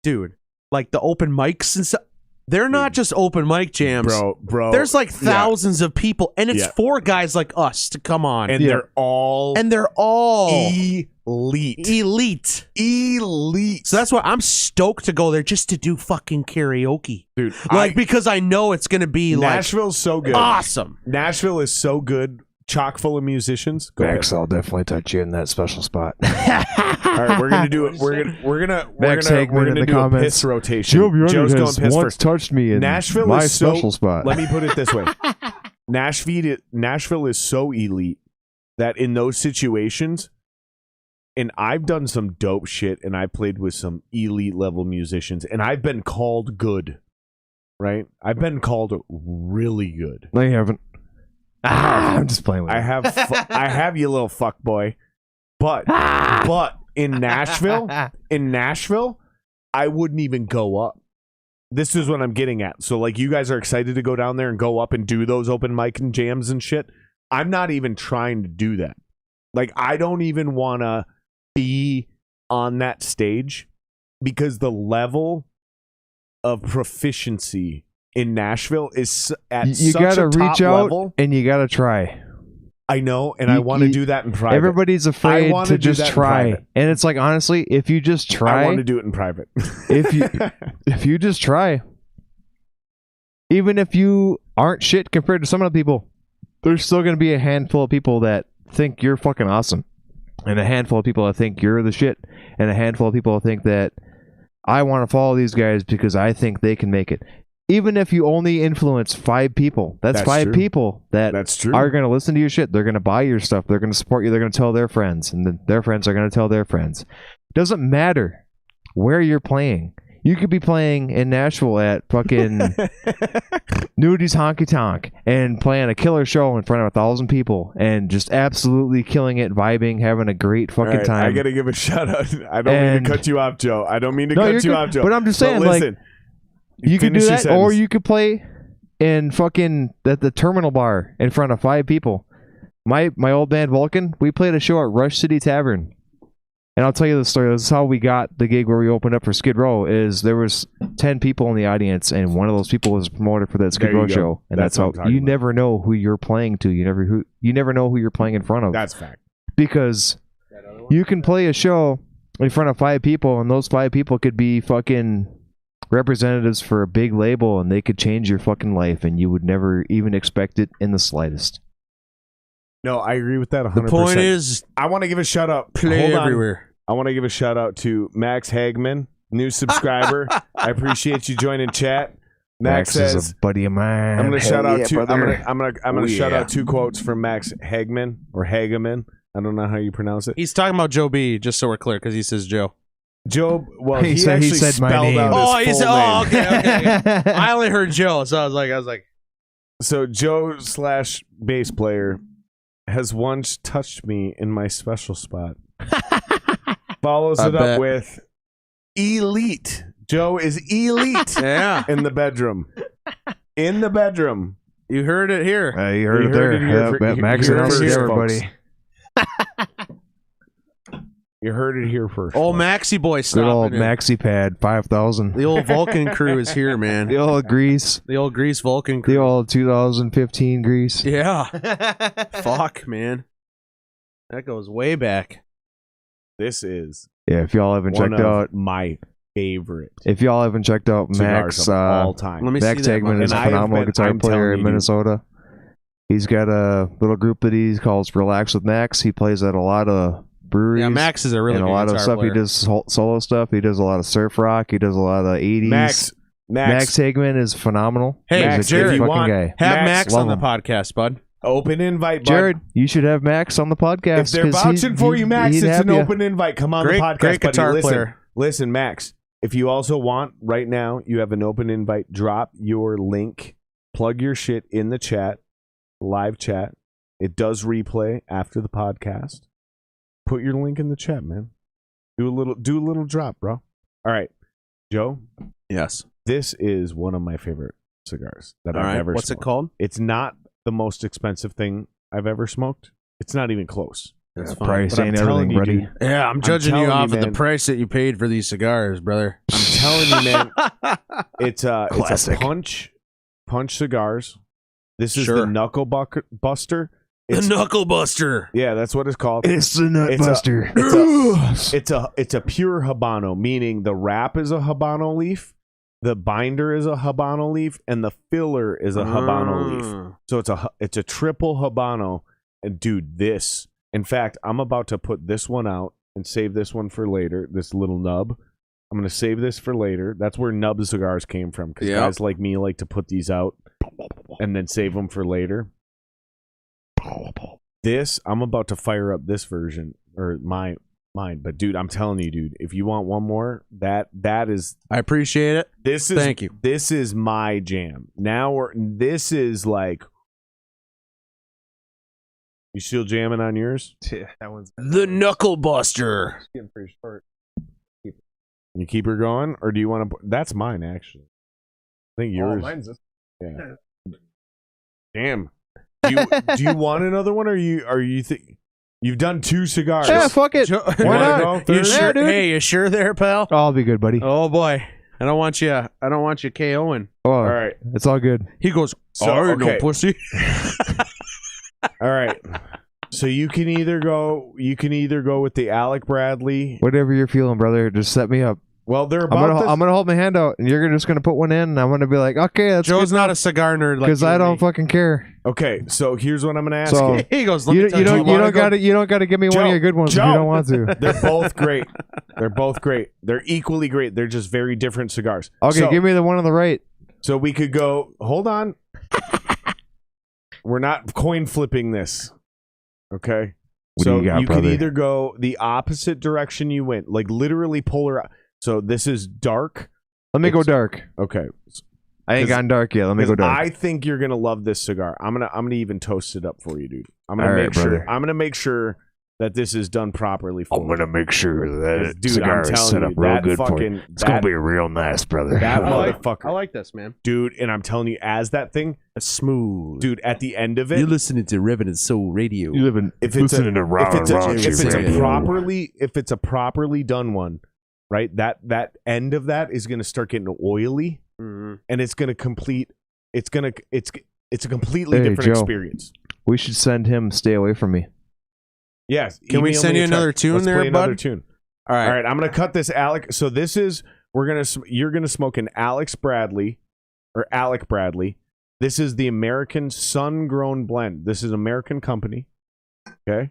Dude, like the open mics and stuff. They're not just open mic jams, bro. There's like thousands of people, and it's for guys like us to come on, and they're all elite. So that's why I'm stoked to go there just to do fucking karaoke, dude. Because I know it's gonna be Nashville's so good, awesome. Nashville is so good. Chock full of musicians. Max, I'll definitely touch you in that special spot. All right, we're gonna do it. We're gonna do a piss rotation. Joe Bjornrud Joe's going has piss once first. touched me in Nashville my is special spot. Let me put it this way: Nashville is so elite that in those situations, and I've done some dope shit, and I played with some elite level musicians, and I've been called good. Right? I've been called really good. No, you haven't. I'm just playing with you. I have you, little fuck boy. But in Nashville, I wouldn't even go up. This is what I'm getting at. So like you guys are excited to go down there and go up and do those open mic and jams and shit. I'm not even trying to do that. Like I don't even want to be on that stage because the level of proficiency in Nashville is at you such gotta a top reach out level. And you gotta try. I know, and I want to do that in private. Everybody's afraid to just try, and it's like honestly, if you just try, I want to do it in private. if you just try, even if you aren't shit compared to some of the people, there's still going to be a handful of people that think you're fucking awesome, and a handful of people that think you're the shit, and a handful of people that think that I want to follow these guys because I think they can make it. Even if you only influence 5 people, that's 5 people that are going to listen to your shit. They're going to buy your stuff. They're going to support you. They're going to tell their friends, and then their friends are going to tell their friends. It doesn't matter where you're playing. You could be playing in Nashville at fucking Nudi's Honky Tonk and playing a killer show in front of 1,000 people and just absolutely killing it, vibing, having a great fucking time. I got to give a shout out. I don't mean to cut you off, Joe. I don't mean to cut you off, Joe. But I'm just saying, listen, you could do that, or you could play in fucking at the Terminal Bar in front of 5 people. My old band Vulcan, we played a show at Rush City Tavern, and I'll tell you the story. This is how we got the gig where we opened up for Skid Row. Is there was 10 people in the audience, and one of those people was a promoter for that Skid Row show, and that's how you never know who you're playing to. You never know who you're playing in front of. That's fact. Because you can play a show in front of 5 people, and those 5 people could be fucking representatives for a big label, and they could change your fucking life, and you would never even expect it in the slightest. No, I agree with that 100%. The point is, I want to give a shout out. Play everywhere. I want to give a shout out to Max Hagman, new subscriber. I appreciate you joining chat. Max says, is a buddy of mine. I'm going to shout out 2. I'm going to shout out 2 quotes from Max Hagman or Hageman. I don't know how you pronounce it. He's talking about Joe B. Just so we're clear, because he says Joe. Joe, well, he said my name. Out his full name. Okay. I only heard Joe, so I was like. So Joe / bass player has once touched me in my special spot. Follows it up with elite. Joe is elite. Yeah. In the bedroom. In the bedroom. You heard it here. You heard it there. Max announced it to everybody. You heard it here first. Old Maxi boy stopping. Good old Maxi Pad 5,000. The old Vulcan crew is here, man. The old Grease. The old Grease Vulcan crew. The old 2015 Grease. Yeah. Fuck, man. That goes way back. This is if y'all haven't checked out my favorite. If y'all haven't checked out Max all time. Let me Max see that, Tegman is a phenomenal guitar player in Minnesota. He's got a little group that he calls Relax with Max. He plays at a lot of breweries. Yeah, Max is a really good lot of stuff. player. He does solo stuff. He does a lot of surf rock. He does a lot of 80s. Max Hagman is phenomenal. Hey, He's Jared, a if you fucking guy. Have Max on the podcast, bud. Open invite, bud. Jared, you should have Max on the podcast. If they're vouching for you, Max, it's an open invite. Come on the podcast, great guitar buddy. player. Listen, Max, if you also want, right now, you have an open invite. Drop your link. Plug your shit in the chat. Live chat. It does replay after the podcast. Put your link in the chat, man. Do a little drop, bro. All right, Joe. Yes. This is one of my favorite cigars that I've ever smoked. What's it called? It's not the most expensive thing I've ever smoked. It's not even close. That's fine. Price ain't everything, buddy. Yeah, I'm judging you off of the price that you paid for these cigars, brother. I'm telling you, man, it's a Classic. punch cigars. This is Sure. the Knuckle Buster. The Knuckle Buster. Yeah, that's what it's called. It's the Nut Buster. It's a pure Habano, meaning the wrap is a Habano leaf, the binder is a Habano leaf, and the filler is a Habano leaf. So it's a triple Habano. And dude, this. In fact, I'm about to put this one out and save this one for later. This little nub. I'm gonna save this for later. That's where nub cigars came from, because guys like me like to put these out and then save them for later. This, I'm about to fire up this version, or mine. But dude, I'm telling you, dude, if you want one more, that is. I appreciate it. Thank you. This is my jam. This is like. You still jamming on yours? Yeah, that one's The Knuckle Buster. getting pretty short. You keep her going, or do you want to? That's mine, actually. I think yours. Mine's this. Yeah. Damn. Do you want another one, or you think you've done 2 cigars? Yeah, fuck it. Why not? go? You sure, dude. hey, you sure there, pal? I'll be good, buddy. Oh boy, I don't want you KOing. Oh, All right. it's all good. He goes, So, sorry, no okay. pussy. All right. So you can either go with the Alec Bradley. Whatever you're feeling, brother, just set me up. Well, they're I'm about. gonna hold my hand out, and you're just gonna put one in, and I'm gonna be like, okay, that's Joe's not a cigar nerd like because you I and don't me. fucking care. Okay, so here's what I'm gonna ask So- you. He goes, let You me tell don't got to give me one Joe, of your good ones if Joe. you don't want to. They're both great. They're both great. They're equally great. They're just very different cigars. Okay, So- give me the one on the right. So we could go. Hold on. We're not coin flipping this. Okay. What do So you got, could brother? either go the opposite direction you went, like literally polar. So this is dark. Let me go It's- dark. Okay. I ain't 'Cause- gone dark yet. Let me go 'Cause dark. I think you're gonna love this cigar. I'm gonna even toast it up for you, dude. I'm gonna All right, make sure. brother. I'm gonna make sure that this is done properly for you. make sure that Dude, I'm telling you, that fucking that, real nice, brother. that I motherfucker, like this, man. dude. And I'm telling you, as that thing, It's smooth. dude, at the end of it, You're listening to Revenant Soul Radio. You live in if it's a, Rocher. if it's a properly done one, right? That end of that is gonna start getting oily, Mhm. and it's gonna complete. It's a completely Hey, different Joe. experience. We should send him Stay Away From Me. Yes. Can we email send me you a another text. tune Let's there, play another bud? tune. All right. All right, I'm gonna cut this Alec. So this is you're gonna smoke an Alex Bradley or Alec Bradley. This is the American Sun Grown Blend. This is an American company. Okay,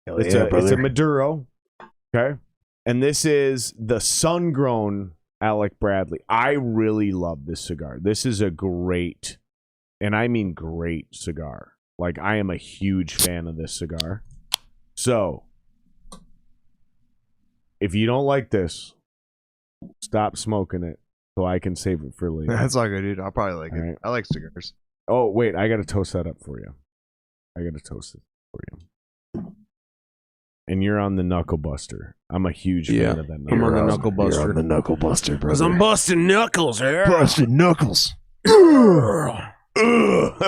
it's a Maduro. Okay, and this is the Sun Grown Alec Bradley. I really love this cigar. This is a great, and I mean great cigar. Like I am a huge fan of this cigar. So. If you don't like this, stop smoking it so I can save it for later. That's all good, dude. I'll probably like All it. right. I like cigars. Oh, wait. I got to toast that up for you. I got to toast it for you. And you're on the Knuckle Buster. I'm a huge fan of that. I'm on the Knuckle Buster. You're on the Knuckle Buster, brother. Because I'm busting knuckles here. busting knuckles.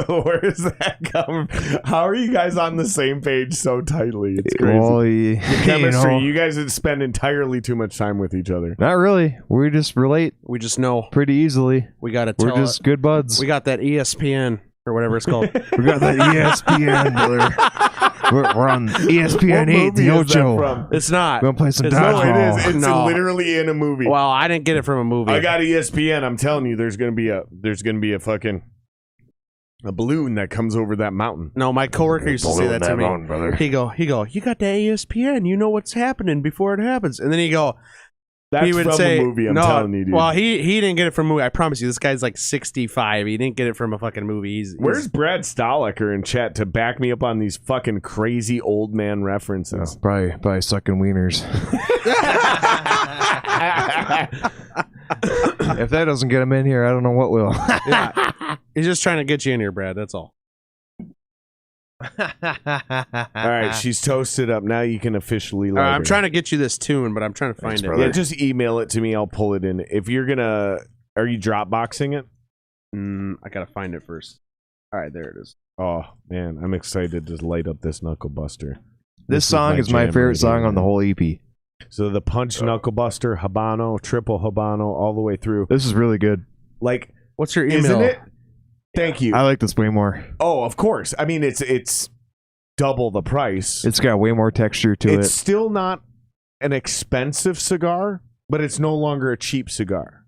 Where is that coming? How are you guys on the same page so tightly? It's crazy. Well, The chemistry. you You guys spend entirely too much time with each other. not really. We just relate We just know pretty easily. we got to We're tell just good buds. We got that ESPN or whatever it's called. We got that ESPN, brother. We're on ESPN 8, movie the is that Ocho. from? It's not. We're going to play some It's No, dodgeball. it is. It's No. literally in a movie. Well, I didn't get it from a movie. I got ESPN. I'm telling you, there's gonna be a fucking a balloon that comes over that mountain. No, my coworker used to say that to me. Mountain, brother. He go, you got that ESPN. You know what's happening before it happens. And then he go, That's he would from say, a movie. I'm no, telling you, dude. well, he didn't get it from a movie. I promise you, this guy's like 65. He didn't get it from a fucking movie. Where's Brad Stoliker in chat to back me up on these fucking crazy old man Oh, references? probably sucking wieners. If that doesn't get him in here, I don't know what will. Yeah. He's just trying to get you in here, Brad. That's all. All right, she's toasted up. Now you can officially. Light I'm her. trying to get you this tune, but I'm trying to find Thanks, it. brother. Yeah, just email it to me. I'll pull it in. If you're gonna, are you Dropboxing it? I gotta find it first. All right, there it is. Oh man, I'm excited to light up this Knuckle Buster. This song is my jam favorite right song here, on the man. whole EP. So the Punch Knuckle Buster, Habano, Triple Habano, all the way through. This is really good. Like, what's your email? Isn't it? Thank you. I like this way more. Oh, of course. I mean, it's double the price. It's got way more texture to it. It's still not an expensive cigar, but it's no longer a cheap cigar,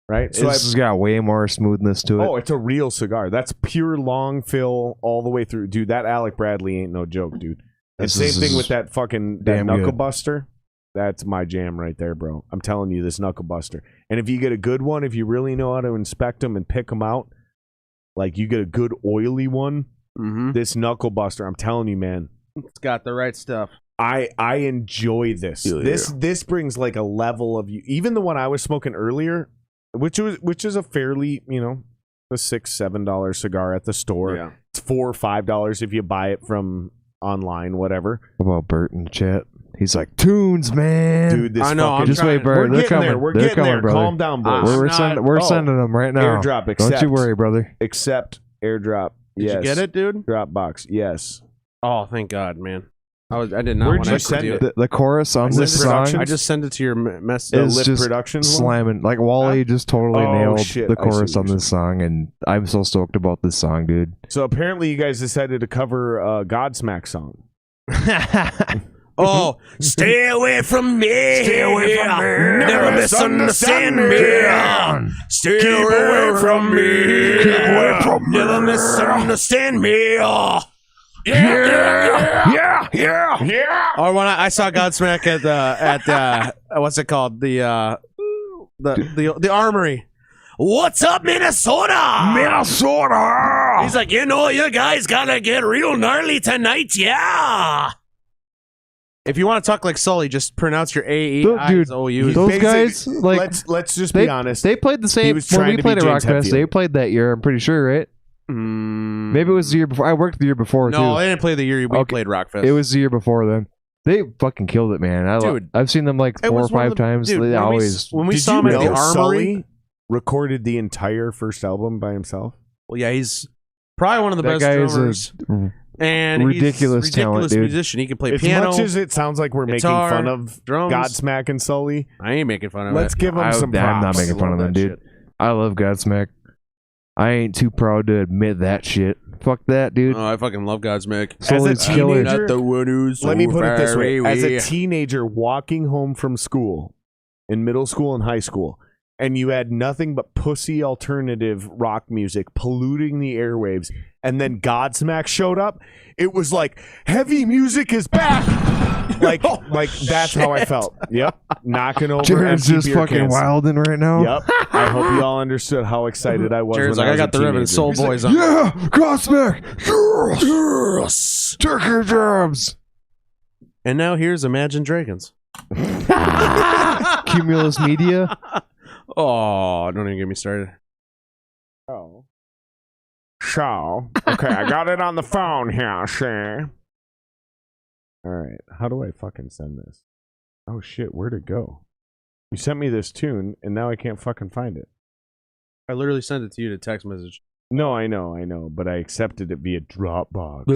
right? So it's got way more smoothness to it. Oh, it's a real cigar. That's pure long fill all the way through. Dude, that Alec Bradley ain't no joke, dude. And same thing with that fucking Knuckle Buster. That's my jam right there, bro. I'm telling you, this Knuckle Buster. And if you get a good one, if you really know how to inspect them and pick them out, like you get a good oily one, this Knuckle Buster, I'm telling you, man. It's got the right stuff. I enjoy this. This brings like a level of you. Even the one I was smoking earlier, which is a fairly, a $6-7 cigar at the store. Yeah. It's $4 or $5 if you buy it from online, whatever. What about Bert in the chat? He's like, tunes, man. Dude, this I know. fucking... Just wait, Bert. They're coming. We're getting there. Brother. Calm down, boys. We're sending them right now. Airdrop, accept. Don't you worry, brother. Accept airdrop. Did you get it, dude? Dropbox. Yes. Oh, thank God, man. I did not want to send it. The chorus on this song. I just sent it to your message. Is just Productions slamming. Like Wally just totally nailed the chorus on this song, and I'm so stoked about this song, dude. So apparently, you guys decided to cover a Godsmack song. Oh, stay away from me. Stay away from me. Never misunderstand me. Stay away from me. Keep away from me. Never misunderstand me. Yeah. Or when I saw Godsmack at what's it called, the Armory. What's up, Minnesota? He's like, you guys gotta get real gnarly tonight, yeah. If you want to talk like Sully, just pronounce your A-E-I-O-U. Those guys, like, let's just be honest. They played the same when we played at Rockfest. They played that year, I'm pretty sure, right? Maybe it was the year before. I worked the year before, too. No, they didn't play the year we played Rockfest. It was the year before then. They fucking killed it, man. Dude, I've seen them like 4 or 5 times. Dude, they always... When we saw him at the Armory... Sully recorded the entire first album by himself? Well, yeah, he's probably one of the best drummers. And ridiculous he's a talent, dude. musician. He can play piano. As much as it sounds like we're guitar, making fun of drums. Godsmack and Sully, I ain't making fun of Let's give him some props. I'm not making fun of them, dude. I love Godsmack. I ain't too proud to admit that shit. Fuck that, dude. Oh, I fucking love Godsmack. As a teenager, not the one who's let me put it this way. away. As a teenager walking home from school, in middle school and high school, and you had nothing but pussy alternative rock music polluting the airwaves, and then Godsmack showed up, it was like, heavy music is back! like that's how I felt. Yep. Knocking over Jared's just fucking cans. Wilding right now. Yep. I hope you all understood how excited I was. Jared's when like, I got the Ribbon Soul Boys on. Yeah! Godsmack! Yes! Take your jobs! And now here's Imagine Dragons. Cumulus Media. Oh, don't even get me started. Oh. So, okay, I got it on the phone here, see? Alright, how do I fucking send this? Oh shit, where'd it go? You sent me this tune, and now I can't fucking find it. I literally sent it to you to text message. No, I know, but I accepted it via Dropbox.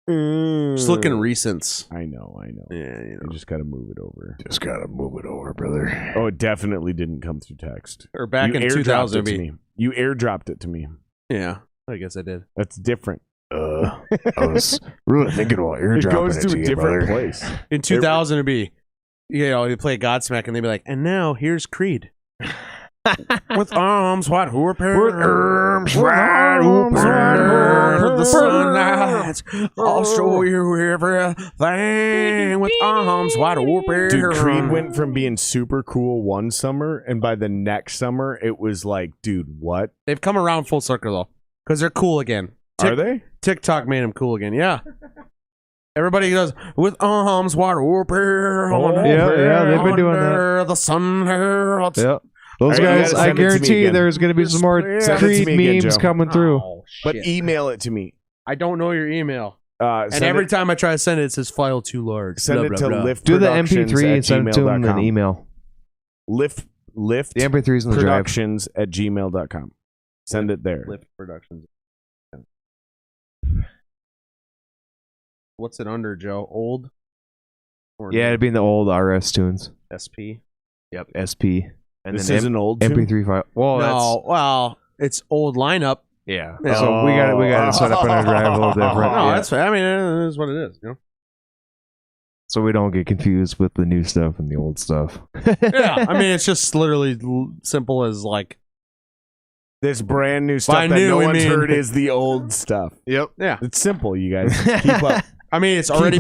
Just looking recents. I know. Yeah, I just gotta move it over. Just gotta move it over, brother. Oh, it definitely didn't come through text. Or back in 2000. You airdropped it to me. Yeah, I guess I did. That's different. I was really thinking about airdropping it goes to a different brother. place. In 2000, it'd be, you play Godsmack, and they'd be like, and now here's Creed. With arms wide open. With arms wide open. The sunlight. I'll show you everything. With arms wide open. Dude, Creed went from being super cool one summer, and by the next summer, it was like, dude, what? They've come around full circle, though, because they're cool again. Are they? TikTok made them cool again. Yeah. Everybody goes with arms wide open. Yeah, they've been doing that. The sun. Yeah. Those guys, I guarantee there's going to be some more Creed memes coming through. Oh, but email it to me. I don't know your email. And every time I try to send it, it says file too large. Send it to Lift. Do the MP3 and send it to them in an email. Lift. The MP3's in the drive. Productions@gmail.com. Send it there. Lift Productions. What's it under, Joe? Old? Yeah, it'd be in the old RS tunes. SP. Yep, SP. And this then is an old MP3 file. Well, no, well, it's old lineup. Yeah. Yeah. So we got to set up in our drive a little different. No, Yeah. that's fine. I mean, it is what it is. You know. So we don't get confused with the new stuff and the old stuff. Yeah, I mean, it's just literally simple as like this brand new stuff By that new, no we one's mean- heard is the old stuff. Yep. yeah. It's simple, you guys. Keep up. I mean, it's already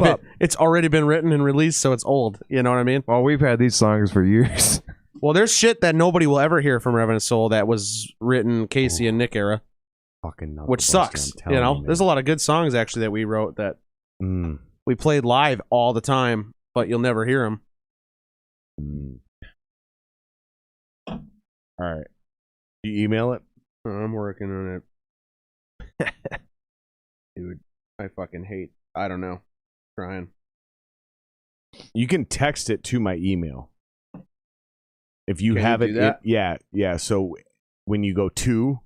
been written and released, so it's old. You know what I mean? Well, we've had these songs for years. Well, there's shit that nobody will ever hear from Revenant Soul that was written Casey and Nick era, Fucking knuckle which buster, sucks. I'm telling You know, man. there's a lot of good songs actually that we wrote that Mm. we played live all the time, but you'll never hear them. Mm. All right. You email it? I'm working on it. Dude, I fucking hate. I don't know. Trying. You can text it to my email. If you Can have you it, do that? yeah. So when you go to,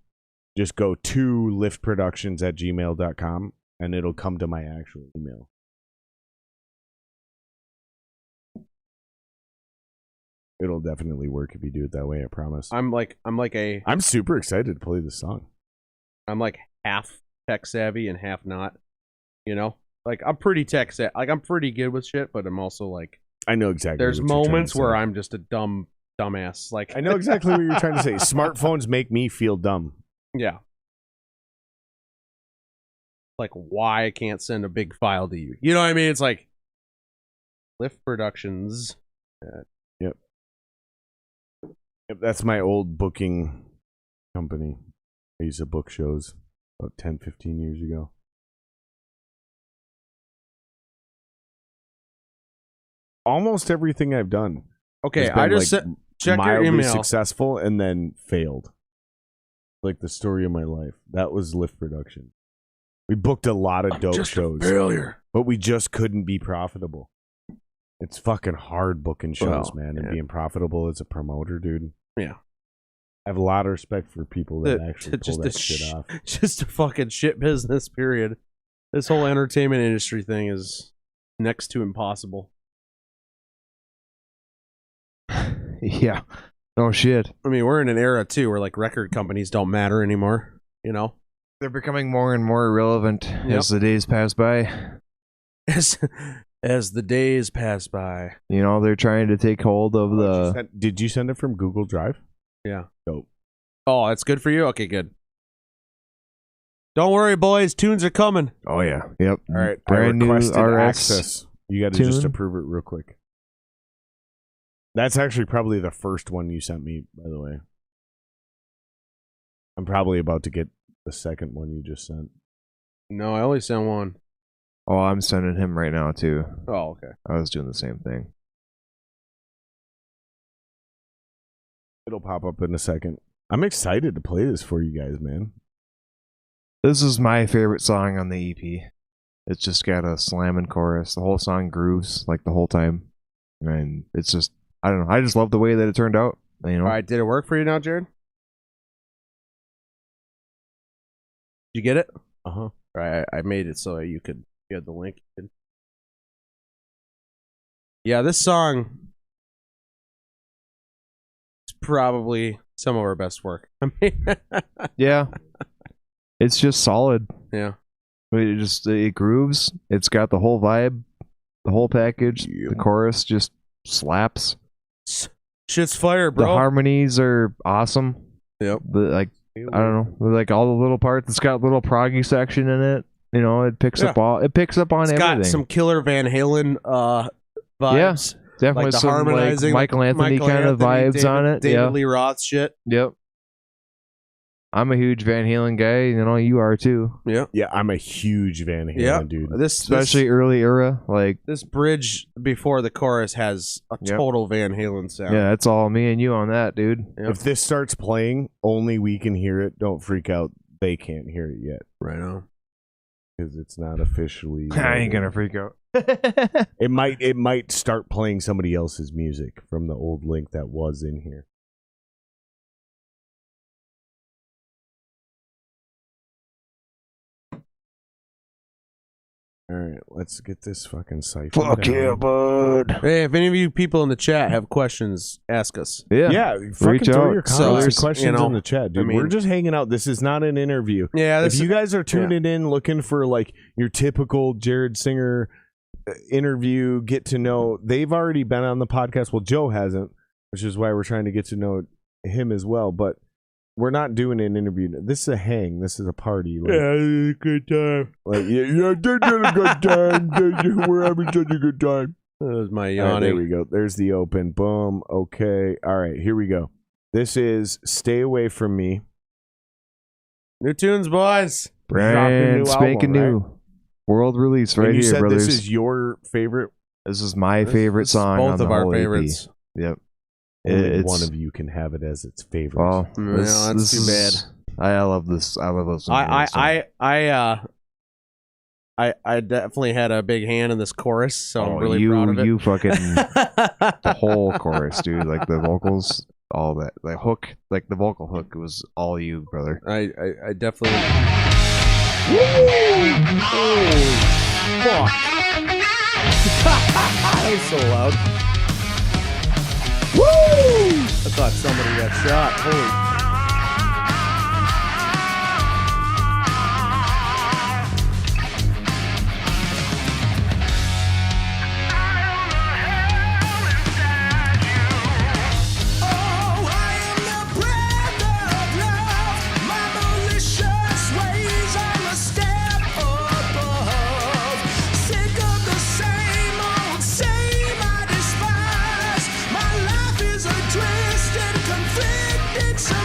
just go to liftproductions@gmail.com and it'll come to my actual email. It'll definitely work if you do it that way, I promise. I'm like I'm super excited to play this song. I'm like half tech savvy and half not. You know, like I'm pretty tech savvy. Like I'm pretty good with shit, but I'm also like I know exactly. there's what you're trying moments to where say. I'm just a dumbass. Like I know exactly what you're trying to say. Smartphones make me feel dumb. yeah. Like why I can't send a big file to you. You know what I mean? It's like Lift Productions. Yep, that's my old booking company. I used to book shows about 10, 15 years ago. Almost everything I've done. Okay, has been, I just like, check your mildly email. successful and then failed. Like the story of my life. That was Lift Production. We booked a lot of dope shows, Failure. but we just couldn't be profitable. It's fucking hard booking shows, Well, man, and yeah. being profitable as a promoter, dude. Yeah. I have a lot of respect for people that actually pull that a shit off. Just a fucking shit business, period. This whole entertainment industry thing is next to impossible. Yeah. Oh shit. I mean, we're in an era too where like record companies don't matter anymore, you know? They're becoming more and more irrelevant as the days pass by. As the days pass by. You know, they're trying to take hold of the Did you send it from Google Drive? Yeah. Dope. Oh, that's good for you? Okay, good. Don't worry, boys. Tunes are coming. Oh yeah. Yep. All right. Brand I new requested RS access. You got to just tune. approve it real quick. That's actually probably the first one you sent me, by the way. I'm probably about to get the second one you just sent. No, I only sent one. Oh, I'm sending him right now too. Oh, okay. I was doing the same thing. It'll pop up in a second. I'm excited to play this for you guys, man. This is my favorite song on the EP. It's just got a slamming chorus. The whole song grooves like the whole time. And it's just, I don't know. I just love the way that it turned out. You know? All right, did it work for you now, Jared? Did you get it? Uh-huh. All right, I made it so you had the link. Yeah, this song is probably some of our best work. I mean, Yeah. It's just solid. yeah. It grooves. It's got the whole vibe, the whole package. Yeah. The chorus just slaps. Shit's fire, bro. The harmonies are awesome. Yep. I don't know, like all the little parts. It's got a little proggy section in it. You know, it picks up on It's everything. got some killer Van Halen vibes. Definitely like the some harmonizing, like Michael Anthony kind of vibes on it. David Lee Roth shit. Yep. I'm a huge Van Halen guy. You know, you are too. Yeah. Yeah, I'm a huge Van Halen dude. Especially early era. Like this bridge before the chorus has a total Van Halen sound. Yeah, that's all me and you on that, dude. Yep. If this starts playing, only we can hear it. Don't freak out. They can't hear it yet. Right on. Because it's not officially. I ain't gonna freak out. It might start playing somebody else's music from the old link that was in here. All right, let's get this fucking cipher. Fuck yeah, bud. Hey, if any of you people in the chat have questions, ask us. Yeah. Fucking Reach throw out. your comments and So, questions in the chat, dude. I mean- We're just hanging out. This is not an interview. Yeah, If you guys are tuning in looking for like your typical Jared Singer interview, get to know, they've already been on the podcast. Well, Joe hasn't, which is why we're trying to get to know him as well. But we're not doing an interview. This is a hang. This is a party. Like, good time. like they're doing a good time. We're having such a good time. That was my All right, yawning. there we go. There's the open. Boom. Okay. All right. Here we go. This is "Stay Away From Me." New tunes, boys. Brand new spanking album, new. World release right And you here, said brothers. this is your favorite. This is my favorite song. Both on the of our whole EP. favorites. Yep. Only It's one of you can have it as its favorite. well. Yeah, This, that's this too is, I love this. I love this. I definitely had a big hand in this chorus, so I'm really you, proud of it. You fucking the whole chorus, dude. Like the vocals, all that. The hook, like the vocal hook, it was all you, brother. I definitely. Fuck. That was so loud. Woo! I thought somebody got shot. Holy. It's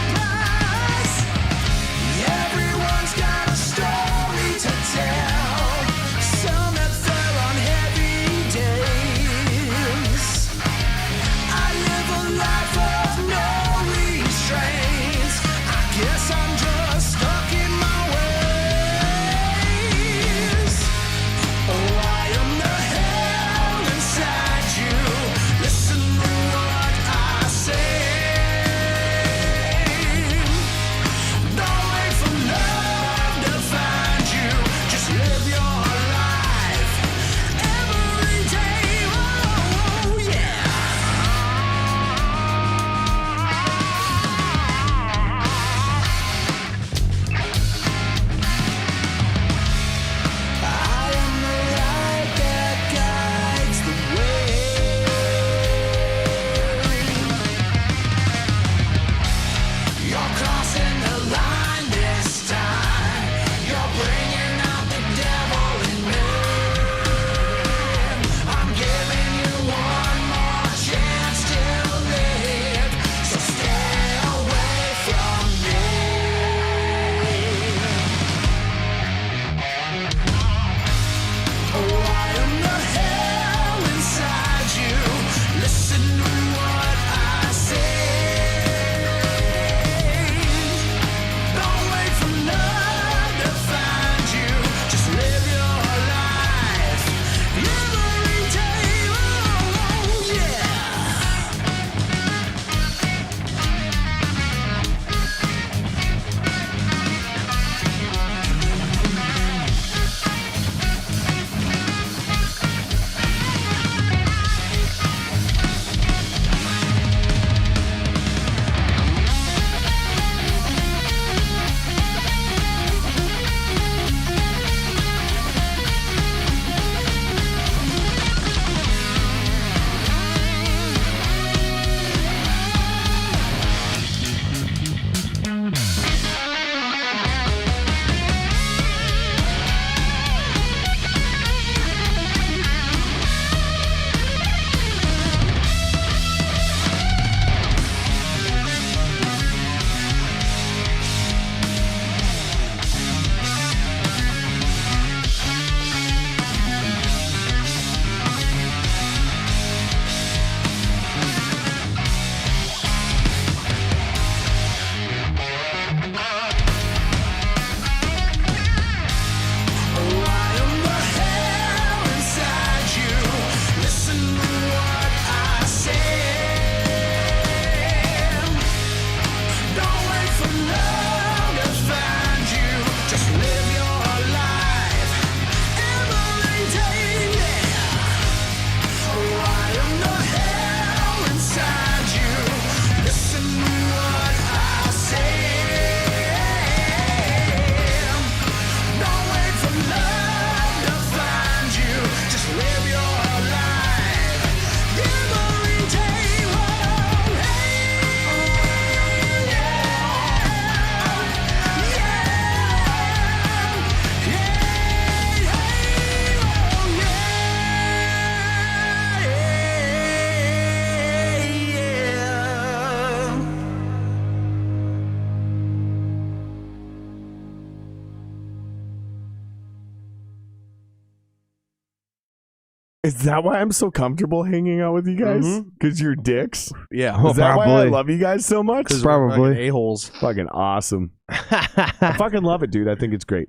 Is that why I'm so comfortable hanging out with you guys? Because you're dicks? Yeah. Is that why I love you guys so much? Probably. A-holes. Fucking awesome. I fucking love it, dude. I think it's great.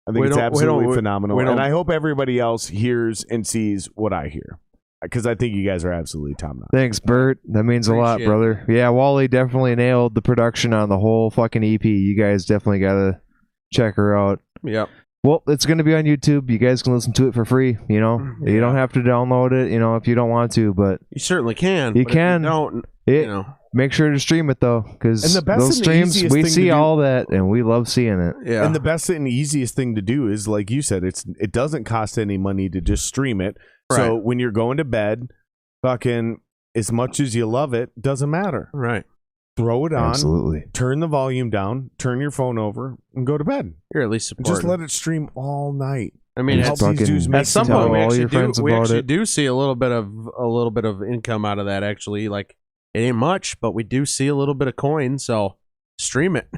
I think it's absolutely phenomenal. And I hope everybody else hears and sees what I hear. Because I think you guys are absolutely top-notch. Thanks, Bert. That means a lot, brother. Yeah, Wally definitely nailed the production on the whole fucking EP. You guys definitely got to check her out. Yep. Well, it's going to be on YouTube. You guys can listen to it for free, you know. Yeah. You don't have to download it, you know, if you don't want to, but... You certainly can. You can. If you don't, you know. Make sure to stream it, though, because those streams, we see all that, and we love seeing it. Yeah. And the best and easiest thing to do is, like you said, it doesn't cost any money to just stream it. So when you're going to bed, fucking, as much as you love it, doesn't matter. Right. Throw it on. Absolutely. Turn the volume down. Turn your phone over and go to bed. You're at least supporting. Just let it stream all night. I mean, at some point, we actually do see a little bit of income out of that. Actually, like it ain't much, but we do see a little bit of coin. So stream it.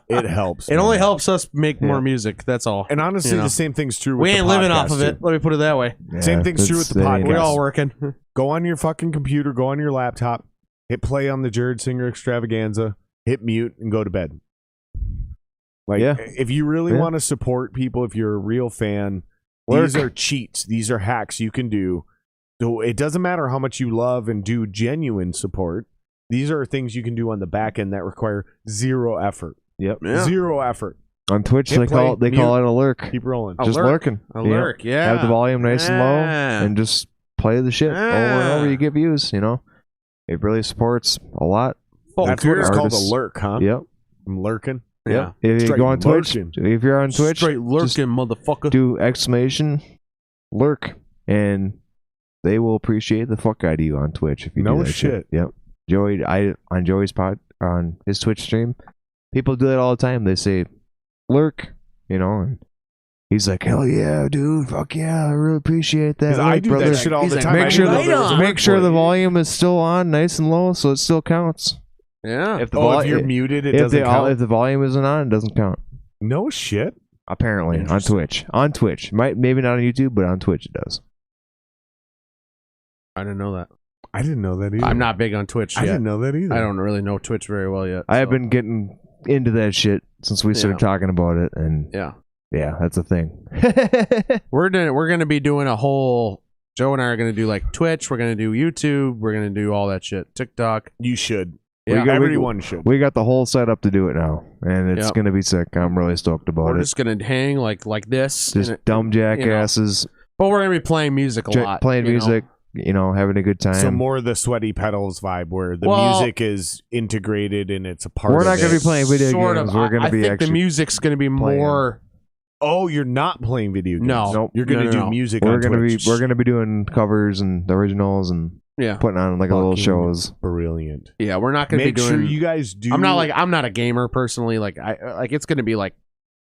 It helps. It only helps us make more music. That's all. And honestly, the same thing's true with we ain't living off of it. Let me put it that way. Yeah, same thing's true with the podcast. We're all working. Go on your fucking computer. Go on your laptop. Hit play on the Jared Singer Extravaganza. Hit mute and go to bed. Like, if you really want to support people, if you're a real fan, these are cheats. These are hacks you can do. So it doesn't matter how much you love and do genuine support. These are things you can do on the back end that require zero effort. Yep. Yeah. Zero effort. On Twitch, they call it a lurk. Keep rolling. Just lurking. A lurk, yeah. Have the volume nice and low and just play the shit over and over. You get views, you know. It really supports a lot. That's what it's called, a lurk, huh? Yep. I'm lurking. Yeah. If you go on Twitch, if you're on Twitch, straight lurking, motherfucker. Do exclamation lurk, and they will appreciate the fuck out of you on Twitch if you do that shit. Yep. Joey, on Joey's on his Twitch stream, people do that all the time. They say lurk, you know, and he's like, hell yeah, dude, fuck yeah, I really appreciate that. I do that shit all the time. Make sure the volume is still on, nice and low, so it still counts. Yeah. If you're muted, it doesn't count. If the volume isn't on, it doesn't count. No shit. Apparently, on Twitch. On Twitch, maybe not on YouTube, but on Twitch it does. I didn't know that. I didn't know that either. I'm not big on Twitch yet. I didn't know that either. I don't really know Twitch very well yet. I have been getting into that shit since we started talking about it, and yeah, that's a thing. We're gonna be doing a whole. Joe and I are gonna do like Twitch. We're gonna do YouTube. We're gonna do all that shit. TikTok. You should. Yeah, everyone should. We got the whole setup to do it now, and it's gonna be sick. I'm really stoked about it. We're just gonna hang like this. Just dumb jackasses. But we're gonna be playing music a lot. Playing music. You know, having a good time. So more of the Sweaty Pedals vibe, where the music is integrated and it's a part. We're not going to be playing video games. We're going to be. I think the music's going to be more. Oh, you're not playing video games. No, nope. You're going to do music. We're going to be doing covers and the originals and putting on like little shows. Brilliant. Yeah, we're not going to be doing. Make sure you guys do. I'm not a gamer personally. Like it's going to be like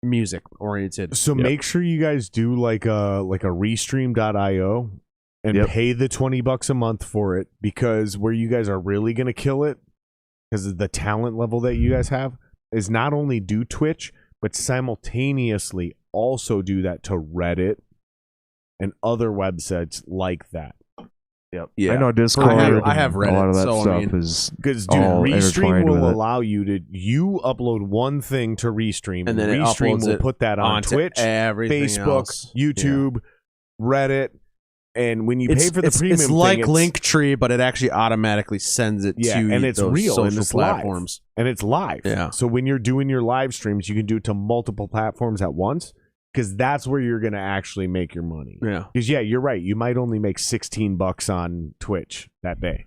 music oriented. So make sure you guys do like a Restream.io. And pay the $20 a month for it, because where you guys are really going to kill it, because of the talent level that you guys have, is not only do Twitch, but simultaneously also do that to Reddit and other websites like that. Yep. Yeah. I know Discord. I have Reddit. A lot of that stuff is because Restream will allow you to upload one thing to Restream, and then Restream will put that on Twitch, Facebook, YouTube, Reddit. And when you pay for the premium, it's like Linktree, but it actually automatically sends it to and it's real social platforms. And it's live. Yeah. So when you're doing your live streams, you can do it to multiple platforms at once, because that's where you're going to actually make your money. Yeah. Because you're right. You might only make $16 on Twitch that day,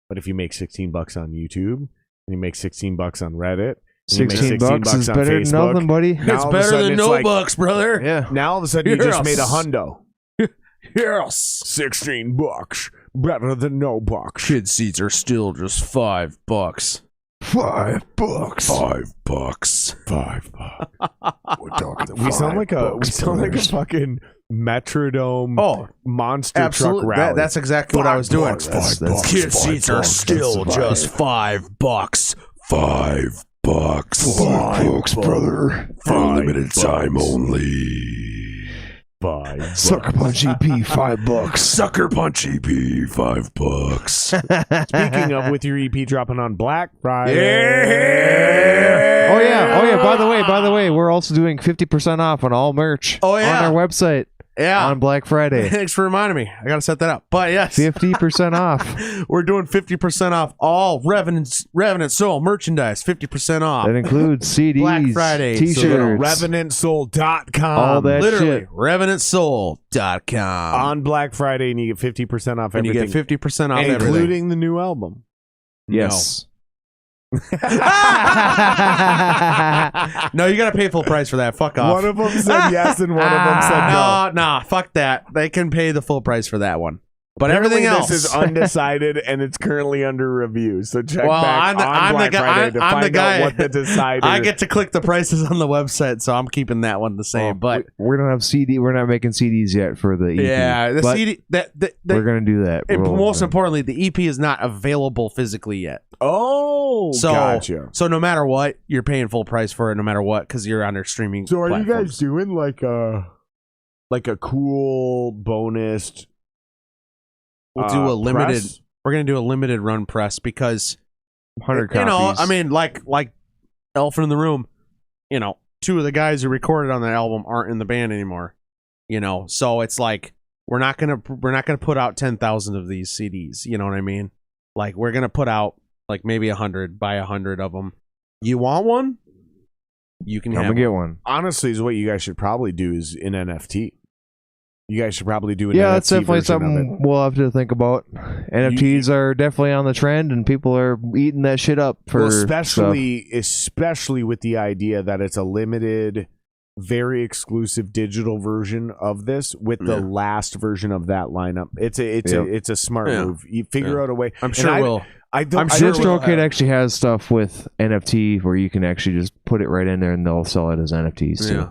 but if you make $16 on YouTube and you make $16 on Reddit. $16 is better than nothing, buddy. It's better than no bucks, brother. Yeah. Now all of a sudden you just made $100. Yes, $16 better than no bucks. Kid seats are still just $5. $5. We're talking. We sound like a fucking Metrodome monster truck rally. That's exactly what I was doing. Kid seats are still just $5. $5. $5, brother. For a limited time only. $5. Sucker Punch EP, $5. Sucker Punch EP, $5. Speaking of, with your EP dropping on Black Friday. Oh yeah. By the way, we're also doing 50% off on all merch on our website. Yeah, on Black Friday. Thanks for reminding me. I gotta set that up. But yes, 50% off. We're doing 50% off all Revenant Soul merchandise. 50% off. That includes CDs, Black Friday T-shirts, RevenantSoul.com. all that Literally, shit. RevenantSoul.com. On Black Friday, and you get 50% off and everything. you get 50% off including everything. the new album. Yes. No, you gotta pay full price for that. Fuck off. One of them said yes, and one of them said no. No, fuck that. They can pay the full price for that one. But Apparently everything else, this is undecided, and it's currently under review. So check Well, back on Black Friday to find out what the decider. I get to click the prices on the website, so I'm keeping that one the same. But we don't have CD. We're not making CDs yet for the EP. yeah, the but CD. we're gonna do that. And most importantly, the EP is not available physically yet. Oh, So, gotcha. so no matter what, you're paying full price for it, no matter what, because you're under streaming. So are you platforms. guys doing like a cool bonus? We'll do a limited. press? We're gonna do a limited run press because 100 copies. you know, I mean, like Elephant in the Room. You know, 2 of the guys who recorded on that album aren't in the band anymore. You know, so it's like we're not gonna put out 10,000 of these CDs. You know what I mean? Like we're gonna put out like maybe 100, buy 100 of them. You want one? You can I'm have gonna get one. Honestly, is what you guys should probably do is an NFT. You guys should probably do an NFT That's definitely version of something it. we'll have to think about. NFTs are definitely on the trend, and people are eating that shit up for especially with the idea that it's a limited, very exclusive digital version of this with the last version of that lineup. It's a smart move. You figure out a way. I'm sure we'll. DistroKid actually has stuff with NFT where you can actually just put it right in there, and they'll sell it as NFTs too. Yeah.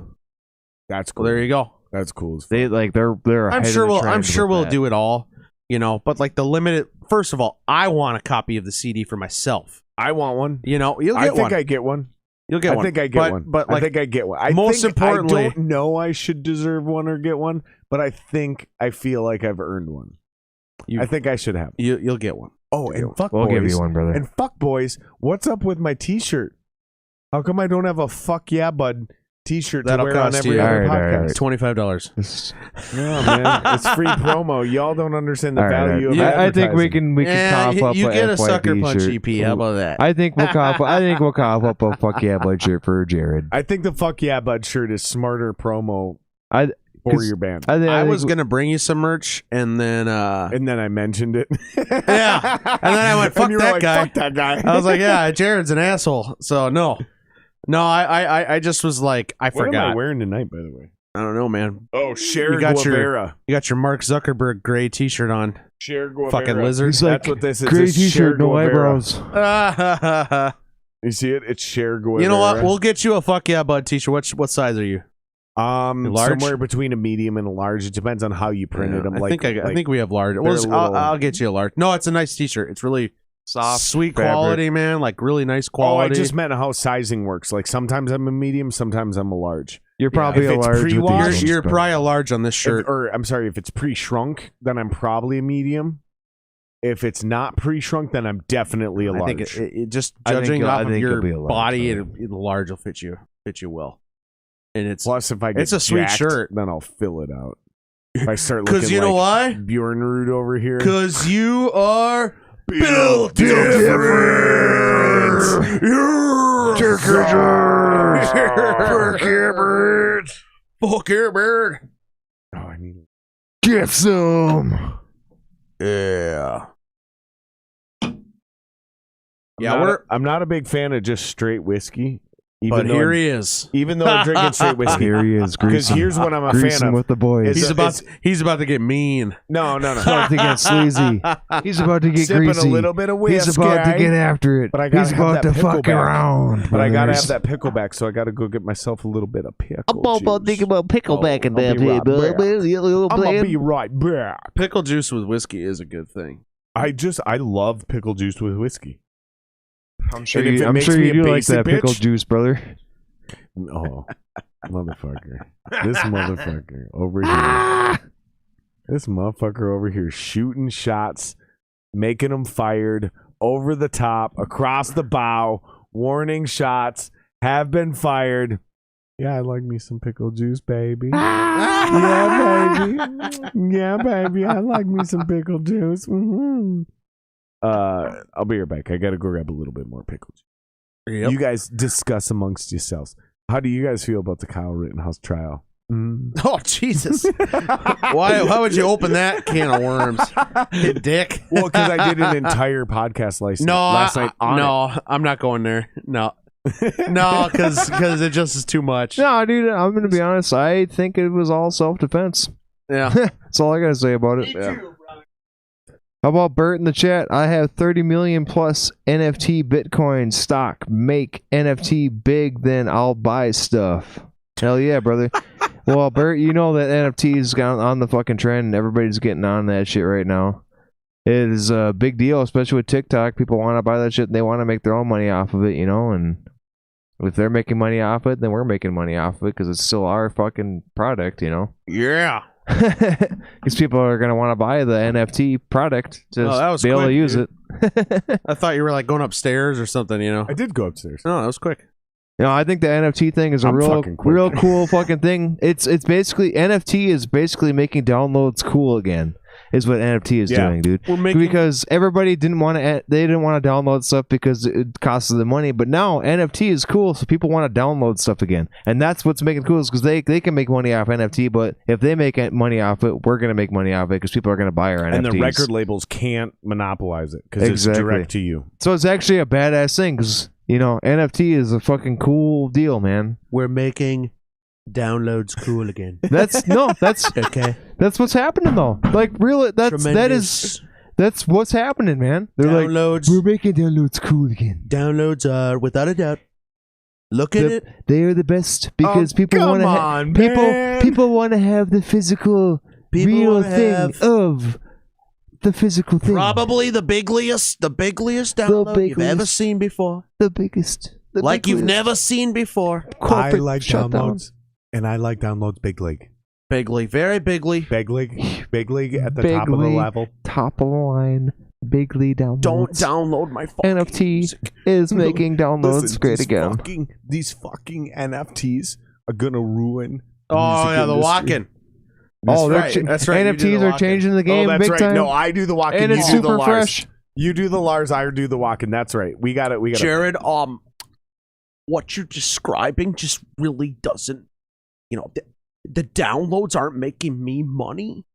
That's cool. Well, there you go. That's cool. As fuck. They're I'm sure we'll do it all, you know. But like the limited. First of all, I want a copy of the CD for myself. I want one. You know, you'll get one. I think I get one. You'll get one. I think I get one. But like, I think I get one. I don't know I should deserve one or get one, but I feel like I've earned one. I think I should have. You'll get one. Oh, and fuck we'll boys. give you one, brother. And fuck boys, what's up with my T-shirt? How come I don't have a fuck yeah bud T-shirt to wear on every other podcast? $25. No, man, it's free promo. Y'all don't understand the value of I think advertising. we can cough up you a get a FYB Sucker Punch shirt. EP. How about that? I think we'll cough up a fuck yeah bud shirt for Jared. I think the fuck yeah bud shirt is smarter promo for your band. I was gonna bring you some merch, and then I mentioned it. Yeah, and then I went, "Fuck that guy." Fuck that guy. I was like, "Yeah, Jared's an asshole." So no, I just was like, I forgot. What am I wearing tonight, by the way? I don't know, man. Oh, Cher Guevara. You got your Mark Zuckerberg gray T-shirt on. Cher Guevara. Fucking lizard. He's like, that's what this is. gray It's T-shirt, Cher no Guevara. eyebrows. You see it? It's Cher Guevara. You know what? We'll get you a fuck yeah bud T-shirt. What size are you? Large? Somewhere between a medium and a large. It depends on how you printed them. I think we have large. I'll get you a large. No, it's a nice T-shirt. It's really soft, sweet fabric. Quality, man. Like really nice quality. I just meant how sizing works. Like sometimes I'm a medium, sometimes I'm a large. You're probably If a it's large. with pre-washed, these You're ones, probably a large on this shirt. I'm sorry, if it's pre-shrunk, then I'm probably a medium. If it's not pre-shrunk, then I'm definitely a large. I think it just I think judging you'll- off I of think your you'll be a large, body, brother. the large will fit you well. And it's Plus, if I get it's a sweet jacked, shirt. then I'll fill it out. If I start looking because you know why? Bjornrud over here. Because you are Built different. Fuck your bird. Oh, I need it. Get some. Yeah. Yeah, I'm not a big fan of just straight whiskey. But here he is. Even though I'm drinking straight whiskey. Here he is. Because here's what I'm a fan Greasing of. with the boys. Is- He's about to get mean. No. He's about to get sleazy. He's about to get Sipping greasy. a little bit of whiskey. He's about to get after it. But I gotta He's have about that to fuck pickleback. around. But I gotta brothers. have that pickleback, so I gotta go get myself a little bit of pickle I'm all about juice. thinking about pickleback and I'll that, be right back. I'm gonna man. be right back. Pickle juice with whiskey is a good thing. I love pickle juice with whiskey. I'm sure And if you, it I'm makes sure me you a do like basic that pickle bitch- juice, brother. Oh, motherfucker. This motherfucker over here. This motherfucker over here shooting shots, making them fired over the top, across the bow, warning shots, have been fired. Yeah, I like me some pickle juice, baby. Yeah, baby. Yeah, baby. I like me some pickle juice. Mm-hmm. I'll be right back. I gotta go grab a little bit more pickle juice. Yep. You guys discuss amongst yourselves. How do you guys feel about the Kyle Rittenhouse trial? Oh, Jesus. Why would you open that can of worms? You dick. Well, because I did an entire podcast last night on it. I'm not going there. No. No, because it just is too much. No, dude, I'm going to be honest. I think it was all self-defense. Yeah. That's all I got to say about it. Me too, how about Bert in the chat? I have 30 million plus NFT Bitcoin stock. Make NFT big, then I'll buy stuff. Hell yeah, brother. Well, Bert, you know that NFT's gone on the fucking trend and everybody's getting on that shit right now. It is a big deal, especially with TikTok. People want to buy that shit and they want to make their own money off of it, you know? And if they're making money off it, then we're making money off of it because it's still our fucking product, you know? Yeah. Because people are going to want to buy the NFT product to be able to use it. I thought you were like going upstairs or something, you know? I did go upstairs. No, that was quick. You know, I think the NFT thing is a real cool fucking thing. It's basically NFT is basically making downloads cool again. Is what NFT is doing, dude. Because everybody didn't want to download stuff because it costs them money, but now NFT is cool, so people want to download stuff again, and that's what's making it cool. Is because they can make money off NFT, but if they make money off it, we're gonna make money off it because people are gonna buy our NFTs. And the record labels can't monopolize it because it's direct to you. So it's actually a badass thing because you know NFT is a fucking cool deal, man. We're making downloads cool again. That's okay. That's what's happening though. Like really, that's what's happening, man. They're downloads. Like, we're making downloads cool again. Downloads are without a doubt. Look at it. They are the best because people want to people want to have the physical real thing of the physical thing. Probably the bigliest download you've ever seen before. The biggest. Like you've never seen before. I like downloads. And I like downloads big league. Big league. Very big league. Big league. Big league at the top of the level. Top of the line. Big league downloads. Don't download my fucking NFT music. is making downloads great again. These fucking NFTs are going to ruin the yeah, the walk-in. That's right. NFTs are changing the game big time. No, I do the walk-in. And it's super fresh. You do the Lars, I do the walk-in. That's right. We got it. Jared, what you're describing just really doesn't. You know, the downloads aren't making me money.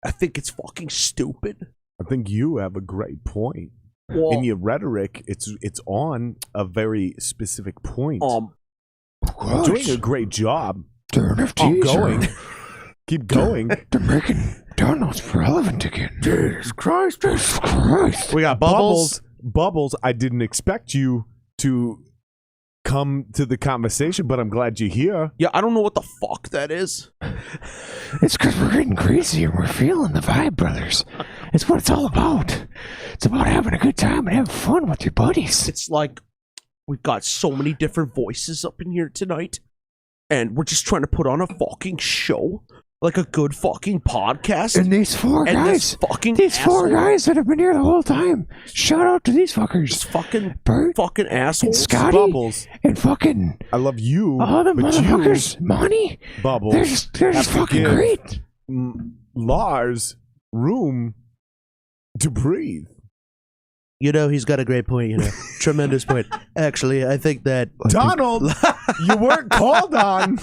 I think it's fucking stupid. I think you have a great point. Well, in your rhetoric, it's on a very specific point. You're doing a great job. Keep going. Keep going. They're making downloads relevant again. Jesus Christ. We got Bubbles. Bubbles, I didn't expect you to come to the conversation, but I'm glad you're here. Yeah, I don't know what the fuck that is. It's because we're getting crazy and we're feeling the vibe, brothers. It's what it's all about. It's about having a good time and having fun with your buddies. It's like we've got so many different voices up in here tonight, and we're just trying to put on a fucking show. Like a good fucking podcast. And these four guys that have been here the whole time. Shout out to these fuckers. This fucking Bert, fucking assholes. And Scotty, Bubbles. And fucking... I love you. All the motherfuckers. Money. Bubbles. They're just fucking great. Lars room to breathe. You know, he's got a great point, you know. Tremendous point. Actually, I think that... Donald, you weren't called on.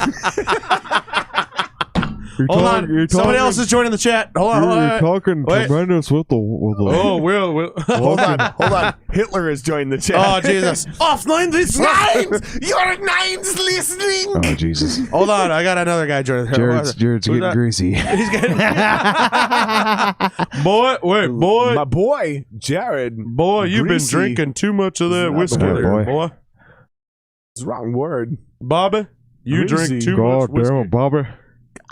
Hold on. Somebody else is joining the chat. Hold on. You're talking tremendous with the... Oh, we'll hold on. Hitler is joining the chat. Oh, Jesus. Offline this Nines! Your Nines listening! Oh, Jesus. Hold on. I got another guy joining. Jared's getting greasy. He's getting... Boy. My boy, Jared. Boy, you've been drinking too much of that whiskey there, boy. It's the wrong word. Bobby, you drink too much whiskey. God damn it, Bobby.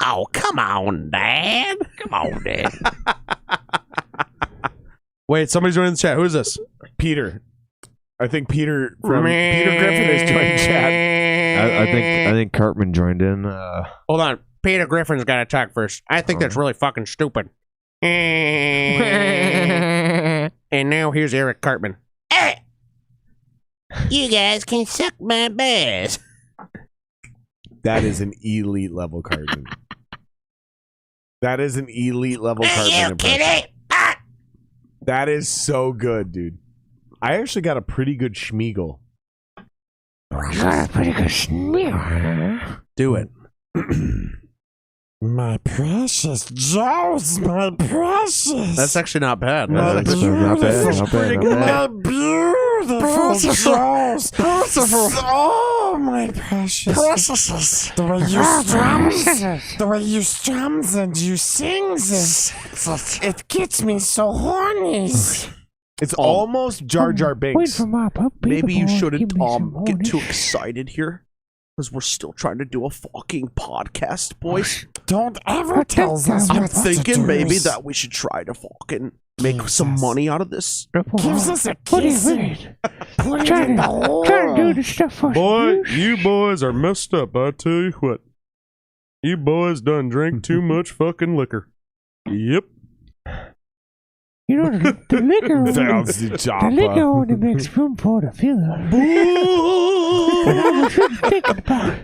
Oh, come on, Dad. Come on, Dad. Wait, somebody's joining the chat. Who is this? Peter. I think Peter Griffin is joining chat. I think Cartman joined in. Hold on. Peter Griffin's got to talk first. I think that's really fucking stupid. And now here's Eric Cartman. Hey! You guys can suck my balls. That is an elite level Cartman. That is an elite level Cartman impression. That is so good, dude. I actually got a pretty good Schmeagle. Do it. My precious Joe's my precious. That's actually not bad. Not bad. My beautiful Joe's. Oh, my precious. Precious. The way you strums and you sings, it gets me so horny. It's almost Jar Jar Binks. Maybe you shouldn't get too excited here. Because we're still trying to do a fucking podcast, boys. Don't ever tell us I'm what to thinking do. maybe that we should try to fucking make some money out of this. Gives us a kiss. Put it in the hole. Trying to do the stuff for Boy, you boys are messed up, I tell you what. You boys done drank too much fucking liquor. Yep. You know, the liquor only makes room for the filler. And I was really thinking about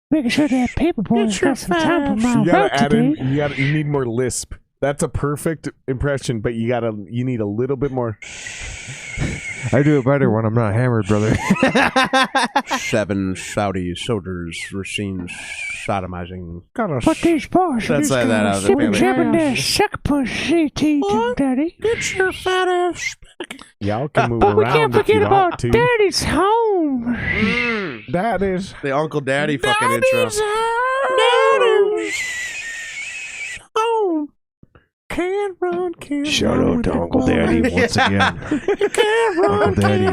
making sure that paper boy's got some time for my You gotta work add in. today. You need more lisp. That's a perfect impression, but you need a little bit more. I do it better when I'm not hammered, brother. 7 Saudi soldiers were seen sodomizing. But these boys Let's let that out of the were family. jabbing their sucker punch CT to daddy. Get your fat ass back. Y'all can move But we around can't if forget you about want to. daddy's home. That is. The Uncle Daddy fucking intro. Can't run, can't Shout out to Uncle Daddy once again. Uncle Daddy.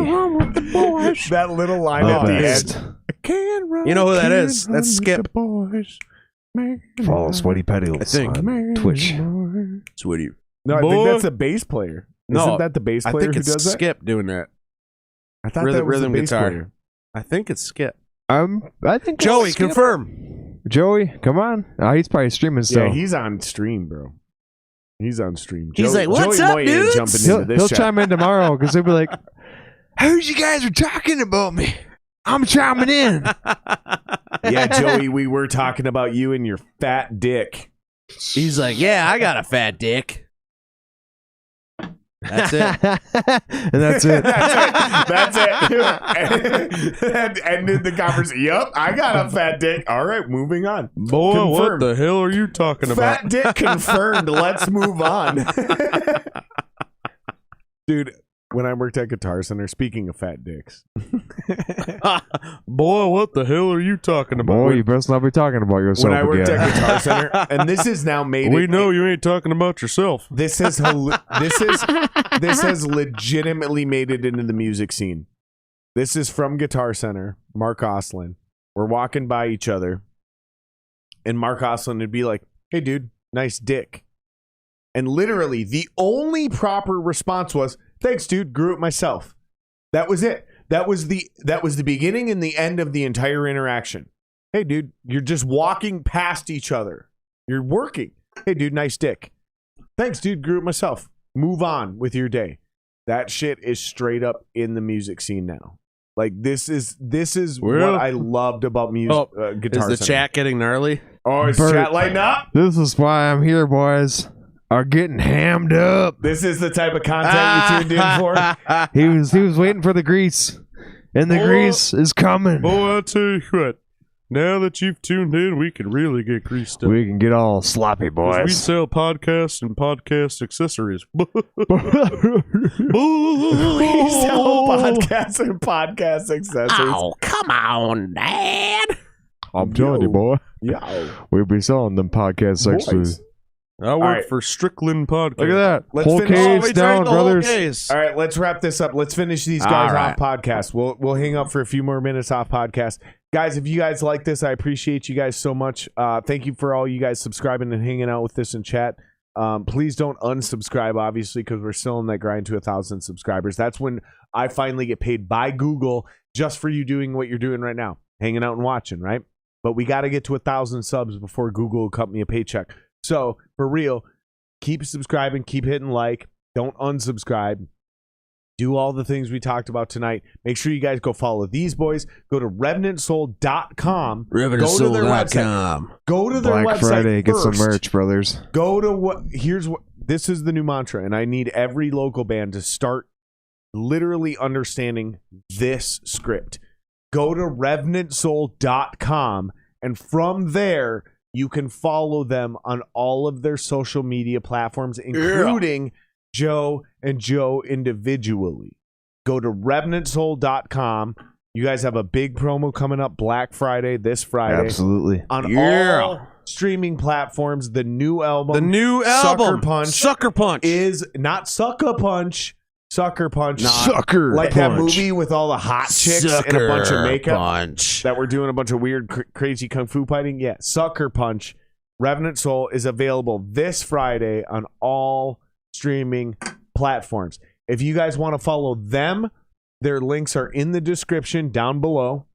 That little line The at the best. end. Can't run, You know who that can't is? run That's with Skip. the boys. Follow Sweaty Petals I think. on Twitch. Sweetie. No, I Boy. think that's a bass player. No, Isn't that the bass I player think who it's does that? Skip doing that. I thought Rhythm- that was rhythm the bass guitar. player. I think it's Skip. I think Joey, Skip. confirm. Joey, come on. He's probably streaming still. Yeah, he's on stream, bro. He's on stream. He's like, "What's Joey up, Moynihan dudes?" jumping into this He'll chat. chime in tomorrow because he'll be like, "Heard you guys were talking about me. I'm chiming in." Yeah, Joey, we were talking about you and your fat dick. He's like, yeah, I got a fat dick. That's it. And that's it. That's it. And ended the conversation. Yup, I got a fat dick. All right, moving on. Boy, Confirmed. what the hell are you talking about? Fat dick confirmed. Let's move on. Dude, when I worked at Guitar Center, speaking of fat dicks. Boy, what the hell are you talking about? Boy, you best not be talking about yourself When I worked again. at Guitar Center, and this is now made We it- know you ain't talking about yourself. This has legitimately made it into the music scene. This is from Guitar Center, Mark Oslin. We're walking by each other, and Mark Oslin would be like, "Hey, dude, nice dick." And literally, the only proper response was, "Thanks, dude. Grew it myself." That was it. That was the beginning and the end of the entire interaction. Hey, dude, you're just walking past each other. You're working. Hey, dude, nice dick. Thanks, dude. Grew it myself. Move on with your day. That shit is straight up in the music scene now. Like this is Well, what I loved about music. Guitar Is the Center. chat getting gnarly? Oh, is Bert. chat lighting up? This is why I'm here, boys. Are getting hammed up. This is the type of content you tuned in for. He was waiting for the grease, and the grease is coming. Boy, I tell you what. Now that you've tuned in, we can really get greased up. We can get all sloppy, 'Cause we boys. sell podcasts and podcast accessories. We sell podcasts and podcast accessories. Oh, come on, Dad. I'm telling you, boy. Yo. We'll be selling them podcast Boys. accessories. I work right. for Strickland Podcast. Look at that. Let's Whole finish- case we down, drank the whole brothers. case. All right, let's wrap this up. Let's finish these guys All off podcast. We'll hang up for a few more minutes off podcast. Guys, if you guys like this, I appreciate you guys so much. Thank you for all you guys subscribing and hanging out with us in chat. Please don't unsubscribe, obviously, because we're still in that grind to 1,000 subscribers. That's when I finally get paid by Google just for you doing what you're doing right now, hanging out and watching, right? But we got to get to 1,000 subs before Google will cut me a paycheck. So, for real, keep subscribing, keep hitting like, don't unsubscribe. Do all the things we talked about tonight. Make sure you guys go follow these boys. Go to RevenantSoul.com. RevenantSoul.com. Go to their website. Black Friday, get some first. merch, brothers. Go to what? Here's what. This is the new mantra, and I need every local band to start literally understanding this script. Go to RevenantSoul.com, and from there, you can follow them on all of their social media platforms, including Joe and Joe individually. Go to RevenantSoul.com. You guys have a big promo coming up Black Friday, this Friday. Absolutely. On all streaming platforms, the new album, Sucker Punch, is not Sucker Punch. Sucker Punch. Sucker like Punch. that movie with all the hot chicks and a bunch of makeup Punch. that were doing a bunch of weird, crazy kung fu fighting. Yeah, Sucker Punch. Revenant Soul is available this Friday on all streaming platforms. If you guys want to follow them, their links are in the description down below.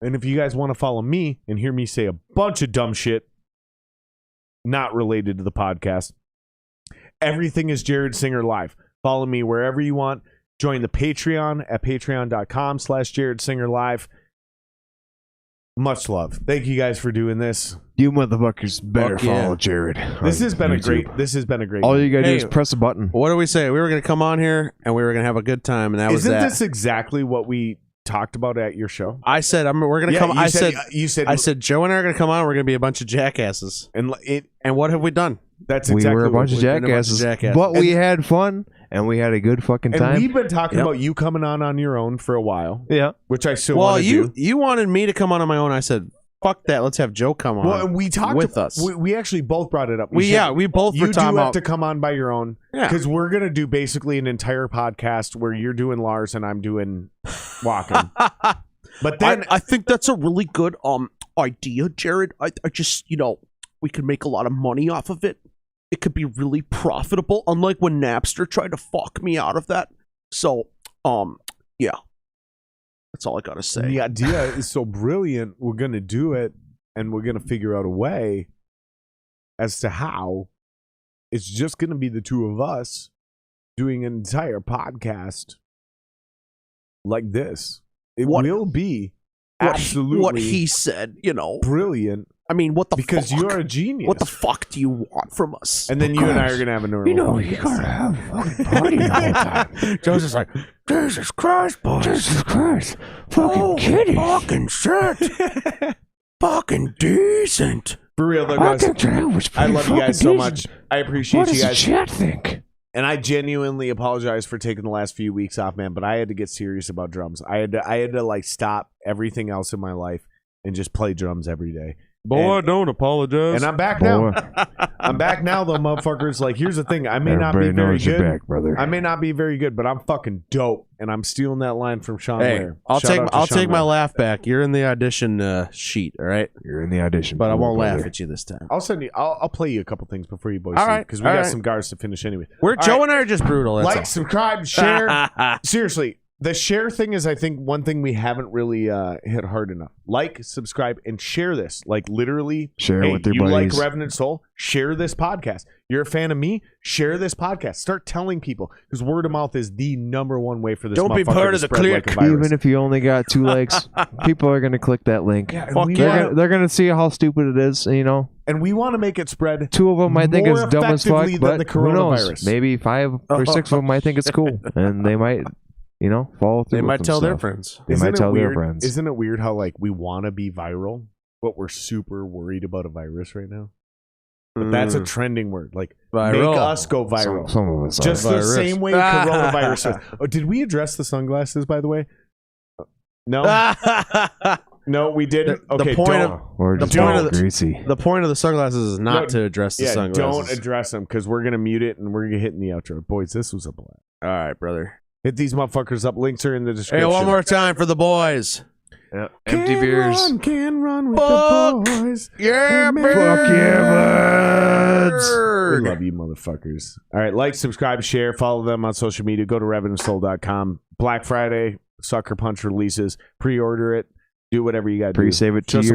And if you guys want to follow me and hear me say a bunch of dumb shit not related to the podcast, everything is Jared Singer Live. Follow me wherever you want. Join the Patreon at patreon.com/Jared Singer Live. Much love. Thank you guys for doing this. You motherfuckers better Fuck yeah. follow Jared. This has been YouTube. a great. All you gotta do Hey, is press a button. What do we say? We were going to come on here and we were going to have a good time, and that was Isn't that. this exactly what we talked about at your show? I said we're going to come. You said I said Joe and I are going to come on. We're going to be a bunch of jackasses. and what have we done? that's We exactly were a bunch of we've been jackasses, jackasses. but we had fun and we had a good fucking And time. we've been talking Yep. about you coming on your own for a while, Yeah. which I still Well, want to do. you wanted me to come on my own. I said, fuck that. Let's have Joe come on. Well, and we talked with us. We actually both brought it up. We both You were do talking have about. to come on by your own, Yeah. because we're gonna do basically an entire podcast where you're doing Lars and I'm doing walking. But then I think that's a really good idea, Jared. I just, we could make a lot of money off of it. It could be really profitable, unlike when Napster tried to fuck me out of that. So, yeah. That's all I gotta say. the idea is so brilliant. We're gonna do it, and we're gonna figure out a way as to how. It's just gonna be the two of us doing an entire podcast like this. It will be absolutely what he said, brilliant. I mean, what the Because fuck? you're a genius. What the fuck do you want from us? And then you and I are gonna have a normal. You know, you podcast. gotta have a fucking party the whole time. Joe's just like, Jesus Christ, boys. Jesus Christ. Fucking kidding. Fucking shit. Fucking decent. For real though, I guys. think that was I pretty love you guys fucking so decent. much. I appreciate What you does the guys. chat think? And I genuinely apologize for taking the last few weeks off, man. But I had to get serious about drums. I had to like stop everything else in my life and just play drums every day. Boy, don't apologize. And I'm back now. Boy, I'm back now, though, motherfuckers. Like, here's the thing. I may not be everybody very knows you're good. back, brother. I may not be very good, but I'm fucking dope. And I'm stealing that line from Sean Hey, Ware. I'll Shout out to I'll Sean take my Ware. laugh back. You're in the audition sheet, all right? You're in the audition, But I won't brother. laugh at you this time. I'll send you. I'll play you a couple things before you boys. All right, because we all got right. some guards to finish anyway. We're All Joe right. and I are just brutal. That's Like, subscribe, share. Seriously, the share thing is, I think, one thing we haven't really hit hard enough. Like, subscribe, and share this. Like, literally, Share hey, with your you buddies. like Revenant Soul? Share this podcast. You're a fan of me? Share this podcast. Start telling people, because word of mouth is the number one way for this. Don't be motherfucker part to of the spread like a clique. virus. Even if you only got 2 likes, people are gonna click that link. Yeah, and Fuck we yeah. wanna- They're gonna see how stupid it is. and we want to make it spread. 2 of them might think more it's dumb as fuck, effectively than but the who knows? coronavirus. Maybe 5 or 6 of them might think it's cool, and they might, follow through. They with might some tell their stuff. friends. They Isn't might it tell their weird? friends. Isn't it weird how like we want to be viral, but we're super worried about a virus right now? But that's a trending word. Like, Viral. make us go viral. Some of us Just are. the Virus. same way coronavirus is. Oh, did we address the sunglasses, by the way? No, no, we didn't. The Okay, point don't. of- We're the just point all of the- greasy. The point of the sunglasses is not No, to address the yeah, sunglasses. don't address them because we're gonna mute it and we're gonna hit in the outro. Boys, this was a blast. All right, brother. Hit these motherfuckers up. Links are in the Hey, description. one more time for the boys. Empty beers. Can run with the boys. Yeah, Fuck yeah, buds. We love you, motherfuckers. All right, like, subscribe, share, follow them on social media. Go to revenantsoul.com. Black Friday, Sucker Punch releases. Pre-order it. Do whatever you got to do. Pre-save it to your